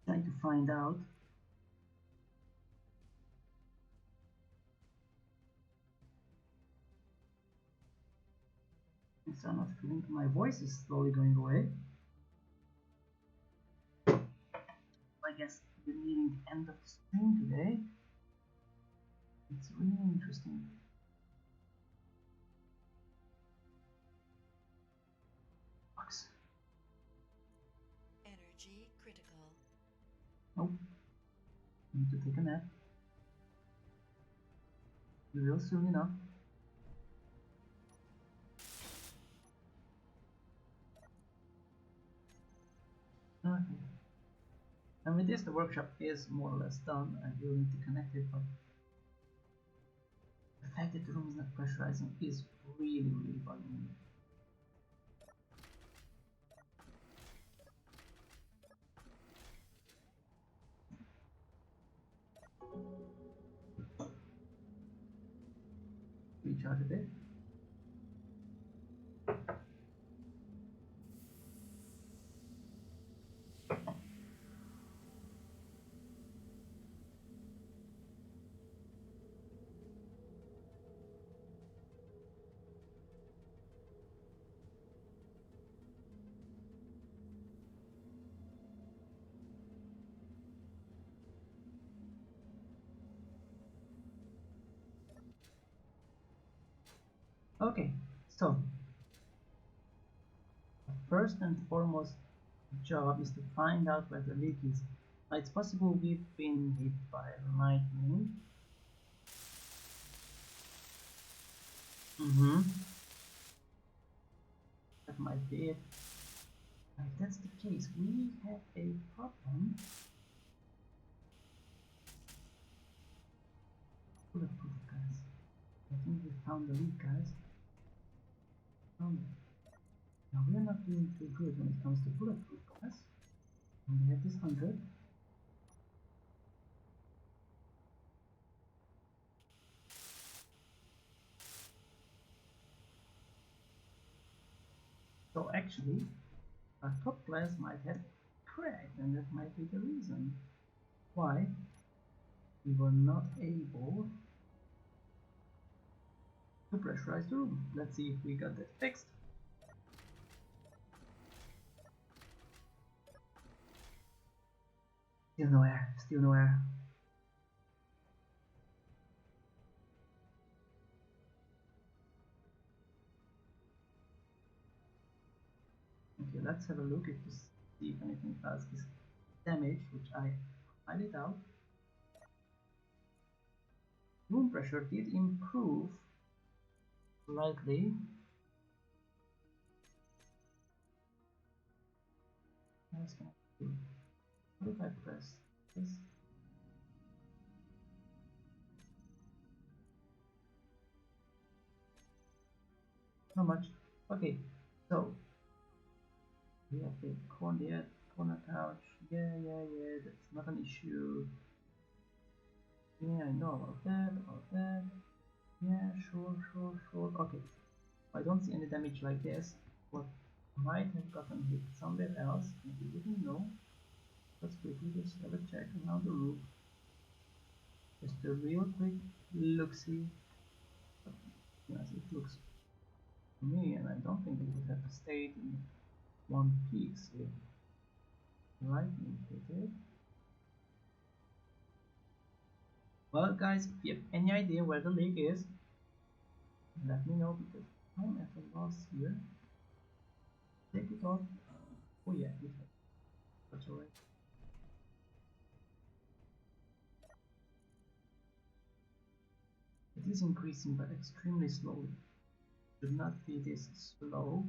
Trying to find out. So I'm not feeling my voice is slowly going away. I guess we're nearing the end of the stream today. It's really interesting. Box. Energy critical. Nope. Need to take a nap. We will soon enough. Okay. And with this, the workshop is more or less done. I will need to connect it, but the fact that the room is not pressurizing is really, really bugging me. Recharge a bit. Okay, so first and foremost job is to find out where the leak is. Now, it's possible we've been hit by lightning. That might be it. If that's the case, we have a problem. Bulletproof, guys. I think we found the leak, guys. Found it. Now we're not doing too good when it comes to bulletproof glass. And we have this 100. So actually, our top glass might have cracked, and that might be the reason why we were not able to pressurize the room. Let's see if we got that fixed. Still no air, still no air. Okay, let's have a look to see if anything else is damaged, which I highly doubt. Room pressure did improve slightly. What else can I do? What if I press this? How much? Okay, so we have the corner couch. Yeah, that's not an issue. Yeah, I know about that. Yeah, sure. Okay, I don't see any damage like this. What might have gotten hit somewhere else, and we didn't know. Let's quickly just have a check around the roof. Just a real quick look-see. Yes, it looks to me, and I don't think it would have stayed in one piece if lightning hit it. Well, guys, if you have any idea where the leak is, let me know because I'm at a loss here. Take it off. Oh yeah, it has. That's alright. It is increasing but extremely slowly. Should not be this slow.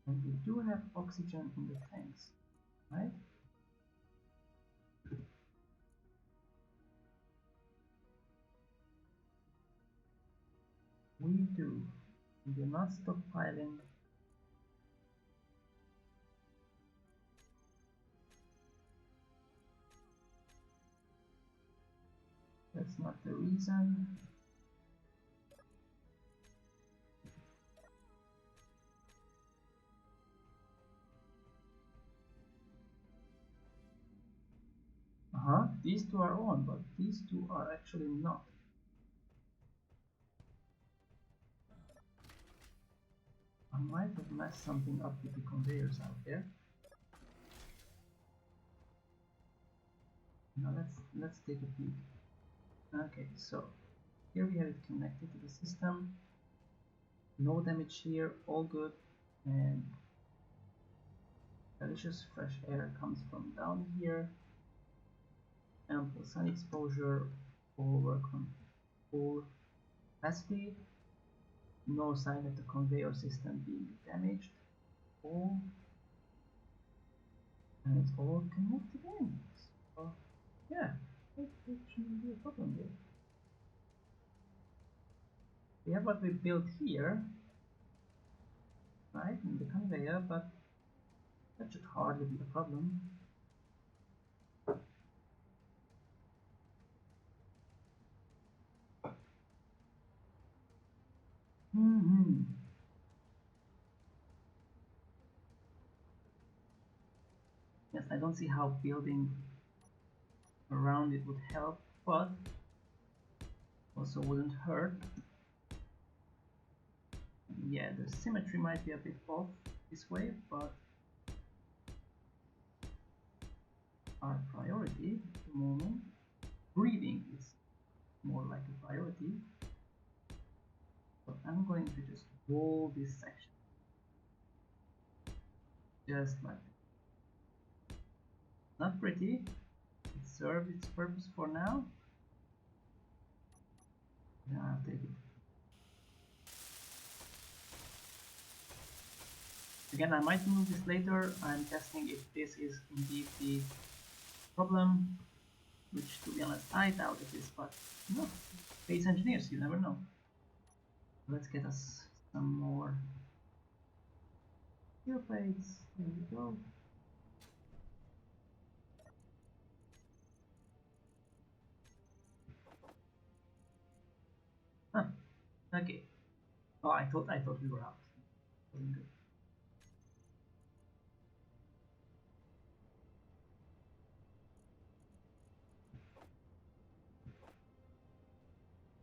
And we do have oxygen in the tanks, right? We do. We are not stockpiling. That's not the reason. These two are on, but these two are actually not. I might have messed something up with the conveyors out there. Now let's take a peek. Okay, so here we have it connected to the system. No damage here, all good, and delicious fresh air comes from down here. Ample sun exposure, all work on full capacity. No sign of the conveyor system being damaged. All and it's all connected in. So yeah, that shouldn't be a problem here. We have what we built here, right, in the conveyor, but that should hardly be a problem. Yes, I don't see how building around it would help, but also wouldn't hurt. Yeah, the symmetry might be a bit off this way, but our priority at the moment, breathing is more like a priority. So I'm going to just wall this section, just like that. Not pretty, it served its purpose for now. Yeah, I'll take it. Again, I might move this later. I'm testing if this is indeed the problem, which to be honest I doubt it is, but no, space engineers, you never know. Let's get us some more steel plates. There we go. Huh. Okay. Oh, I thought we were out. Doing good.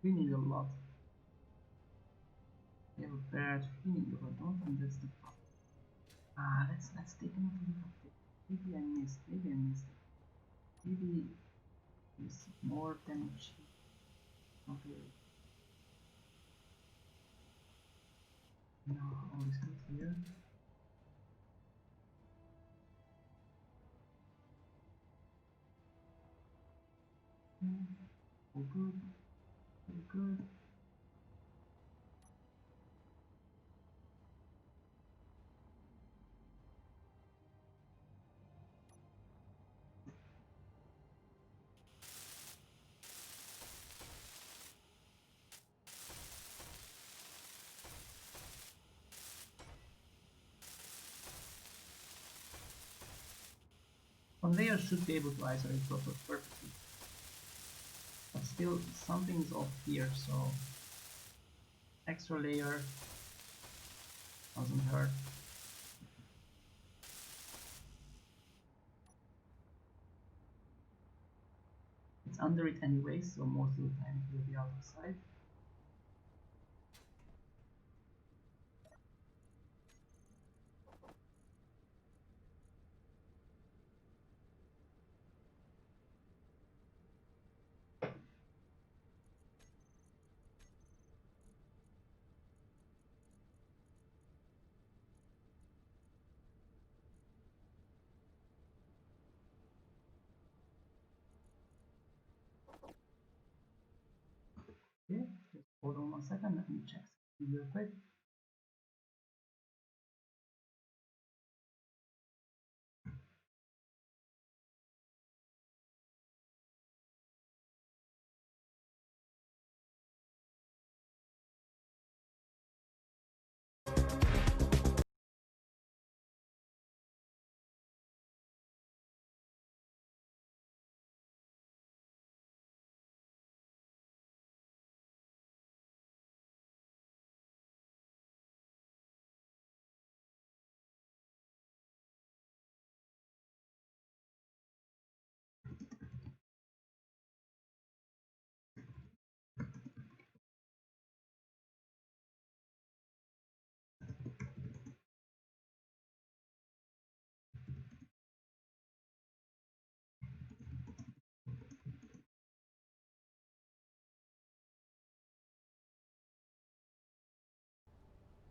We need a lot. We have a bad feeling, but I don't think that's the problem. Let's take another look at it. Maybe I missed. Maybe there's more damage. Okay. No, all is good here. All good. All good. Conveyor should be able to isolate perfectly, but still something's off here, so extra layer doesn't hurt. It's under it anyway, so most of the time it will be out of sight. Okay, just hold on 1 second, let me check something real quick.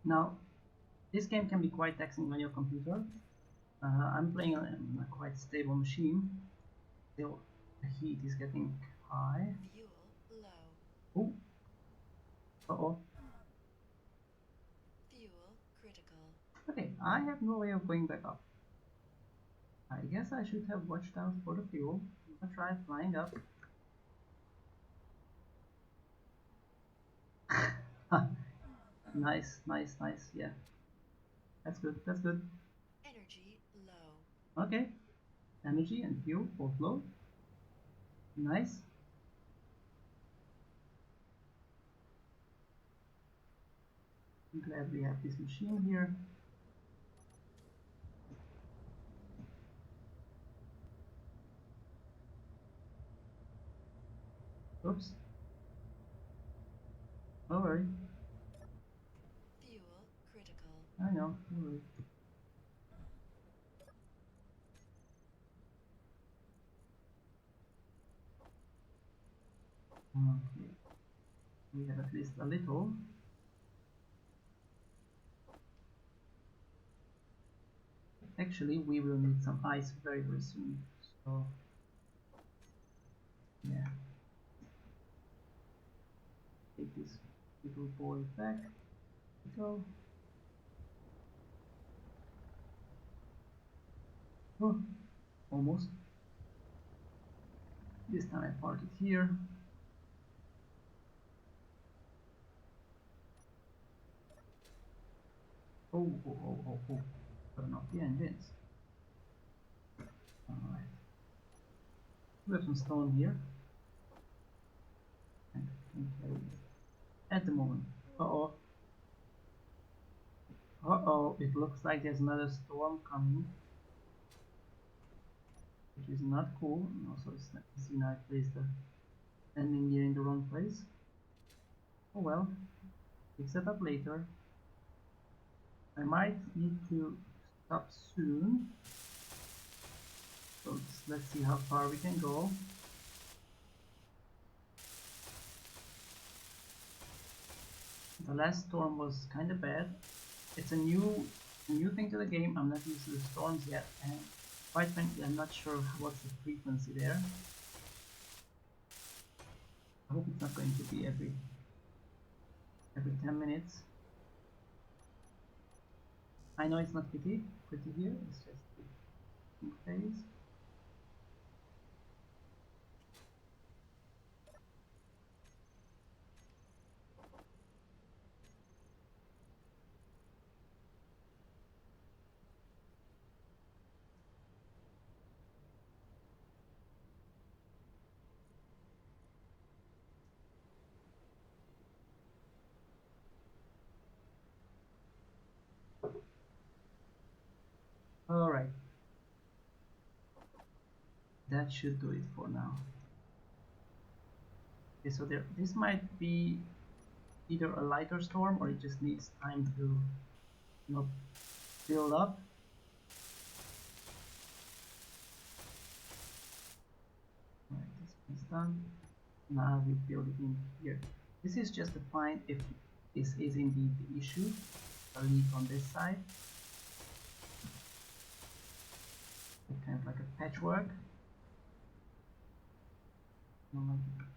Now, this game can be quite taxing on your computer. I'm playing on a quite stable machine. Still, the heat is getting high. Fuel low. Oh, uh-oh. Fuel critical. Okay, I have no way of going back up. I guess I should have watched out for the fuel. I'm gonna try flying up. Nice, nice, nice. Yeah, that's good. That's good. Energy low. Okay, energy and fuel both low. Nice. I'm glad we have this machine here. Oops. Don't worry. Fuel critical. I know. Don't worry. Okay. We have at least a little. Actually, we will need some ice very, very soon. So, yeah. Take this little boy back. Go. Oh, almost. This time I park it here. Oh, oh, oh, oh, oh. Turn off the engines. Alright. We have some stone here. And can carry it at the moment. Uh-oh. Uh-oh. It looks like there's another storm coming. Which is not cool. And also, it's not easy now I placed the landing gear in the wrong place. Oh well. Fix that up later. I might need to stop soon. So let's see how far we can go. The last storm was kind of bad. It's a new thing to the game. I'm not used to the storms yet, and quite frankly, I'm not sure what's the frequency there. I hope it's not going to be every 10 minutes. I know it's not pretty here. It's just the phase. All right, that should do it for now. Okay, so this might be either a lighter storm or it just needs time to, you know, build up. All right, this one's done. Now we build it in here. This is just to find if this is indeed the issue, a leak on this side. It's kind of like a patchwork.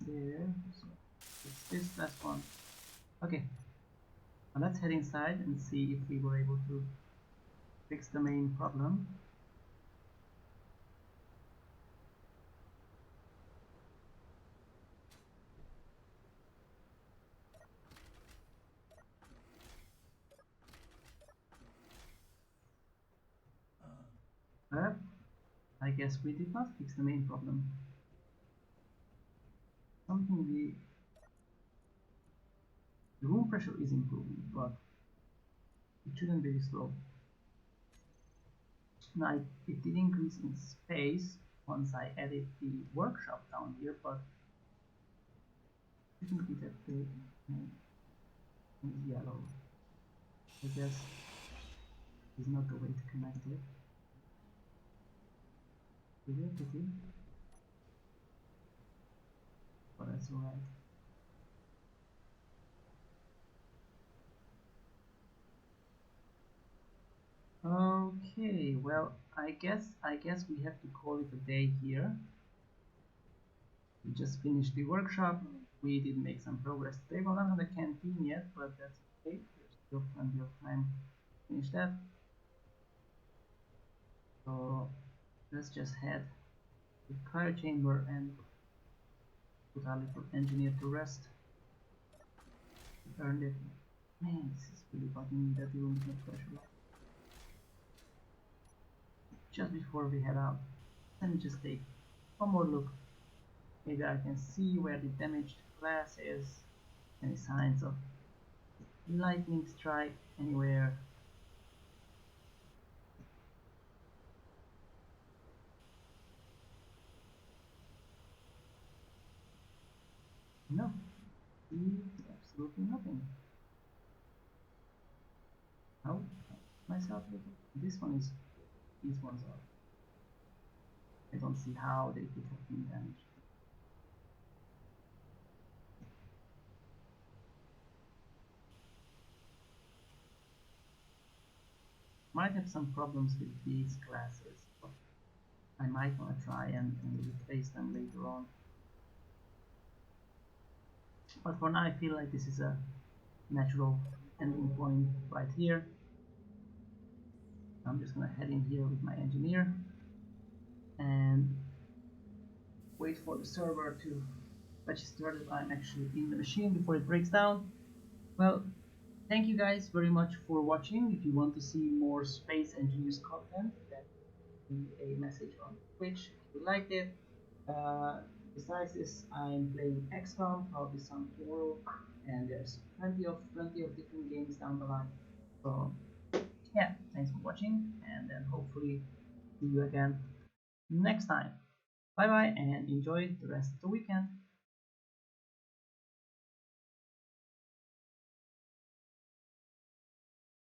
There. So it's this last one. Okay. Now let's head inside and see if we were able to fix the main problem. I guess we did not fix the main problem. The room pressure is improving, but it shouldn't be this low. Now it did increase in space once I added the workshop down here, but it shouldn't be that big and yellow. I guess is not the way to connect it. Pity, but that's alright. Okay, well, I guess we have to call it a day here. We just finished the workshop. We did make some progress today. We're not on the canteen yet, but that's okay. There's still plenty of time to finish that. So let's just head to the cryo chamber and put our little engineer to rest. We earned it. Man, this is really bugging me that the room is not pressure. Just before we head out, let me just take one more look. Maybe I can see where the damaged glass is. Any signs of lightning strike anywhere? No, absolutely nothing. Oh, myself. This one is. These ones are. I don't see how they could have been damaged. Might have some problems with these glasses, but I might want to try and replace them later on. But for now, I feel like this is a natural ending point right here. I'm just gonna head in here with my engineer and wait for the server to register that I'm actually in the machine before it breaks down. Well, thank you guys very much for watching. If you want to see more Space Engineers content, then leave a message on Twitch if you liked it. Besides this, I'm playing XCOM, probably some tomorrow, and there's plenty of different games down the line. So yeah, thanks for watching, and then hopefully see you again next time. Bye bye, and enjoy the rest of the weekend.